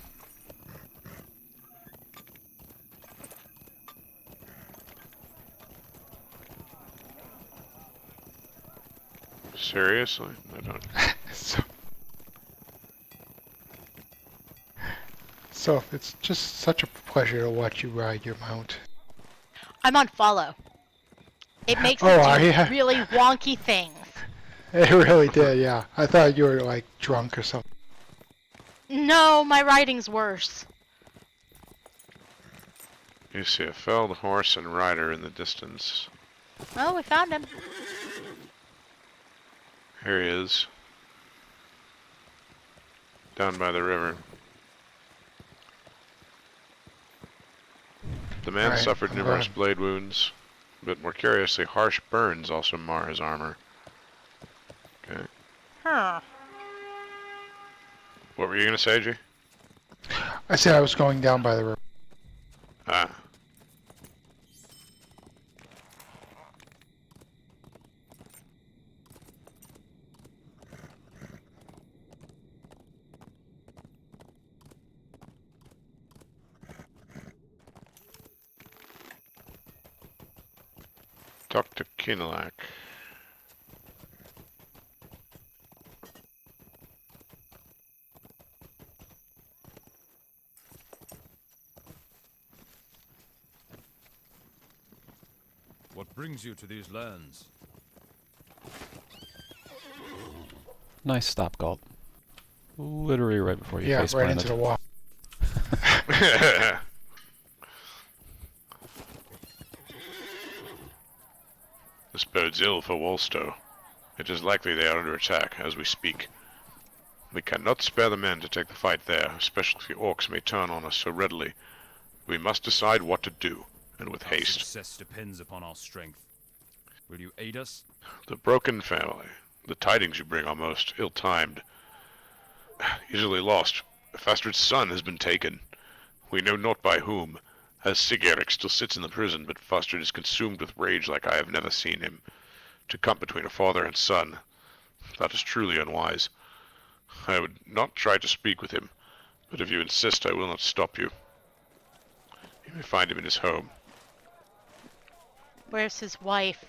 Seriously? I don't. So it's just such a pleasure to watch you ride your mount. I'm on follow. It makes Oh, it are do ya? really wonky things. It really did, yeah. I thought you were like drunk or something. No, my riding's worse. You see a felled horse and rider in the distance. Oh, we found him. Here he is. down by the river. The man Alright, suffered I'm numerous going. blade wounds, but more curiously, harsh burns also mar his armor. Okay. Huh. What were you gonna say, G? I said I was going down by the river. Ah. Dr. Kinelak. What brings you to these lands? Nice stop, Galt. Literally right before you Yeah, face right planted. into the wall. This bodes ill for Wolstow. It is likely they are under attack as we speak. We cannot spare the men to take the fight there, especially if the orcs may turn on us so readily. We must decide what to do, and with Our haste. success depends upon our strength. Will you aid us? The broken family. The tidings you bring are most ill-timed. Easily lost. Fastard's son has been taken. We know not by whom, as Sigeric still sits in the prison, but Fastard is consumed with rage like I have never seen him. To come between a father and son, that is truly unwise. I would not try to speak with him, but if you insist, I will not stop you. You may find him in his home. Where's his wife?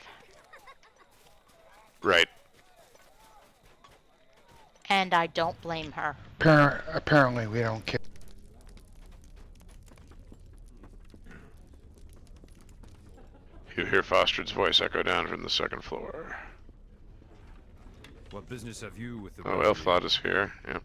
Right. And I don't blame her. Apparently we don't care. You hear Fastard's voice echo down from the second floor. What business have you with the Oh, Rohirrim? Elflot is here. Yep.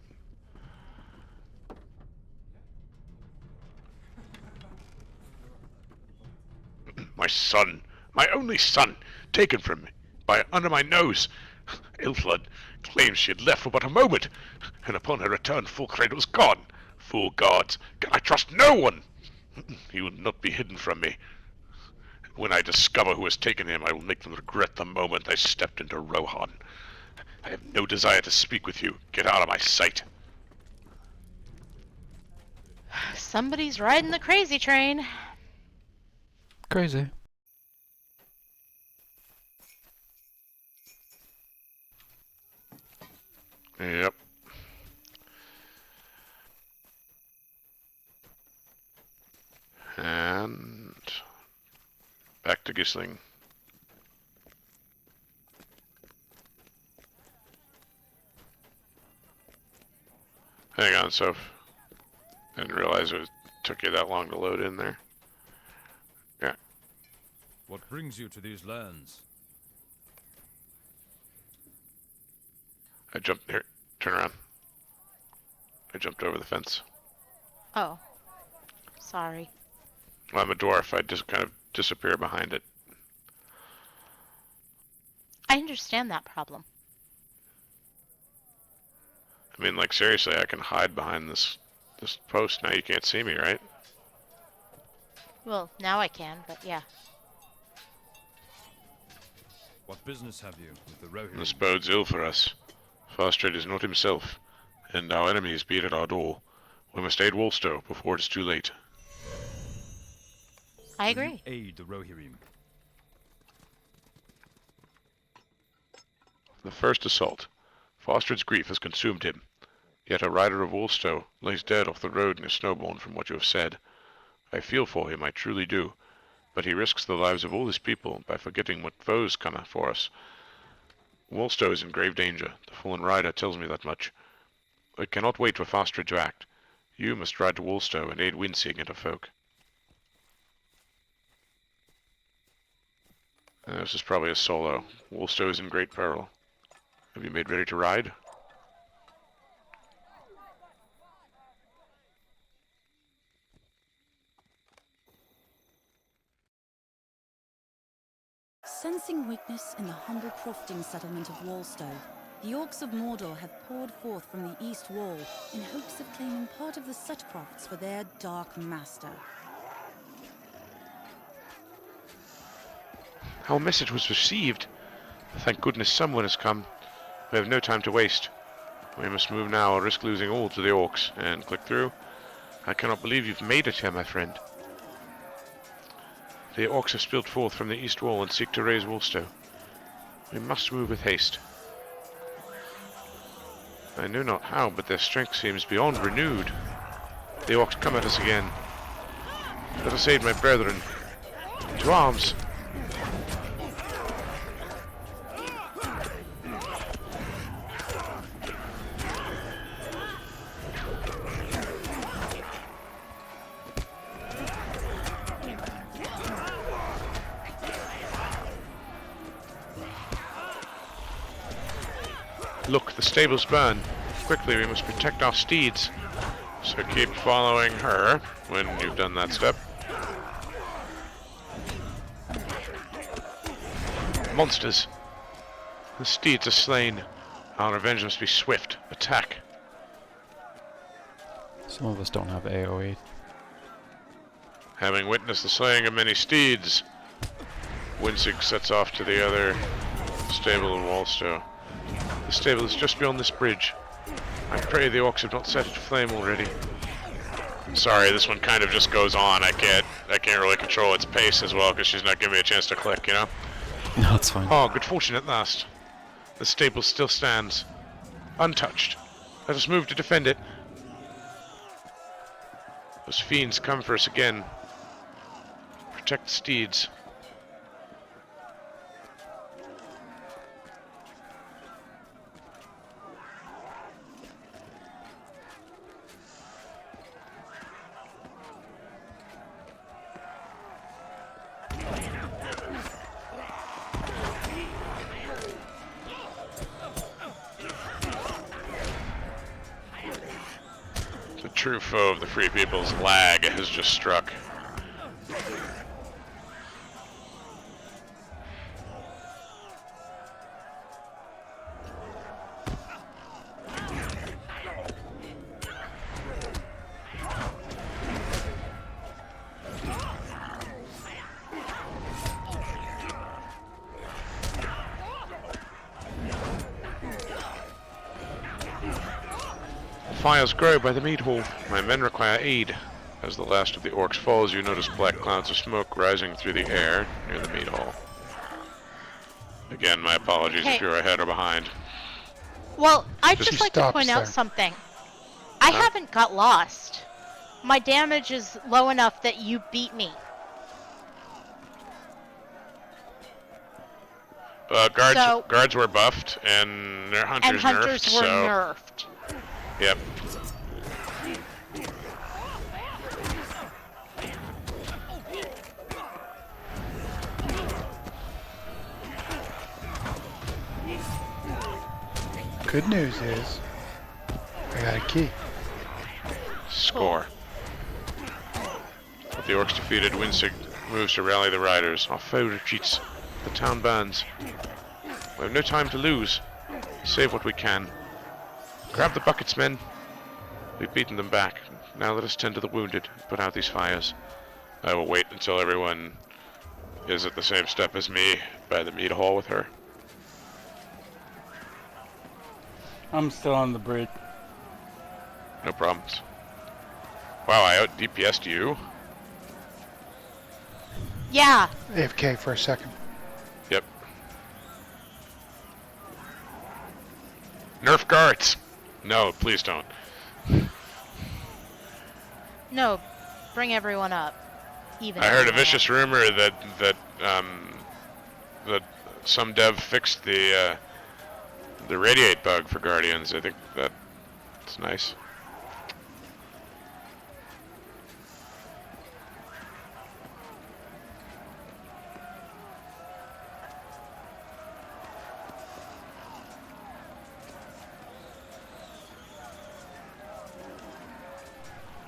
My son, my only son, taken from me, by under my nose. Ilflod claims she had left for but a moment, and upon her return, Fulcrate was gone. Fool gods, can I trust no one? He will not be hidden from me. When I discover who has taken him, I will make them regret the moment they stepped into Rohan. I have no desire to speak with you. Get out of my sight. Somebody's riding the crazy train. Crazy. Yep. And back to Gisling. Hang on, Soph. Didn't realize it took you that long to load in there. Yeah. What brings you to these lands? I jumped here. Turn around. I jumped over the fence. Oh. Sorry. Well, I'm a dwarf. I just kind of disappear behind it. I understand that problem. I mean, like, seriously, I can hide behind this post. Now you can't see me, right? Well, now I can, but yeah. What business have you with the Rohirrim? This bodes ill for us. Fastrade is not himself, and our enemies beat at our door. We must aid Wolstow before it is too late. I Will you agree. aid the Rohirrim? The first assault. Fastrade's grief has consumed him. Yet a rider of Wolstow lays dead off the road near Snowbourn from what you have said. I feel for him, I truly do. But he risks the lives of all his people by forgetting what foes come for us. Wolstow is in grave danger. The fallen rider tells me that much. I cannot wait for Fastrade to act. You must ride to Wolstow and aid Winsing and her folk. This is probably a solo. Wolstow is in great peril. Have you made ready to ride? Sensing weakness in the humble crofting settlement of Wallstow, The orcs of Mordor have poured forth from the east wall in hopes of claiming part of the Sutcrofts for their dark master. Our message was received. Thank goodness someone has come. We have no time to waste. We must move now or risk losing all to the orcs. And click through. I cannot believe you've made it here, my friend. The orcs have spilled forth from the east wall and seek to raise Wolstow. We must move with haste. I know not how, but their strength seems beyond renewed. The orcs come at us again. Let us aid my brethren. To arms! Look, the stables burn. Quickly, we must protect our steeds. So keep following her when you've done that step. Monsters! The steeds are slain. Our revenge must be swift. Attack! Some of us don't have AoE. Having witnessed the slaying of many steeds, Winsig sets off to the other stable in Wolstow. The stable is just beyond this bridge. I pray the orcs have not set it aflame already. Sorry, this one kind of just goes on. I can't really control its pace as well because she's not giving me a chance to click, you know? No, it's fine. Oh, good fortune at last. The stable still stands, untouched. Let us move to defend it. Those fiends come for us again. Protect the steeds. The true foe of the Free People's lag has just struck. Fires grow by the mead hall. My men require aid. As the last of the orcs falls, you notice black clouds of smoke rising through the air near the mead hall. Again, my apologies Hey. if you're ahead or behind. Well, I'd Just just like to stops point out there. something. I haven't got lost. My damage is low enough that you beat me. So- Guards were buffed, and their hunters, And hunters nerfed, were so... nerfed. Yep. Good news is, I got a key. Score. With the orcs defeated, Winsig moves to rally the riders. Our foe retreats. The town burns. We have no time to lose. Save what we can. Grab the buckets, men. We've beaten them back. Now let us tend to the wounded and put out these fires. I will wait until everyone is at the same step as me by the mead hall with her. I'm still on the bridge. No problems. Wow, I out DPS'd you. Yeah, AFK for a second. Yep. Nerf guards! No, please don't. no, bring everyone up. Even I heard a everyone vicious up. rumor that some dev fixed the radiate bug for Guardians. I think that's nice.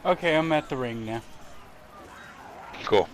Okay, I'm at the ring now. Cool.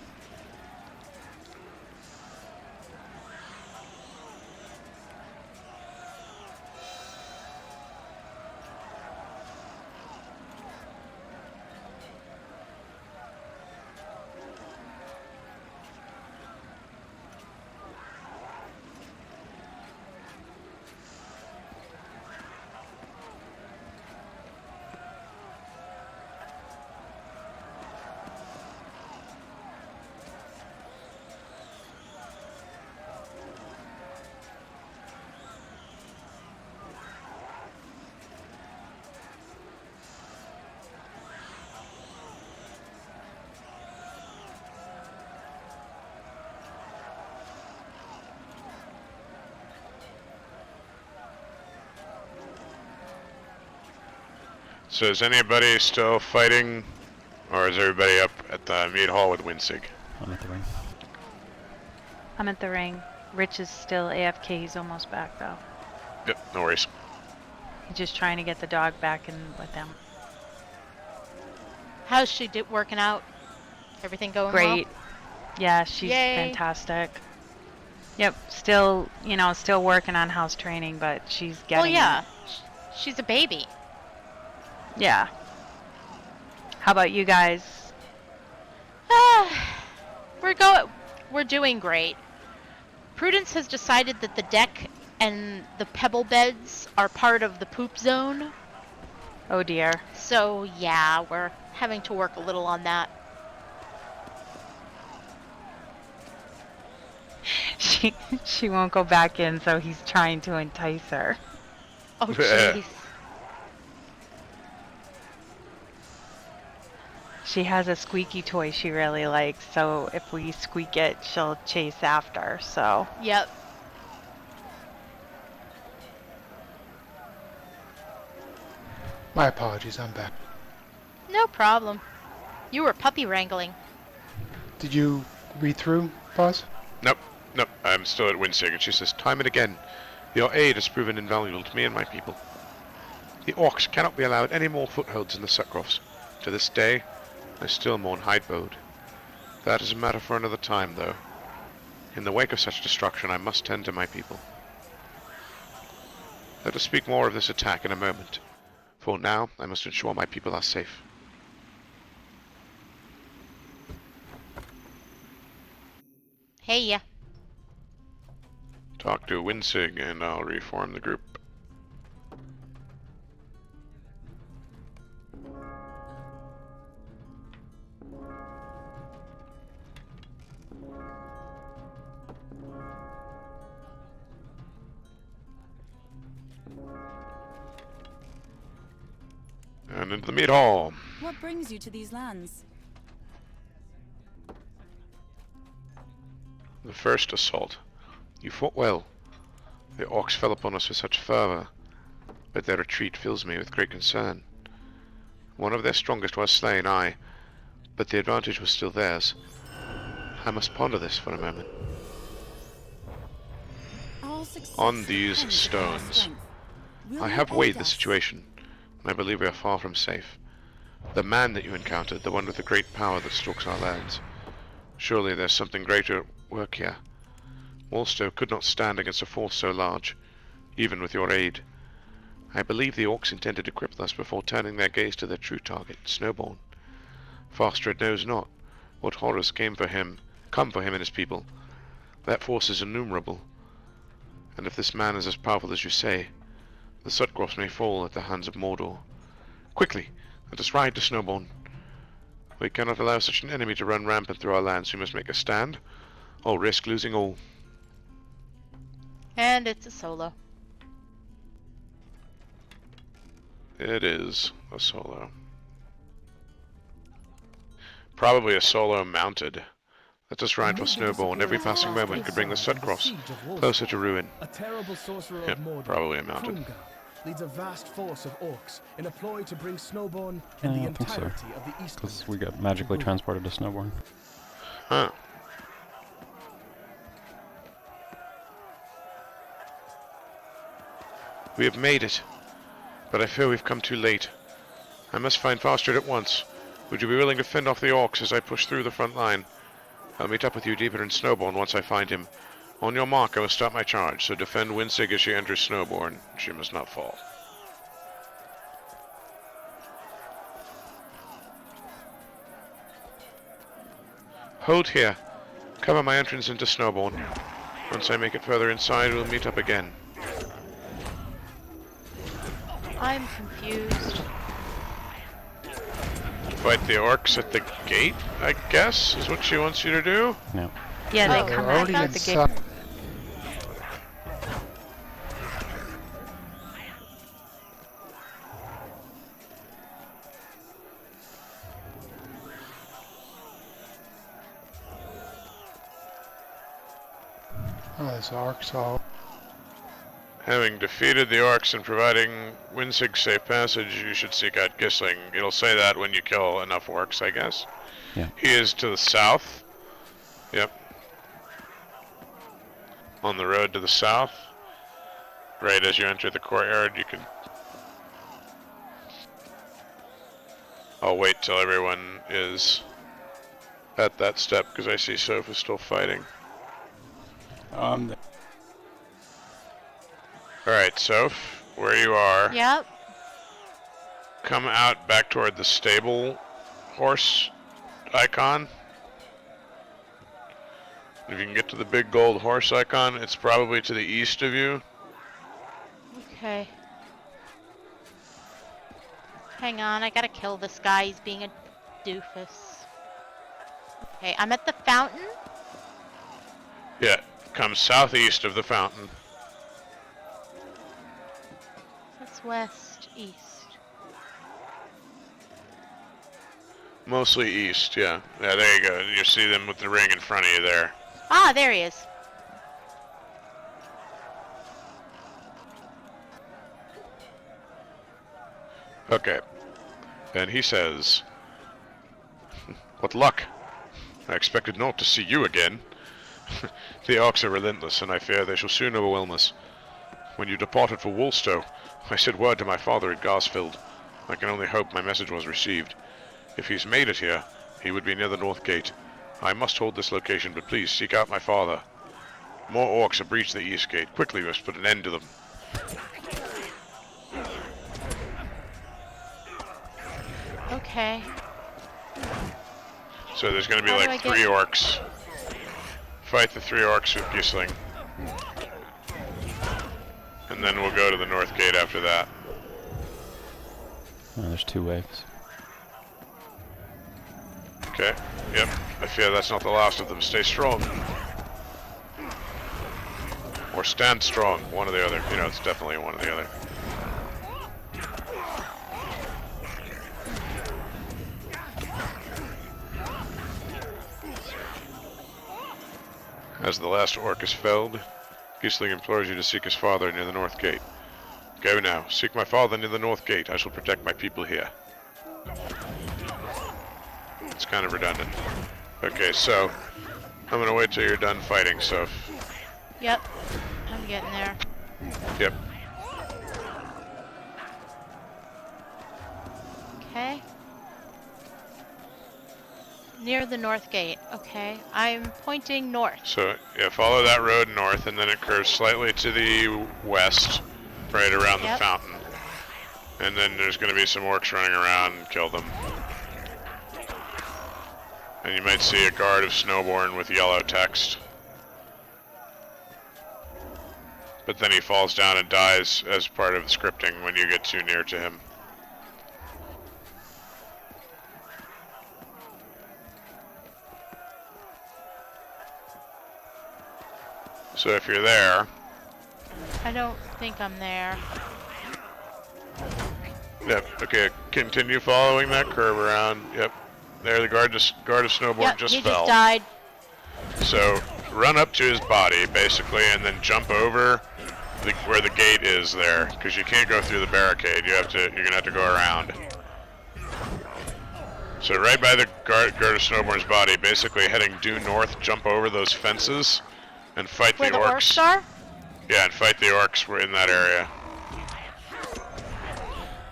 So is anybody still fighting, or is everybody up at the mead hall with Winsig? I'm at the ring. I'm at the ring. Rich is still AFK. He's almost back though. Yep, no worries. He's just trying to get the dog back in with him. How's she working out? Everything going Great. well? Yeah, she's Yay. fantastic. Yep, still, still working on house training, but she's getting Well, yeah. it. She's a baby. Yeah. How about you guys? We're doing great. Prudence has decided that the deck and the pebble beds are part of the poop zone. Oh dear. So, yeah, we're having to work a little on that. She won't go back in, so he's trying to entice her. Oh, jeez. She has a squeaky toy she really likes, so if we squeak it, she'll chase after, so. Yep. My apologies, I'm back. No problem. You were puppy wrangling. Did you read through, boss? Nope, I'm still at Winsig, and she says, time and again, your aid has proven invaluable to me and my people. The orcs cannot be allowed any more footholds in the Sutcrofts. To this day, I still mourn Hytbold. That is a matter for another time, though. In the wake of such destruction, I must tend to my people. Let us speak more of this attack in a moment. For now, I must ensure my people are safe. Hey, yeah. Talk to Winsig, and I'll reform the group. And into the mead hall. What brings you to these lands? The first assault. You fought well. The orcs fell upon us with such fervor, but their retreat fills me with great concern. One of their strongest was slain, aye, but the advantage was still theirs. I must ponder this for a moment. On these stones, I have weighed the situation, and I believe we are far from safe. The man that you encountered, the one with the great power that stalks our lands, surely there's something greater at work here. Wolstow could not stand against a force so large, even with your aid. I believe the orcs intended to cripple us before turning their gaze to their true target, Snowbourn. Fastred knows not what horrors come for him and his people. That force is innumerable, and if this man is as powerful as you say, the Sutcrofts may fall at the hands of Mordor. Quickly, let us ride to Snowbourn. We cannot allow such an enemy to run rampant through our lands. We must make a stand, or risk losing all. And it's a solo. It is a solo. Probably a solo mounted. Let us ride for Snowbourn. Every passing moment could bring the Sutcrofts closer to ruin. A terrible sorcerer Yep, of Mordor, probably a mounted. Krumgar, leads a vast force of orcs in a ploy to bring Snowbourn I and the don't think so, entirety of the Eastland. because we got magically transported to Snowbourn. Huh. We have made it, but I fear we've come too late. I must find Fastred at once. Would you be willing to fend off the orcs as I push through the front line? I'll meet up with you deeper in Snowbourn once I find him. On your mark, I will start my charge, so defend Winsig as she enters Snowbourn. She must not fall. Hold here. Cover my entrance into Snowbourn. Once I make it further inside, we'll meet up again. I'm confused. Fight the orcs at the gate, I guess, is what she wants you to do? No. Yeah, Oh, they come They're out already of the gate. inside. Oh, there's orcs all. Having defeated the orcs and providing Winsig safe passage, you should seek out Gisling. It'll say that when you kill enough orcs, I guess. Yeah. He is to the south. Yep. On the road to the south. Right as you enter the courtyard, you can... I'll wait till everyone is at that step, because I see Soph is still fighting. Alright, Soph, where you are, Yep. come out back toward the stable horse icon. If you can get to the big gold horse icon, it's probably to the east of you. Okay. Hang on, I gotta kill this guy. He's being a doofus. Okay, I'm at the fountain. Yeah, come southeast of the fountain. That's west, east. Mostly east, yeah. Yeah, there you go. You see them with the ring in front of you there. Ah, there he is. Okay. And he says, "What luck? I expected not to see you again. The orcs are relentless, and I fear they shall soon overwhelm us. When you departed for Woolstow, I sent word to my father at Garsfield. I can only hope my message was received. If he's made it here, he would be near the north gate. I must hold this location, but please seek out my father. More orcs have breached the east gate. Quickly, we must put an end to them." Okay. So there's going to be How do like I 3 get- orcs. Fight the 3 orcs with Gisling. And then we'll go to the north gate after that. Oh, there's 2 waves. Okay, yep. I fear that's not the last of them. Stay strong. Or stand strong, one or the other. You know, it's definitely one or the other. As the last orc is felled, Gisling implores you to seek his father near the north gate. Go now. Seek my father near the north gate. I shall protect my people here. It's kind of redundant. Okay, so I'm gonna wait till you're done fighting, Soph. Yep. I'm getting there. Yep. Okay. Near the north gate. Okay. I'm pointing north. So, yeah, follow that road north, and then it curves slightly to the west, right around the Yep. fountain. And then there's going to be some orcs running around and kill them. And you might see a guard of Snowbourn with yellow text. But then he falls down and dies as part of the scripting when you get too near to him. So if you're there, I don't think I'm there. yep, okay, continue following that curve around, yep. There, the guard of Snowbourn Yep, just he fell. just died. So run up to his body, basically, and then jump over where the gate is there, because you can't go through the barricade. You're gonna have to go around. So right by the guard of Snowbourn's body, basically heading due north, jump over those fences, and fight Where the the orcs are? Yeah, and fight the orcs in that area.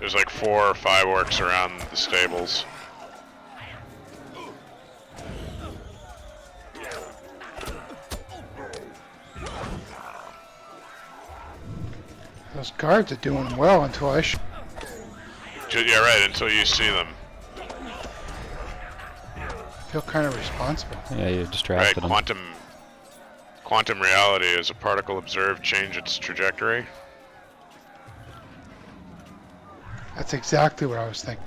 There's like 4 or 5 orcs around the stables. Those guards are doing well until I Yeah, right, until you see them. feel kind of responsible. Yeah, you Right, distracted him. quantum reality is a particle observed change its trajectory. That's exactly what I was thinking.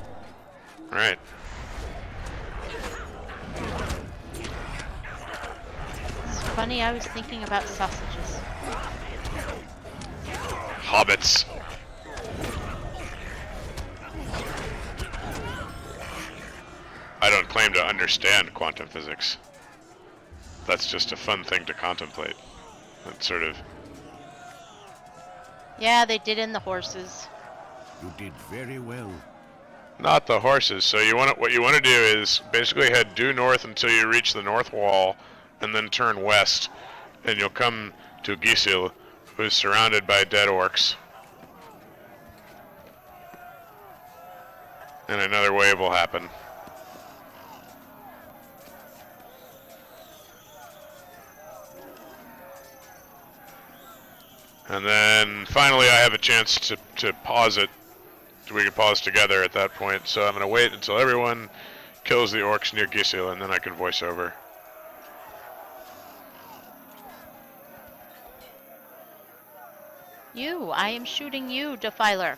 Right. It's funny, I was thinking about sausages. Hobbits. I don't claim to understand quantum physics. That's just a fun thing to contemplate. That's sort of... Yeah, they did in the horses. You did very well. Not the horses. So what you want to do is basically head due north until you reach the north wall, and then turn west, and you'll come to Gisil, who is surrounded by dead orcs. And another wave will happen. And then finally I have a chance to pause it. We can pause together at that point. So I'm going to wait until everyone kills the orcs near Gisil, and then I can voice over. I am shooting you, Defiler.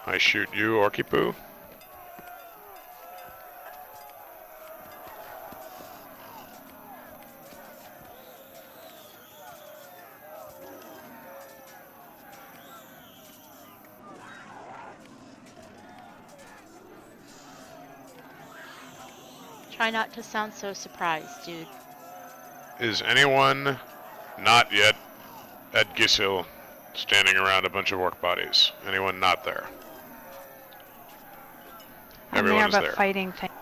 I shoot you, Orky Poo. Try not to sound so surprised, dude. Is anyone not yet at Gisil standing around a bunch of orc bodies? Anyone not there? I'm Everyone's there, but there. fighting things.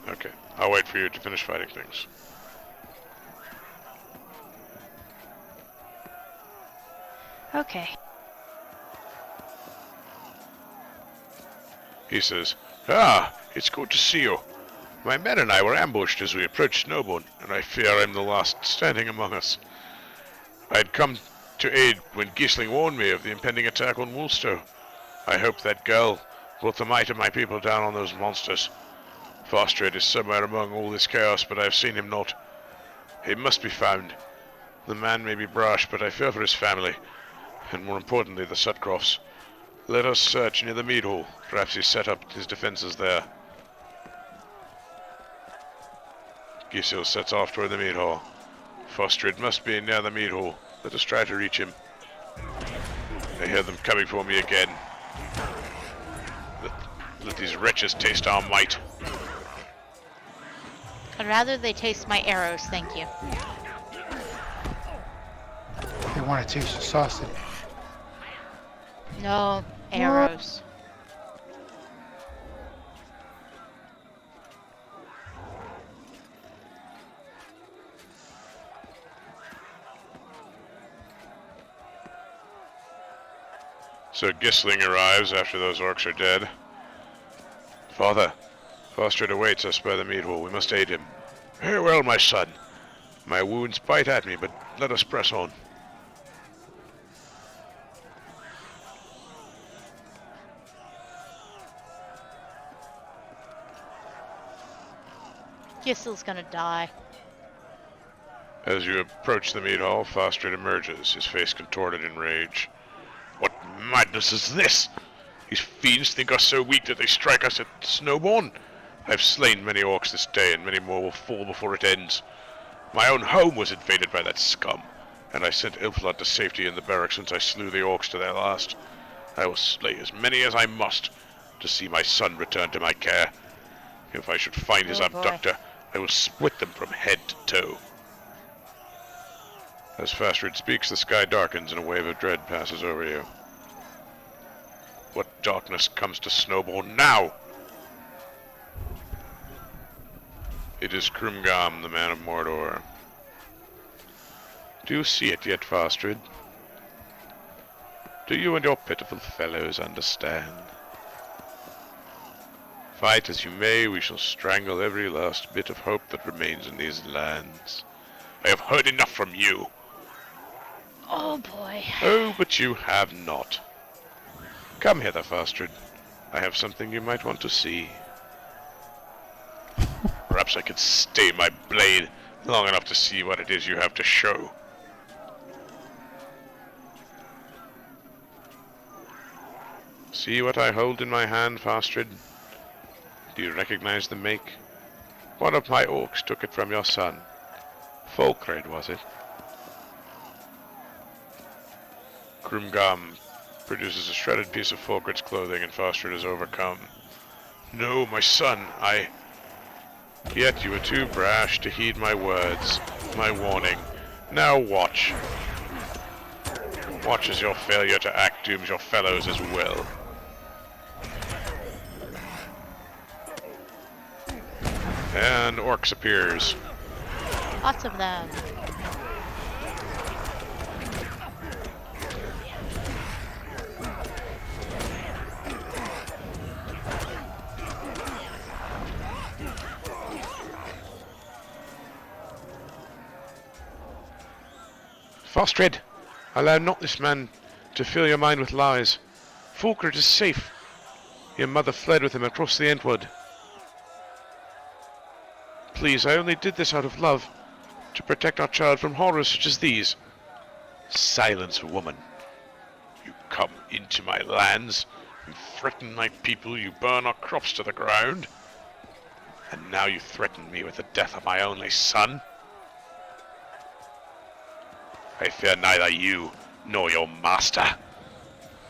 Okay, I'll wait for you to finish fighting things. Okay. He says, "Ah, it's good to see you. My men and I were ambushed as we approached Snowbourn, and I fear I'm the last standing among us. I had come to aid when Gisling warned me of the impending attack on Woolstow. I hoped that girl brought the might of my people down on those monsters. Fostred is somewhere among all this chaos, but I have seen him not. He must be found. The man may be brash, but I fear for his family, and more importantly, the Sutcrofts. Let us search near the mead hall. Perhaps he set up his defenses there." Gisil sets off toward the mead hall. Fostred must be near the mead hall. Let us try to reach him. I hear them coming for me again. Let these wretches taste our might. I'd rather they taste my arrows, thank you. They want to taste the sausage. No, arrows. So Gisling arrives after those orcs are dead. "Father, Fostred awaits us by the mead hall. We must aid him." "Very well, my son. My wounds bite at me, but let us press on." Gisel's gonna die. As you approach the mead hall, Fostred emerges, his face contorted in rage. "What madness is this? These fiends think us so weak that they strike us at Snowbourn. I have slain many orcs this day, and many more will fall before it ends. My own home was invaded by that scum, and I sent Ilflod to safety in the barracks since I slew the orcs to their last. I will slay as many as I must to see my son return to my care. If I should find his Oh, boy. abductor, I will split them from head to toe." As Fastred speaks, the sky darkens and a wave of dread passes over you. What darkness comes to Snowbourn now? It is Krumgam, the man of Mordor. "Do you see it yet, Fastred? Do you and your pitiful fellows understand? Fight as you may, we shall strangle every last bit of hope that remains in these lands. I have heard enough from you." Oh boy. "Oh, but you have not. Come hither, Fastred. I have something you might want to see. Perhaps I could stay my blade long enough to see what it is you have to show." "See what I hold in my hand, Fastred? Do you recognize the make? One of my orcs took it from your son. Folkred, was it?" Krumgam produces a shredded piece of Folkred's clothing, and Fastred is overcome. "No, my son, Yet you were too brash to heed my words, my warning. Now watch. Watch as your failure to act dooms your fellows as well. And Orcs appears. Lots of them. Fostred, allow not this man to fill your mind with lies. Fulcred is safe. Your mother fled with him across the Entwood. Please, I only did this out of love, to protect our child from horrors such as these. Silence, woman. You come into my lands, you threaten my people, you burn our crops to the ground, and now you threaten me with the death of my only son? I fear neither you nor your master.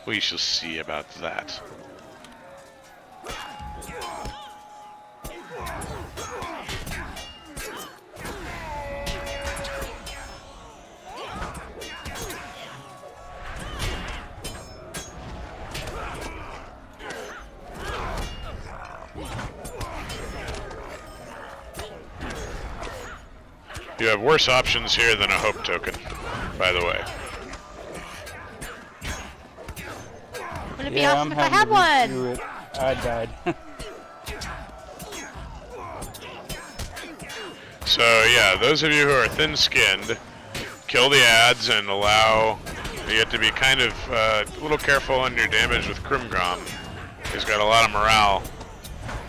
We shall see about that. You have worse options here than a hope token, by the way. Wouldn't it be awesome if I had one? I died. So yeah, those of you who are thin-skinned, kill the ads and allow. You have to be kind of a little careful on your damage with Krimgrom. He's got a lot of morale.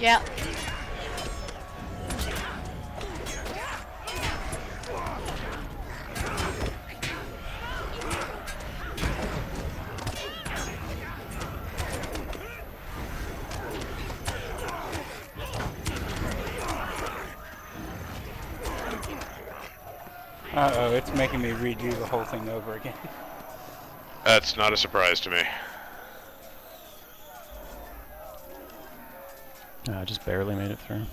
Yep. Uh-oh, it's making me redo the whole thing over again. That's not a surprise to me. I just barely made it through.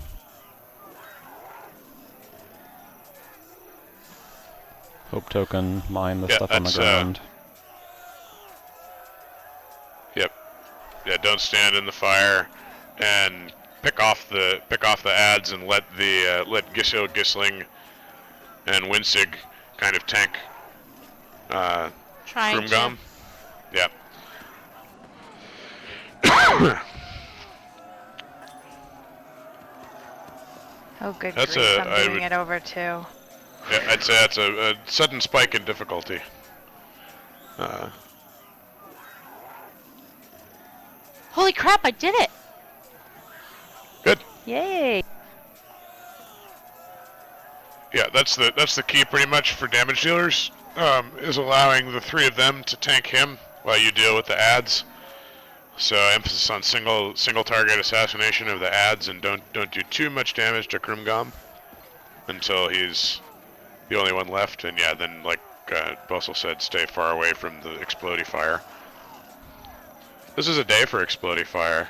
Hope token, mine the stuff on the ground. Yep. Yeah, don't stand in the fire, and pick off the ads and let the let Gisling and Winsig kind of tank Krimgrom. Yep. Oh, good That's grief, a- I'm I doing would- it over too. Yeah, I'd say that's a sudden spike in difficulty. Holy crap, I did it! Good. Yay! Yeah, that's the key pretty much for damage dealers, is allowing the three of them to tank him while you deal with the ads. So emphasis on single target assassination of the ads, and don't do too much damage to Krimgrom until he's the only one left. And yeah, then like Bussell said, stay far away from the explodey fire. This is a day for explodey fire.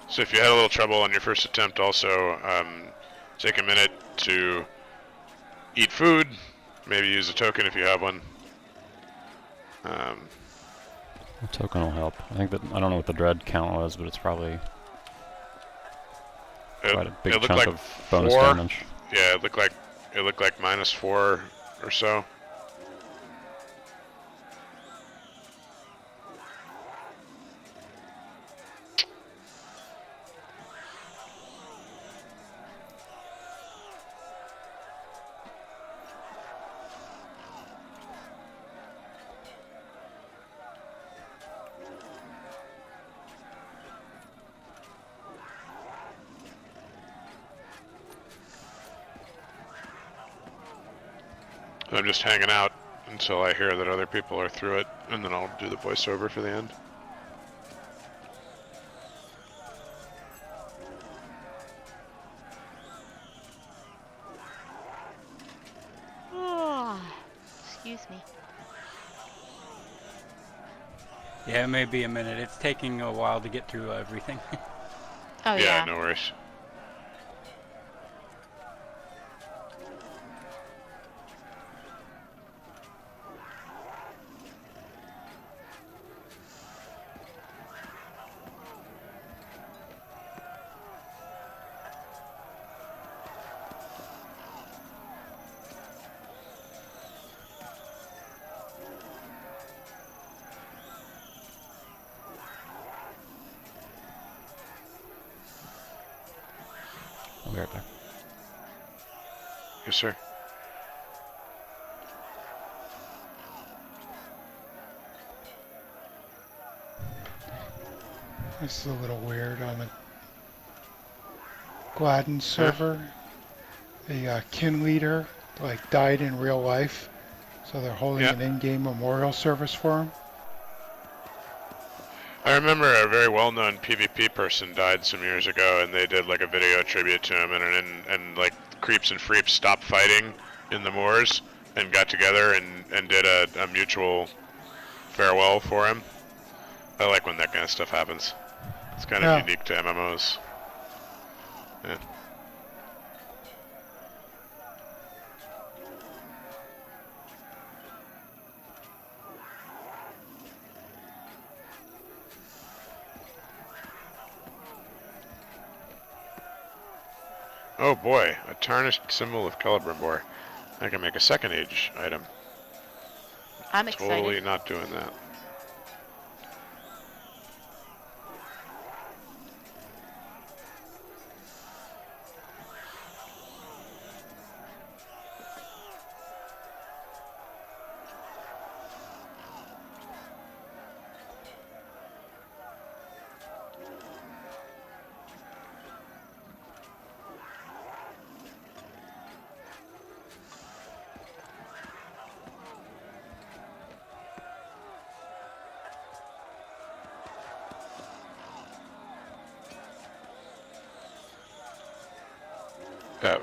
So if you had a little trouble on your first attempt, also take a minute to eat food. Maybe use a token if you have one. A token will help. I think that I don't know what the dread count was, but it's probably quite a big chunk of bonus damage. Yeah, it looked like -4 or so. I'm just hanging out until I hear that other people are through it, and then I'll do the voiceover for the end. Excuse me. Yeah, it may be a minute. It's taking a while to get through everything. Oh Yeah, yeah. no worries. I'll be right back. Yes, sir. This is a little weird on the Gladden server. The kin leader like died in real life, so they're holding Yeah. an in-game memorial service for him. I remember a very well-known PvP person died some years ago, and they did like a video tribute to him, and like creeps and freeps stopped fighting in the moors and got together and did a mutual farewell for him. I like when that kind of stuff happens. It's kind of unique to MMOs. Yeah. Oh boy, a tarnished symbol of Celebrimbor. I can make a second age item. I'm excited. Totally not doing that.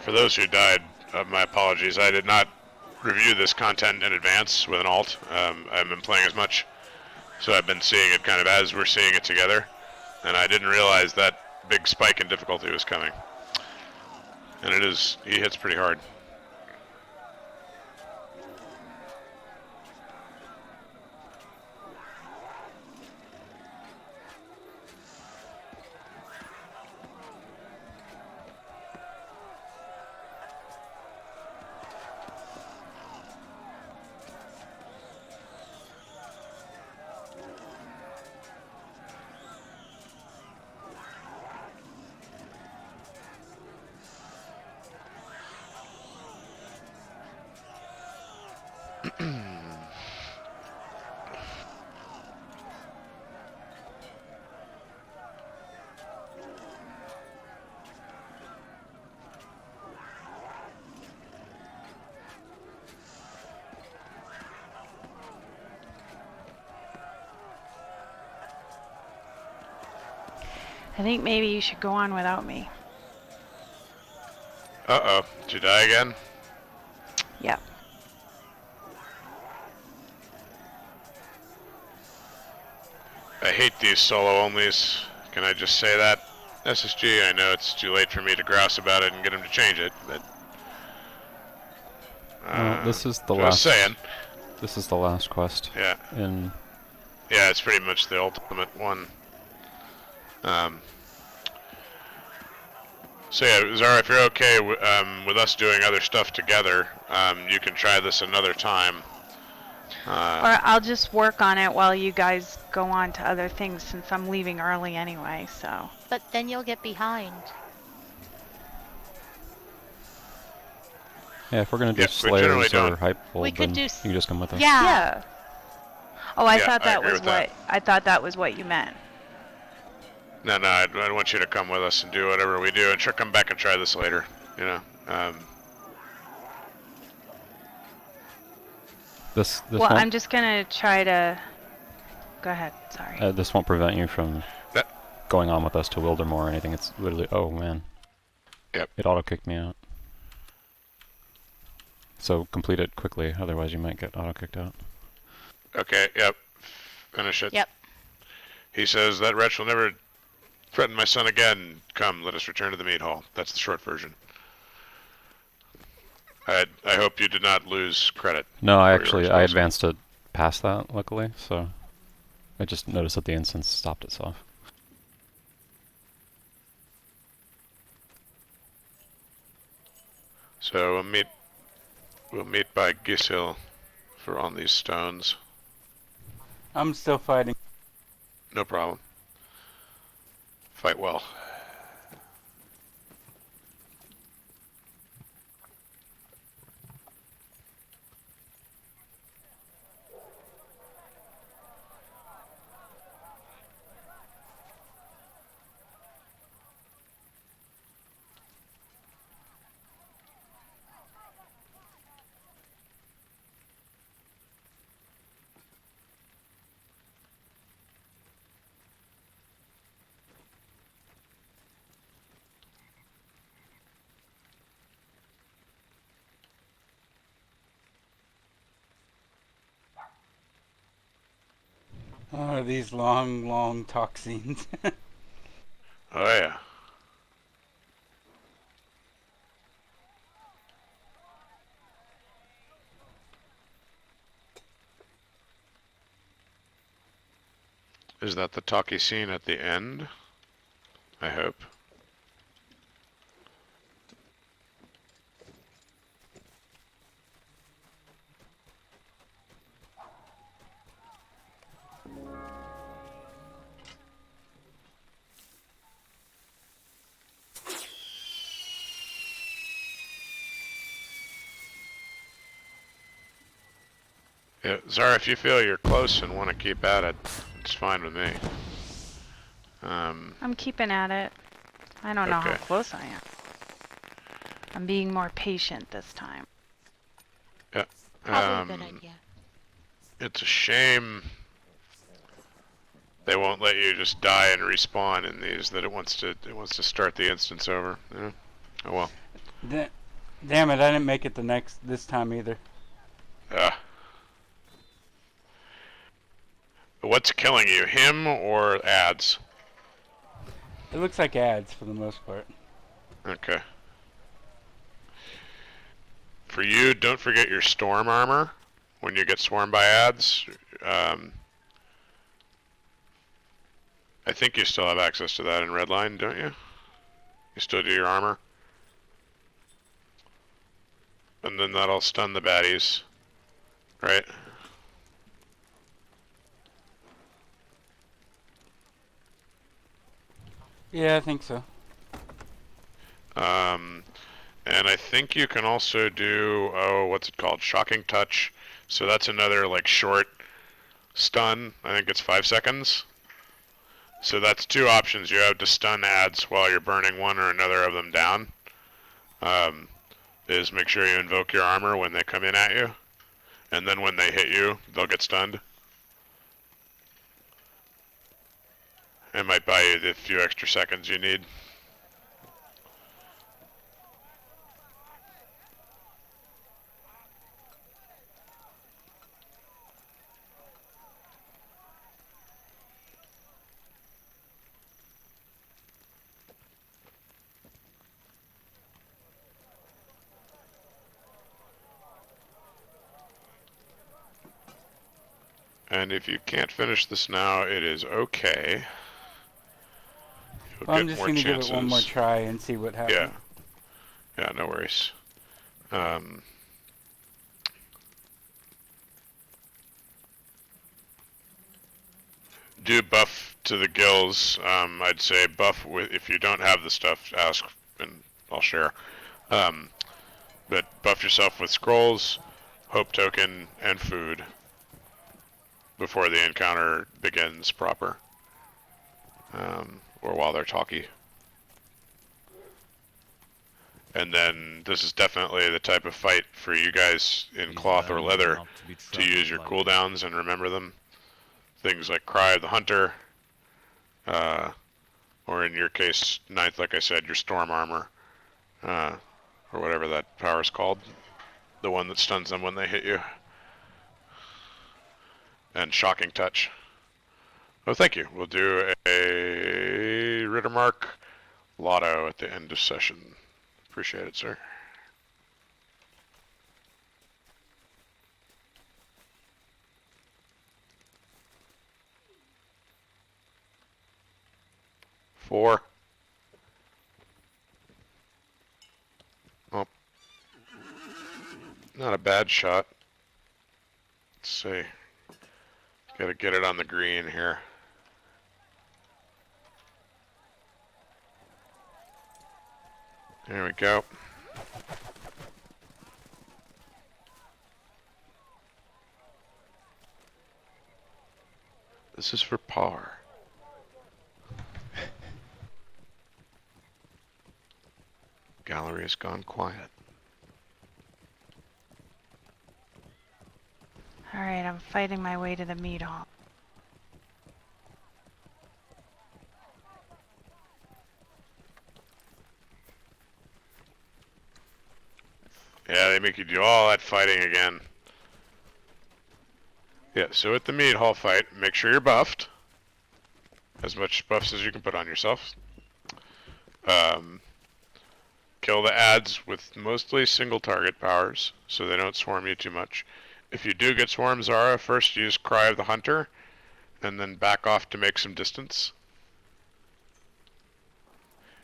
For those who died, my apologies. I did not review this content in advance with an alt. I've been playing as much, so I've been seeing it kind of as we're seeing it together, and I didn't realize that big spike in difficulty was coming. And it is, he hits pretty hard. I think maybe you should go on without me. Uh-oh, did you die again? Yep. I hate these solo onlys. Can I just say that? SSG, I know it's too late for me to grouse about it and get him to change it, but Well, this is the just last. saying. This is the last quest. Yeah. In Yeah, it's pretty much the ultimate one. So yeah, Zara, if you're okay with us doing other stuff together, you can try this another time. Or I'll just work on it while you guys go on to other things since I'm leaving early anyway, so. But then you'll get behind. yeah, if we're gonna do Yeah, we generally Slayers or don't. Hytbold, We could then do you can just come with us. Yeah. Yeah. Oh, I Yeah, thought I that agree was with that. what I thought that was what you meant. No, I want you to come with us and do whatever we do, and sure, come back and try this later. You know. This Well, won't, I'm just gonna try to. Go ahead. Sorry. this won't prevent you from going on with us to Wildermore or anything. It's literally, oh man. Yep. It auto kicked me out. So complete it quickly, otherwise you might get auto-kicked out. Okay, yep. Finish it. Yep. He says, that wretch will never threaten my son again. Come, let us return to the meat hall. That's the short version. I hope you did not lose credit. No, for I your actually, I response. advanced it past that, luckily, so I just noticed that the instance stopped itself. So we'll meet by Gishill for on these stones. I'm still fighting. No problem. Fight well. Oh, these long talk scenes. Oh yeah. Is that the talkie scene at the end? I hope. Yeah, Zara, if you feel you're close and want to keep at it, it's fine with me. I'm keeping at it. I don't know how Okay. close I am. I'm being more patient this time. Yeah. Probably a good idea. It's a shame they won't let you just die and respawn in these. That it wants to start the instance over. Yeah. Oh well. Damn it! I didn't make it this time either. What's killing you, him or ads? It looks like ads for the most part. Okay. For you, don't forget your storm armor when you get swarmed by ads. I think you still have access to that in Redline, don't you? You still do your armor? And then that'll stun the baddies, right? Yeah, I think so. And I think you can also do, what's it called? Shocking touch. So that's another like short stun. I think it's 5 seconds. So that's two options. You have to stun ads while you're burning one or another of them down. Is make sure you invoke your armor when they come in at you. And then when they hit you, they'll get stunned. It might buy you the few extra seconds you need. And if you can't finish this now, it is okay. Well, I'm just going to give it one more try and see what happens. Yeah, no worries. Do buff to the gills. I'd say buff with, if you don't have the stuff, ask and I'll share. But buff yourself with scrolls, hope token, and food before the encounter begins proper. Or while they're talky. And then this is definitely the type of fight for you guys in cloth or leather to use your cooldowns and remember them. Things like Cry of the Hunter, or in your case, ninth, like I said, your storm armor, or whatever that power's called. The one that stuns them when they hit you. And Shocking Touch. Oh, thank you. We'll do a Rittermark Lotto at the end of session. Appreciate it, sir. Four. Oh. Not a bad shot. Let's see. Gotta get it on the green here. There we go. This is for par. Gallery has gone quiet. Alright, I'm fighting my way to the meat hall. Yeah, they make you do all that fighting again. Yeah, so at the meat hall fight, make sure you're buffed. As much buffs as you can put on yourself. Kill the ads with mostly single target powers, so they don't swarm you too much. If you do get swarm Zara, first use Cry of the Hunter, and then back off to make some distance.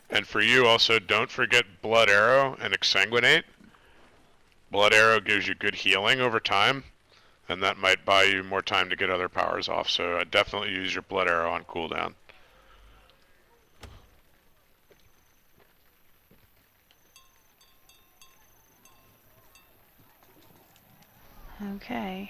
And for you also, don't forget Blood Arrow and Exsanguinate. Blood Arrow gives you good healing over time, and that might buy you more time to get other powers off, so definitely use your Blood Arrow on cooldown. Okay.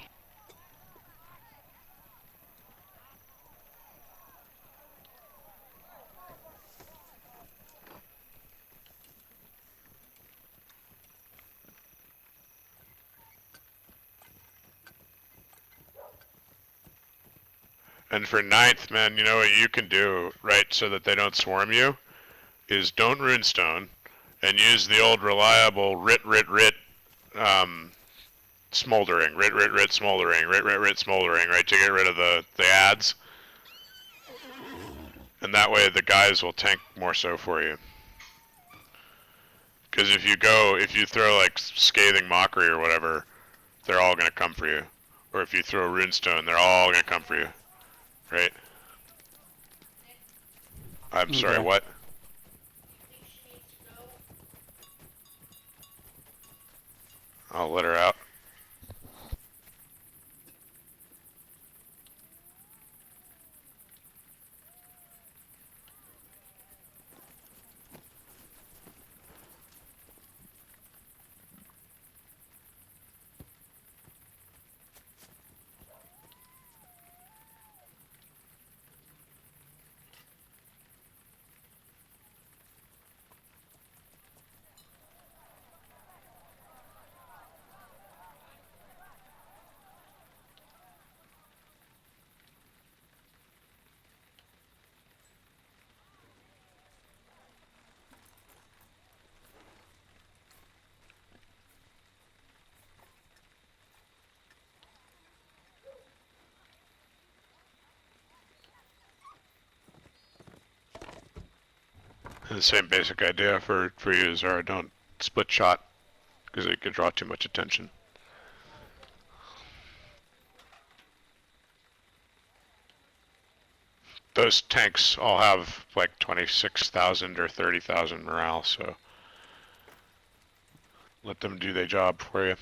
And for 9th, man, you know what you can do, right, so that they don't swarm you, is don't runestone, and use the old reliable writ, smoldering, writ, smoldering, writ, smoldering, right, to get rid of the ads. And that way the guys will tank more so for you. Because if you throw like Scathing Mockery or whatever, they're all going to come for you. Or if you throw Runestone, they're all going to come for you. Right? I'm sorry, what? I'll let her out. The same basic idea for you, Zara. Don't split shot, because it could draw too much attention. Those tanks all have like 26,000 or 30,000 morale, so let them do their job for you.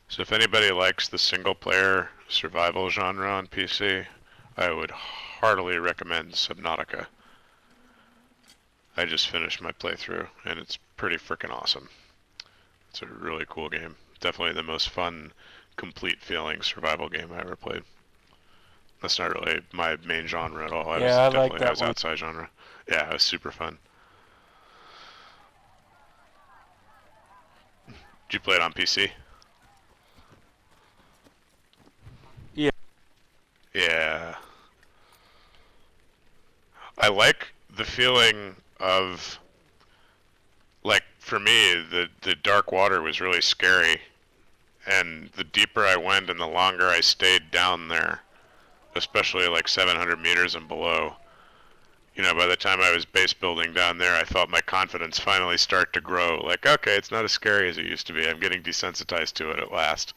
So if anybody likes the single-player survival genre on PC, I would heartily recommend Subnautica. I just finished my playthrough, and it's pretty freaking awesome. It's a really cool game. Definitely the most fun, complete feeling survival game I ever played. That's not really my main genre at all. I Yeah, I like definitely that was one. outside genre. Yeah, it was super fun. Did you play it on PC? Yeah. Yeah. I like the feeling of, like, for me, the dark water was really scary, and the deeper I went and the longer I stayed down there, especially like 700 meters and below, you know, by the time I was base building down there, I felt my confidence finally start to grow. Like, okay, it's not as scary as it used to be. I'm getting desensitized to it at last.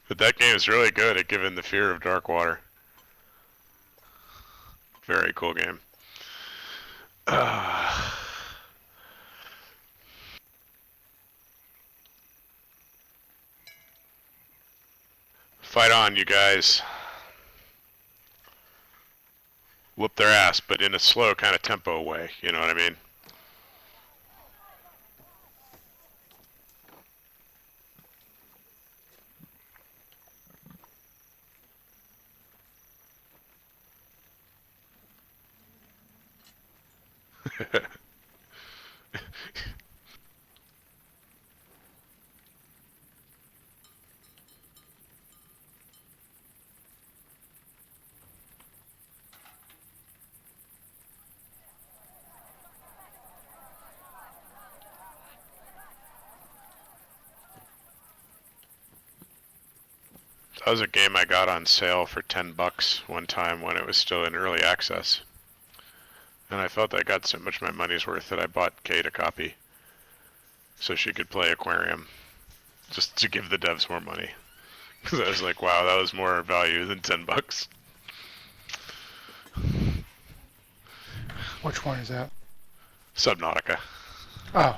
But that game is really good at giving the fear of dark water. Very cool game. Fight on, you guys. Whoop their ass, but in a slow kind of tempo way, you know what I mean? That was a game I got on sale for $10 one time when it was still in early access. And I felt I got so much my money's worth that I bought Kate a copy so she could play Aquarium, just to give the devs more money. Because I was like, wow, that was more value than $10. Which one is that? Subnautica. Oh.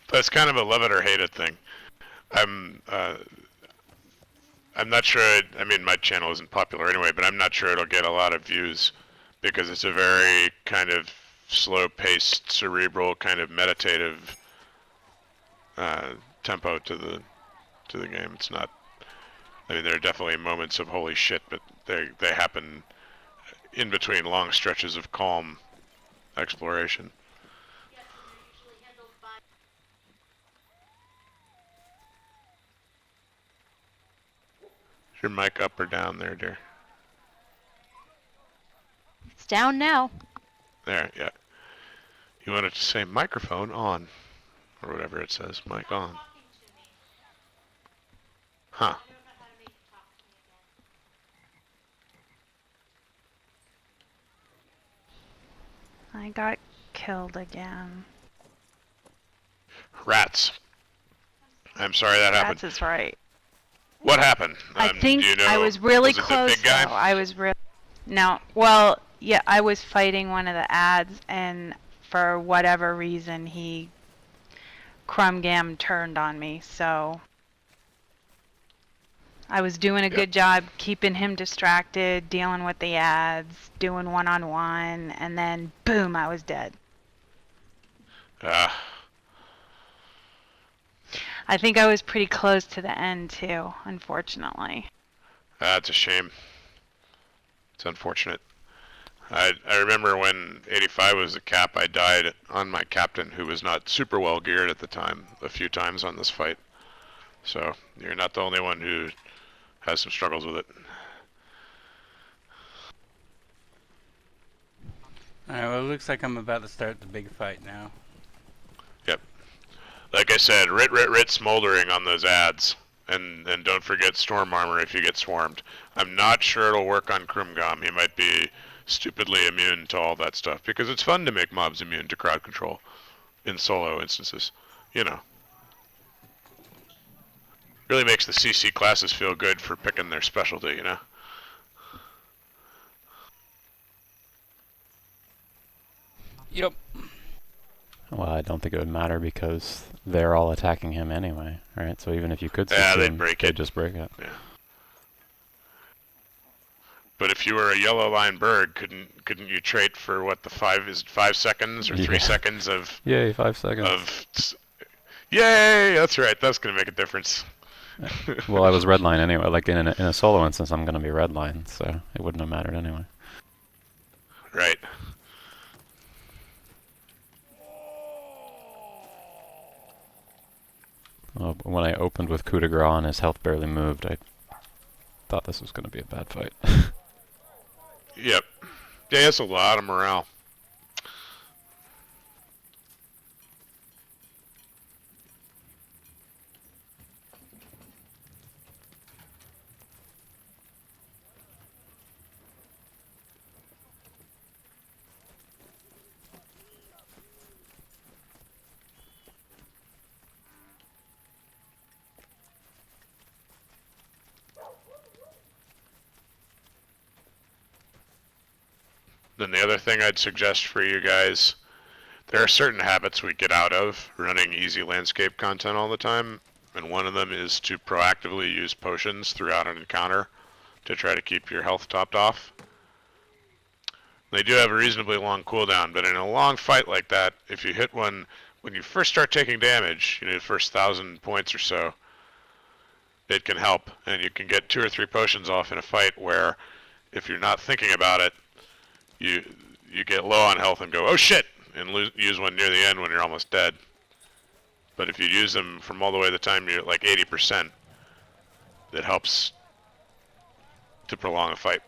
But it's kind of a love it or hate it thing. I'm not sure, I mean, my channel isn't popular anyway, but I'm not sure it'll get a lot of views because it's a very kind of slow-paced, cerebral, kind of meditative tempo to the game. It's not, I mean, there are definitely moments of holy shit, but they happen in between long stretches of calm exploration. Is your mic up or down there, dear? It's down now. There, yeah. You want it to say microphone on, or whatever it says, mic on. Huh. I got killed again. Rats. I'm sorry that happened. That's right. What happened? I think do you know, I was really was it the close big guy? though. I was real. No, well, yeah, I was fighting one of the ads, and for whatever reason, he Crumgam turned on me. So I was doing a good job keeping him distracted, dealing with the ads, doing one-on-one, and then boom, I was dead. I think I was pretty close to the end too, unfortunately. That's a shame. It's unfortunate. I remember when 85 was the cap, I died on my captain, who was not super well geared at the time, a few times on this fight. So you're not the only one who has some struggles with it. Alright, well, it looks like I'm about to start the big fight now. Yep. Like I said, rit smoldering on those ads. And don't forget storm armor if you get swarmed. I'm not sure it'll work on Krumgam. He might be stupidly immune to all that stuff, because it's fun to make mobs immune to crowd control in solo instances. You know. Really makes the CC classes feel good for picking their specialty, you know? Yep. Well, I don't think it would matter because they're all attacking him anyway, right? So even if you could Yeah, CC they'd him, break they'd it. just break it. Yeah. But if you were a yellow line bird, couldn't you trait for what the 5 seconds or 3 Yeah. seconds of Yay, 5 seconds. Yay! That's right. That's gonna make a difference. Well, I was redline anyway. Like in a solo instance, I'm going to be redline, so it wouldn't have mattered anyway. Right. Well, when I opened with coup de grace and his health barely moved, I thought this was going to be a bad fight. Yep. Yeah, that's a lot of morale. Then the other thing I'd suggest for you guys, there are certain habits we get out of running easy landscape content all the time, and one of them is to proactively use potions throughout an encounter to try to keep your health topped off. They do have a reasonably long cooldown, but in a long fight like that, if you hit one when you first start taking damage, you know, the first 1,000 points or so, it can help, and you can get 2 or 3 potions off in a fight where, if you're not thinking about it, you get low on health and go, oh shit, and use one near the end when you're almost dead. But if you use them from all the way the time you're at like 80%, it helps to prolong a fight.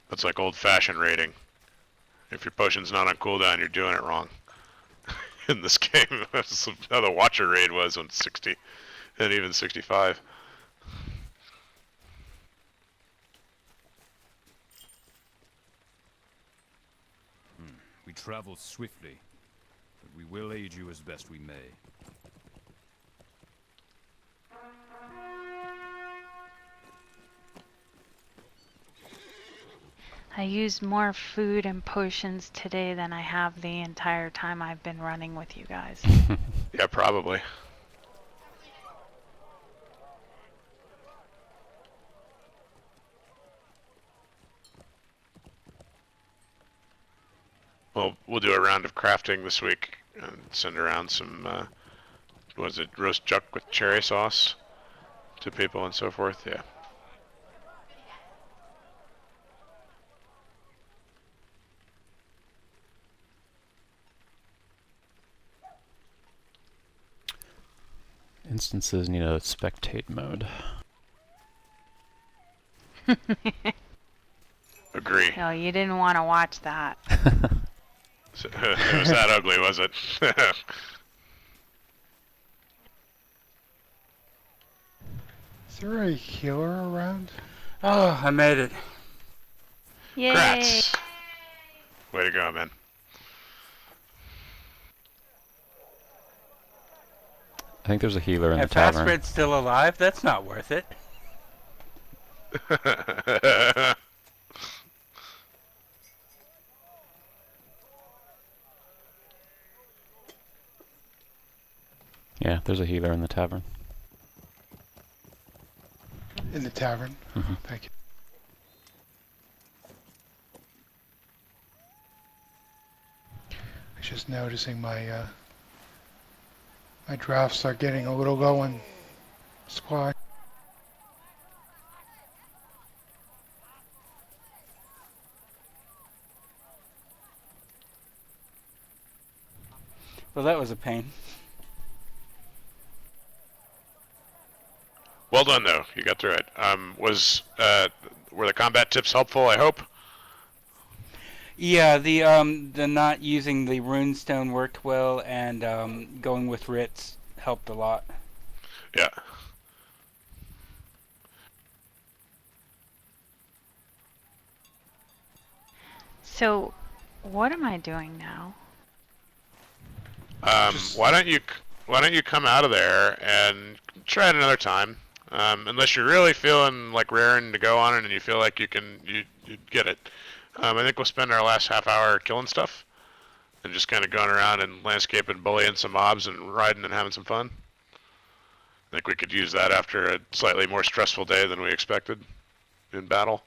That's like old-fashioned raiding. If your potion's not on cooldown, you're doing it wrong. In this game, that's how the Watcher raid was on 60, and even 65. We travel swiftly, but we will aid you as best we may. I used more food and potions today than I have the entire time I've been running with you guys. Yeah, probably. Well, we'll do a round of crafting this week and send around some, what is it, roast chuck with cherry sauce to people and so forth, yeah. Instances need a spectate mode. Agree. No, you didn't want to watch that. It was that ugly, was it? Is there a healer around? Oh, I made it. Yay! Congrats. Way to go, man. I think there's a healer in the If tavern. Fastbread's still alive, that's not worth it. Yeah, there's a healer in the tavern. In the tavern? Mhm. Thank you. I was just noticing my my drafts are getting a little low on supply. Well, that was a pain. Well done, though. You got through it. Were the combat tips helpful, I hope? Yeah, the not using the runestone worked well, and going with writs helped a lot. Yeah. So, what am I doing now? Why don't you come out of there and try it another time? Unless you're really feeling like raring to go on it and you feel like you get it. I think we'll spend our last half hour killing stuff and just kind of going around and landscaping, bullying some mobs and riding and having some fun. I think we could use that after a slightly more stressful day than we expected in battle.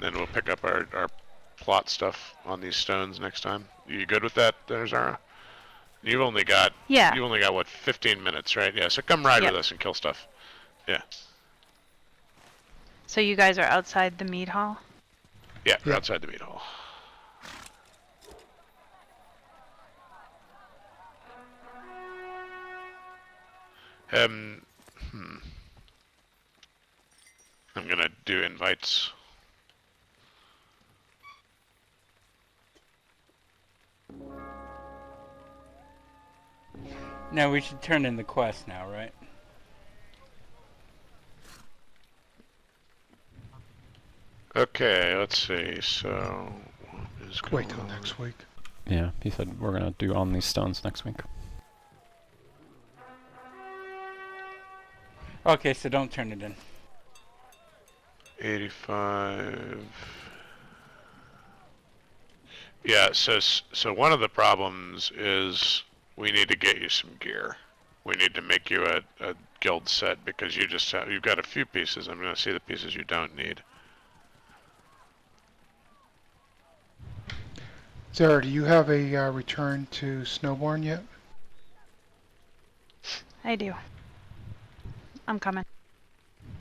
then we'll pick up our plot stuff on these stones next time. You good with that, Zara? You've only got what, 15 minutes, right? Yeah. So come ride with us and kill stuff. Yeah. So you guys are outside the meat hall? Yeah, we're outside the meat hall. I'm gonna do invites. Now we should turn in the quest now, right? Okay, let's see. So, what is Wait till next week. Yeah, he said we're gonna do on these stones next week. Okay, so don't turn it in. 85. Yeah, so one of the problems is we need to get you some gear. We need to make you a guild set because you've got a few pieces. I'm gonna see the pieces you don't need. Zara, do you have a return to Snowbourn yet? I do. I'm coming.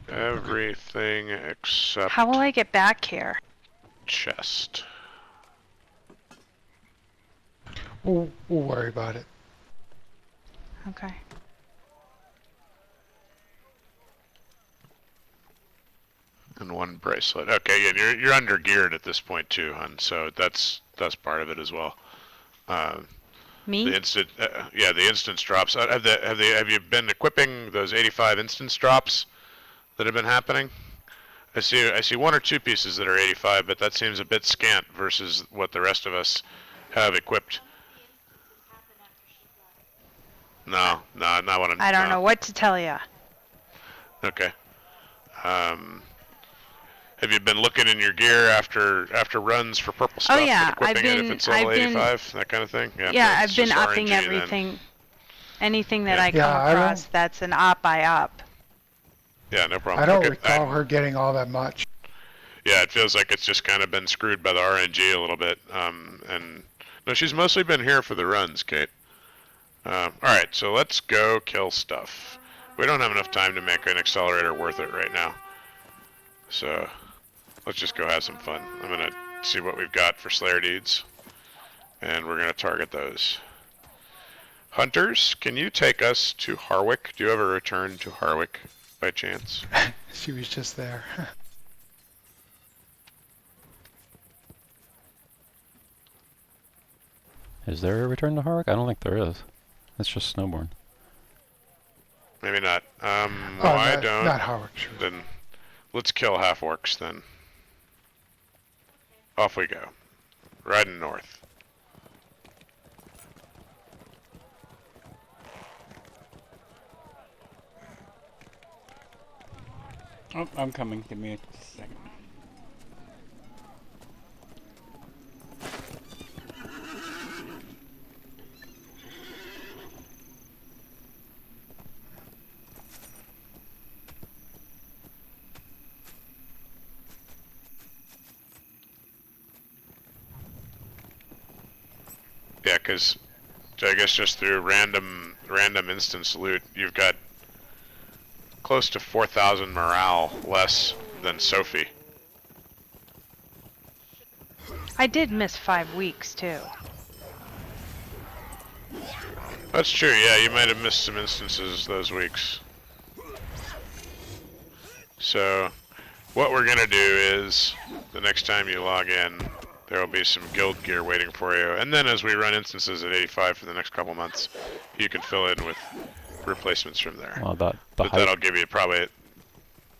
Everything except How will I get back here? chest. We'll worry about it. Okay. And one bracelet. Okay, yeah, you're under geared at this point too, hon. So that's part of it as well. Me? The instant, the instance drops. Have you been equipping those 85 instance drops that have been happening? I see one or two pieces that are 85, but that seems a bit scant versus what the rest of us have equipped. No, not what I'm. I don't know what to tell you. Okay. Have you been looking in your gear after runs for purple stuff? Oh yeah, and equipping it if it's level 85, that kind of thing. Yeah, I've been just upping RNG everything. Then. Anything that I Yeah, come across that's an up, I up. Yeah, no problem. I don't recall her getting all that much. Yeah, it feels like it's just kind of been screwed by the RNG a little bit. And no, she's mostly been here for the runs, Kate. All right, so let's go kill stuff. We don't have enough time to make an accelerator worth it right now. So let's just go have some fun. I'm gonna see what we've got for Slayer deeds, and we're gonna target those. Hunters, can you take us to Harwick? Do you ever return to Harwick by chance? She was just there. Is there a return to Harwick? I don't think there is. It's just Snowbourn. Maybe not. Why don't? Not Harwick, sure. Then let's kill half orcs then. Off we go. Riding north. Oh, I'm coming. Give me a second. Yeah, because I guess just through random instance loot, you've got close to 4,000 morale less than Sophie. I did miss 5 weeks too. That's true, yeah, you might have missed some instances those weeks. So, what we're gonna do is, the next time you log in, there will be some guild gear waiting for you, and then as we run instances at 85 for the next couple months, you can fill in with replacements from there. Well, that'll give you probably...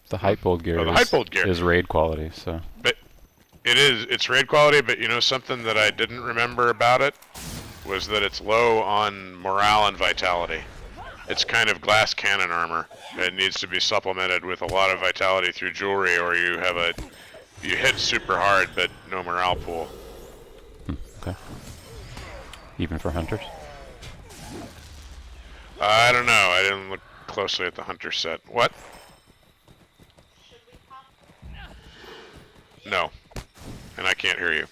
The Hytbold gear, gear is raid quality, so... But it's raid quality, but you know something that I didn't remember about it? Was that it's low on morale and vitality. It's kind of glass cannon armor. It needs to be supplemented with a lot of vitality through jewelry, or you hit super hard, but no morale pool. Okay. Even for hunters? I don't know. I didn't look closely at the hunter set. What? No. and I can't hear you.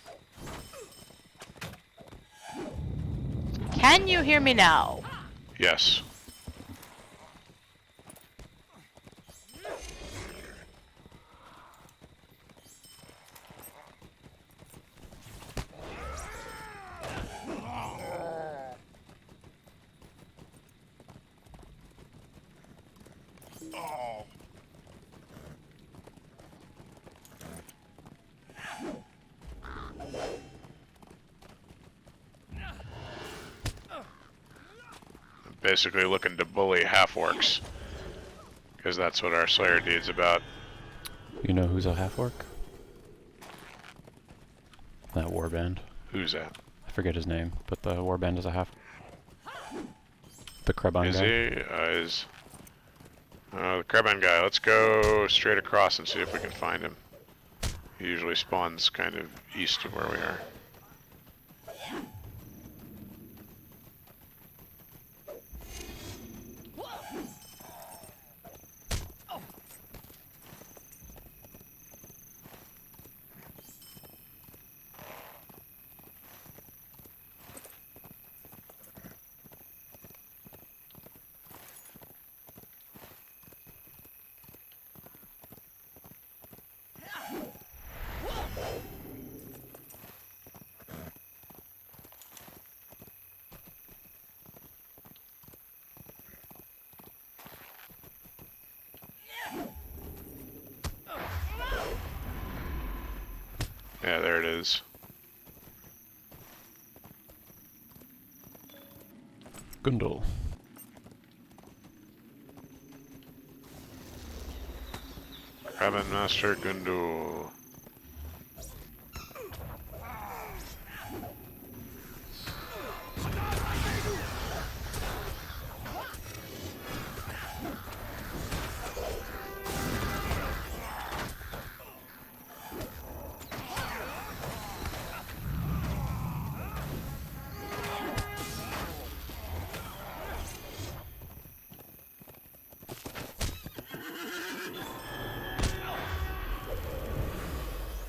Can you hear me now? Yes. Basically looking to bully half-orcs, because that's what our Slayer deed's about. You know who's a half-orc? That warband. Who's that? I forget his name, but the warband is a half. The Kreban Is guy. he? The Kreban guy. Let's go straight across and see if we can find him. He usually spawns kind of east of where we are. Yeah, there it is. Gundul. Kraben Master Gundul.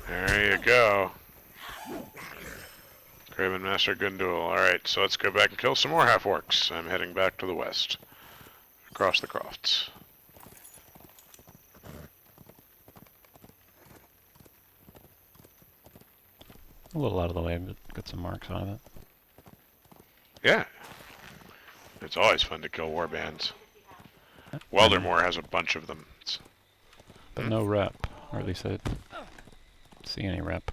There you go. Kraben Master Gundul. Alright, so let's go back and kill some more half-orcs. I'm heading back to the west. Across the crofts. A little out of the way, but got some marks on it. Yeah. It's always fun to kill warbands. Weldermore has a bunch of them. But no rep, or at least I didn't see any rep.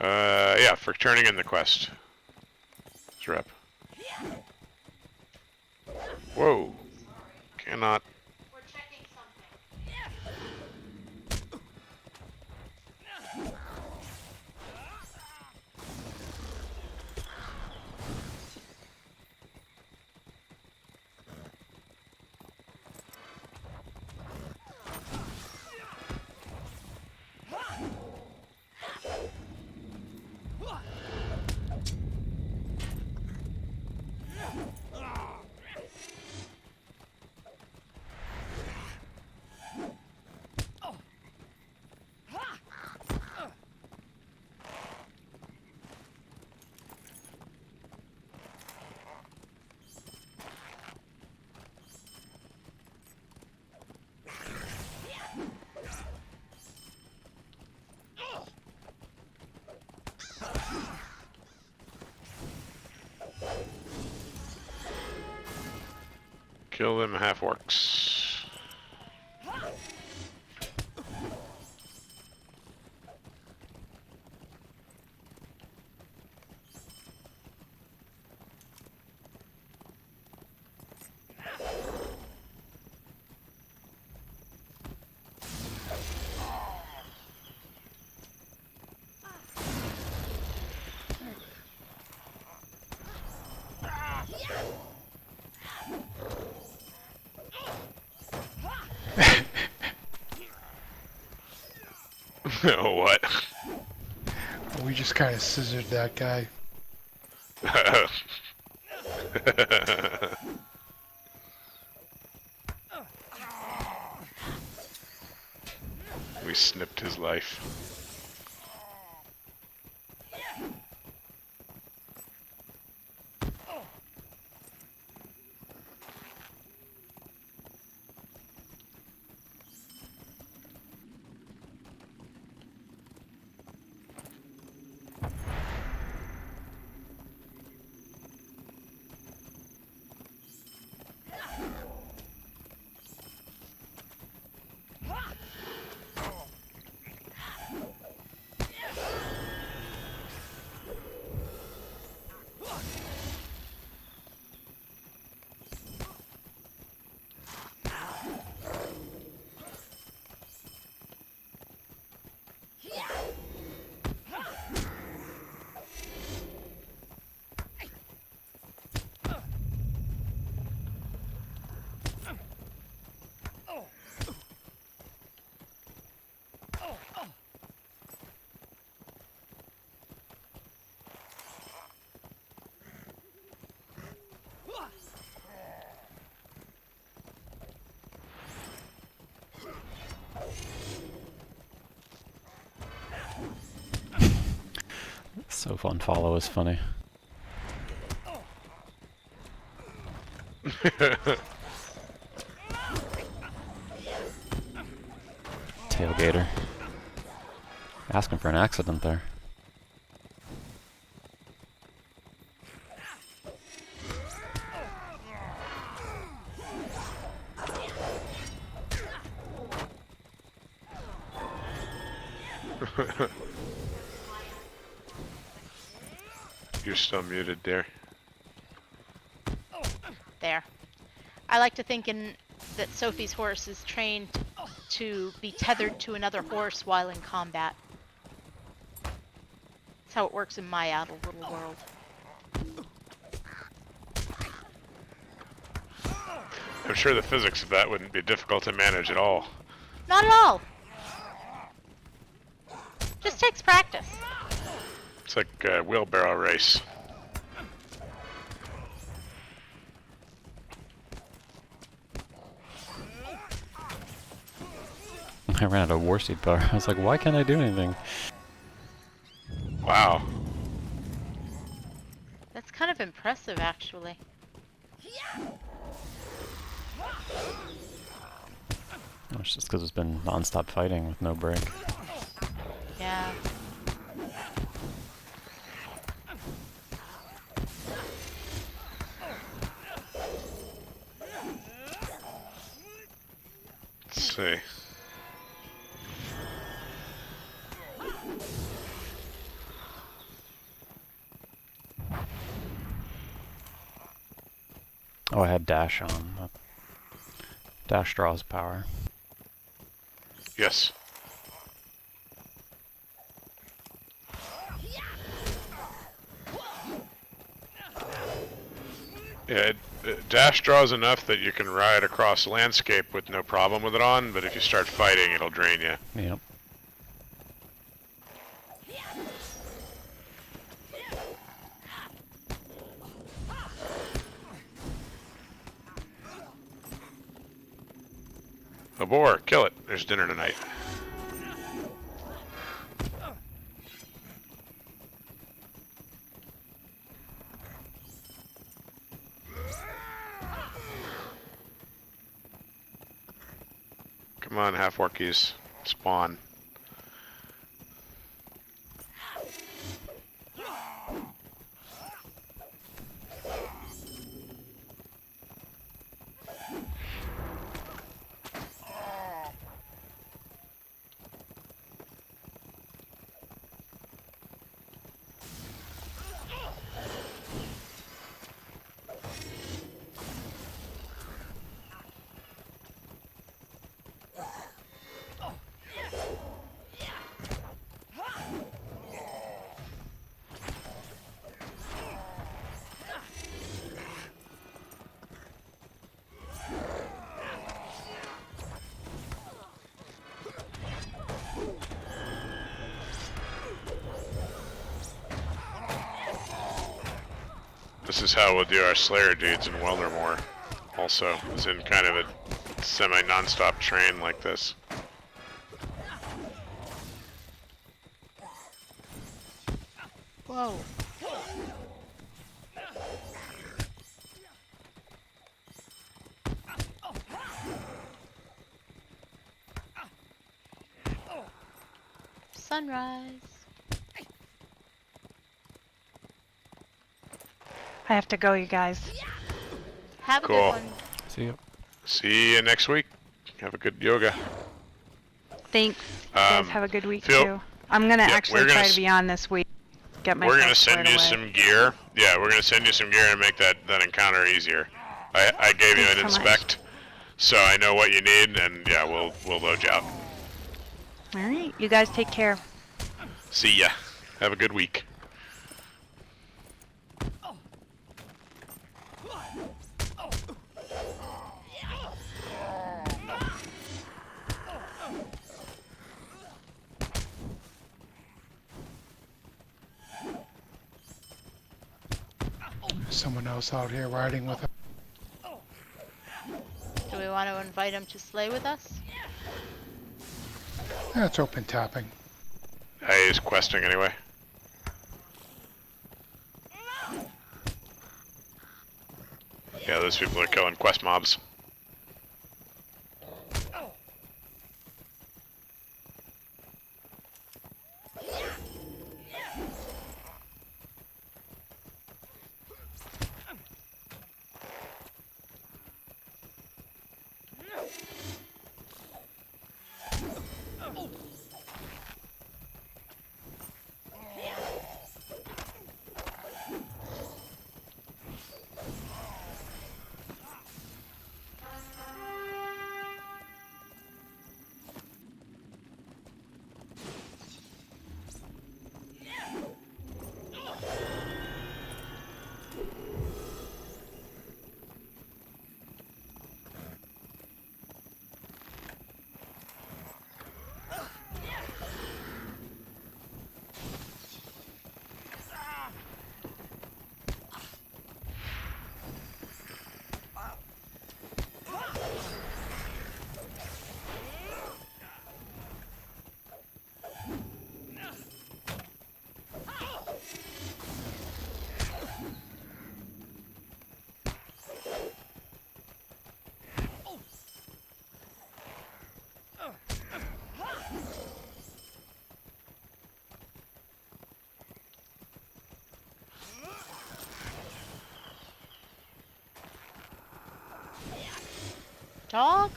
Yeah, for turning in the quest. It's rep. Whoa. Cannot. Kill them half-orcs. What? We just kind of scissored that guy. We snipped his life. So fun. Follow is funny. Tailgater. Asking for an accident there. You're still muted there. There. I like to think that Sophie's horse is trained to be tethered to another horse while in combat. That's how it works in my adult little world. I'm sure the physics of that wouldn't be difficult to manage at all. Not at all. Just takes practice. It's like a wheelbarrow race. I ran out of war seed power. I was like, why can't I do anything? Wow. That's kind of impressive, actually. Oh, it's just because it's been non-stop fighting with no break. Yeah. Let's see. Oh, I had dash on. Dash draws power. Yes. Yeah, dash draws enough that you can ride across landscape with no problem with it on, but if you start fighting, it'll drain you. Yep. A boar, kill it. There's dinner tonight. Come on, half-orkies. Spawn. This is how we'll do our Slayer dudes in Weldermore. Also, is in kind of a semi-non-stop train like this. Whoa. Sunrise. I have to go, you guys. Have a Cool. good one. See you. See you next week. Have a good yoga. Thanks. You guys have a good week Phil- too. I'm gonna Yep, actually we're gonna try s- to be on this week. Get my We're gonna send you some gear. Yeah, we're gonna send you some gear and make that encounter easier. I gave you an Thanks so much. inspect, so I know what you need, and yeah, we'll load you out. All right, you guys take care. See ya. Have a good week. Someone else out here riding with him. Do we want to invite him to slay with us? Yeah, it's open tapping. Hey, he's questing anyway. Yeah, those people are killing quest mobs. Dog?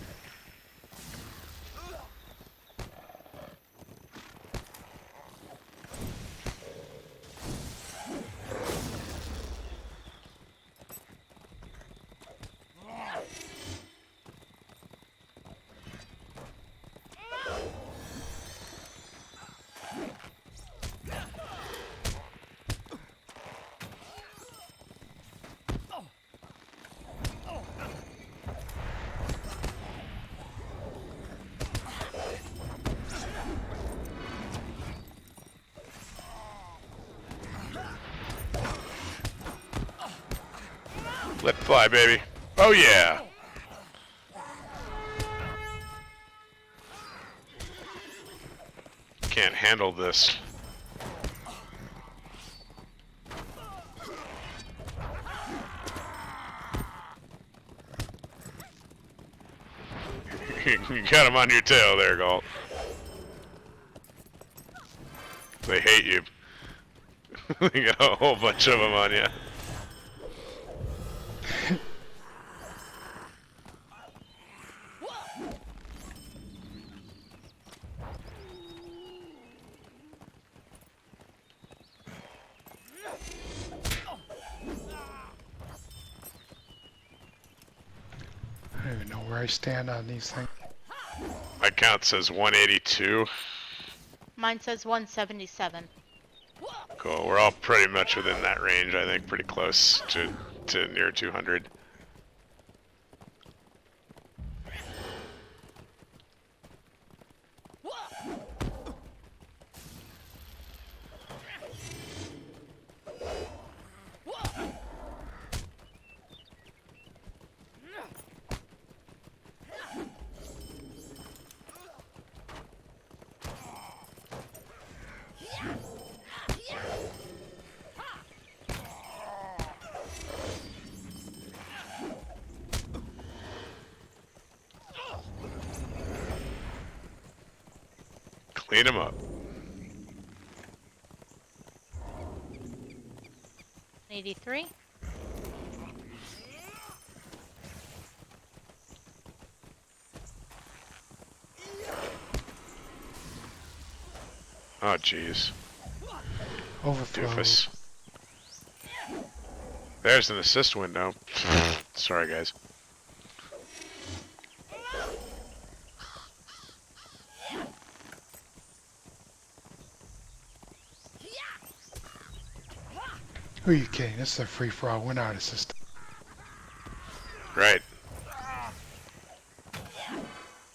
Let fly, baby. Oh yeah. Can't handle this. You got him on your tail there, Galt. They hate you. You got a whole bunch of them on you. I don't even know where I stand on these things. My count says 182. Mine says 177. Cool. We're all pretty much within that range, I think. Pretty close to near 200. Clean them up. 83. Oh, jeez. Overflow. Doofus. There's an assist window. Sorry, guys. Who are you kidding? This is a free-for-all. We're not a system. Right.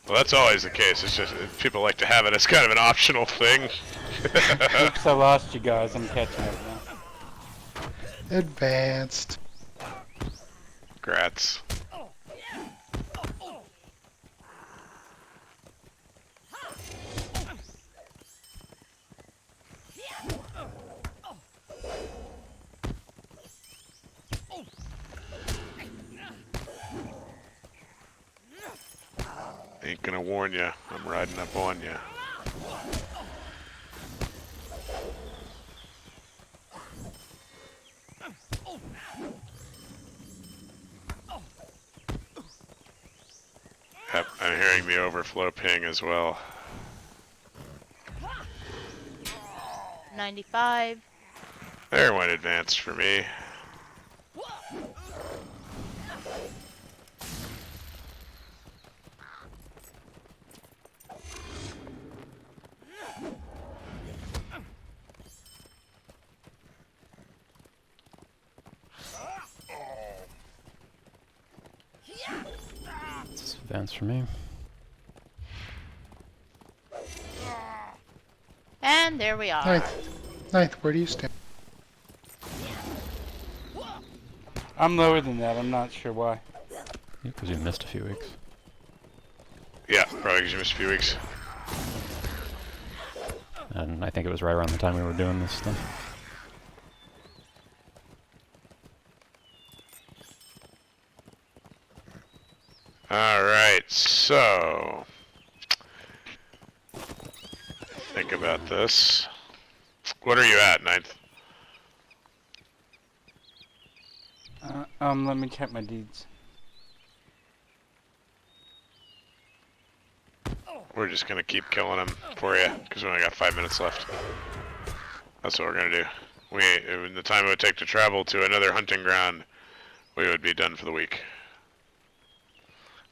Well, that's always the case. It's just people like to have it as kind of an optional thing. Oops, I lost you guys. I'm catching up now. Advanced. Grats. Ain't gonna warn ya. I'm riding up on ya. Yep, I'm hearing the overflow ping as well. 95. There went advance for me. It's advance for me. And there we are. Ninth, where do you stand? I'm lower than that. I'm not sure why. Because you missed a few weeks. Yeah, probably because you missed a few weeks. And I think it was right around the time we were doing this stuff. Alright, so... think about this. What are you at, Ninth? Let me check my deeds. We're just gonna keep killing them for you, because we only got 5 minutes left. That's what we're gonna do. In the time it would take to travel to another hunting ground, we would be done for the week.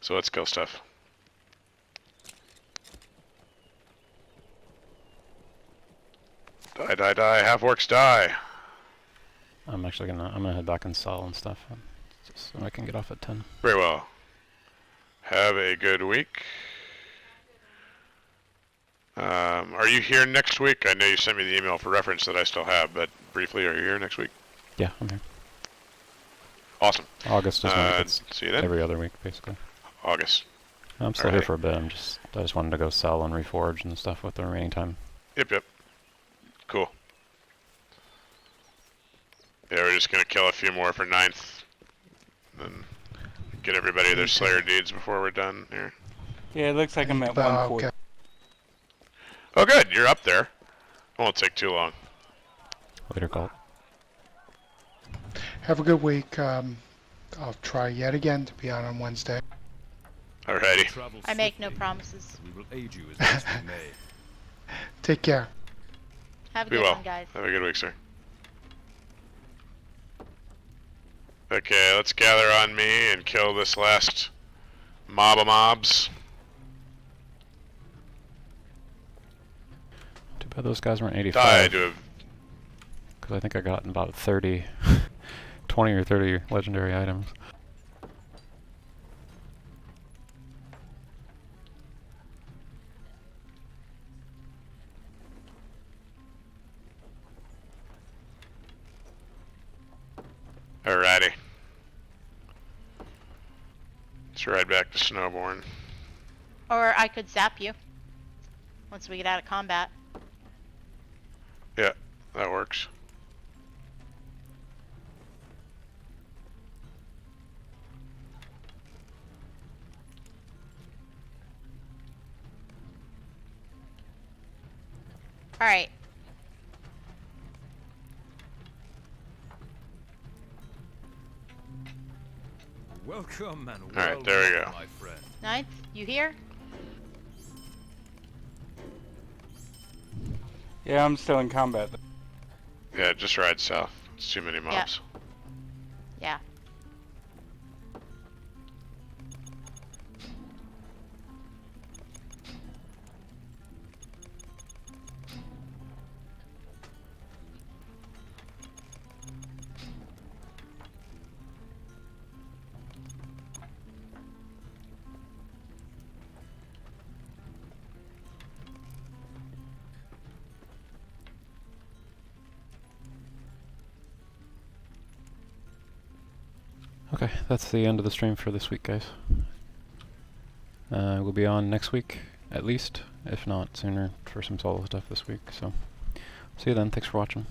So let's kill stuff. Die, die, die, half-orcs die! I'm gonna head back and sell and stuff, just so I can get off at 10. Very well. Have a good week. Are you here next week? I know you sent me the email for reference that I still have, but briefly, are you here next week? Yeah, I'm here. Awesome. August is when it gets see you then. every other week, basically. August. I'm still here for a bit. I just wanted to go sell and reforge and stuff with the remaining time. Yep. Cool. Yeah, we're just gonna kill a few more for 9th. Then get everybody their Slayer deeds before we're done here. Yeah, it looks like I'm at 140. Okay. Oh good, you're up there. It won't take too long. Later, Colt. Have a good week. I'll try yet again to be on Wednesday. Alrighty. I make no promises. We will aid you as best we may. Take care. Have a Be good well. one, guys. Have a good week, sir. Okay, let's gather on me and kill this last mob of mobs. Too bad those guys weren't Die, 85. do Because I think I got about 30, 20 or 30 legendary items. Alrighty. Let's ride back to Snowbourn. Or I could zap you once we get out of combat. Yeah, that works. Alright. Welcome and Alright, there we go. my friend. Ninth, you here? Yeah, I'm still in combat. Yeah, just ride south. It's too many mobs. Yeah. Okay, that's the end of the stream for this week, guys. We'll be on next week, at least, if not sooner, for some solo stuff this week. So, see you then. Thanks for watching.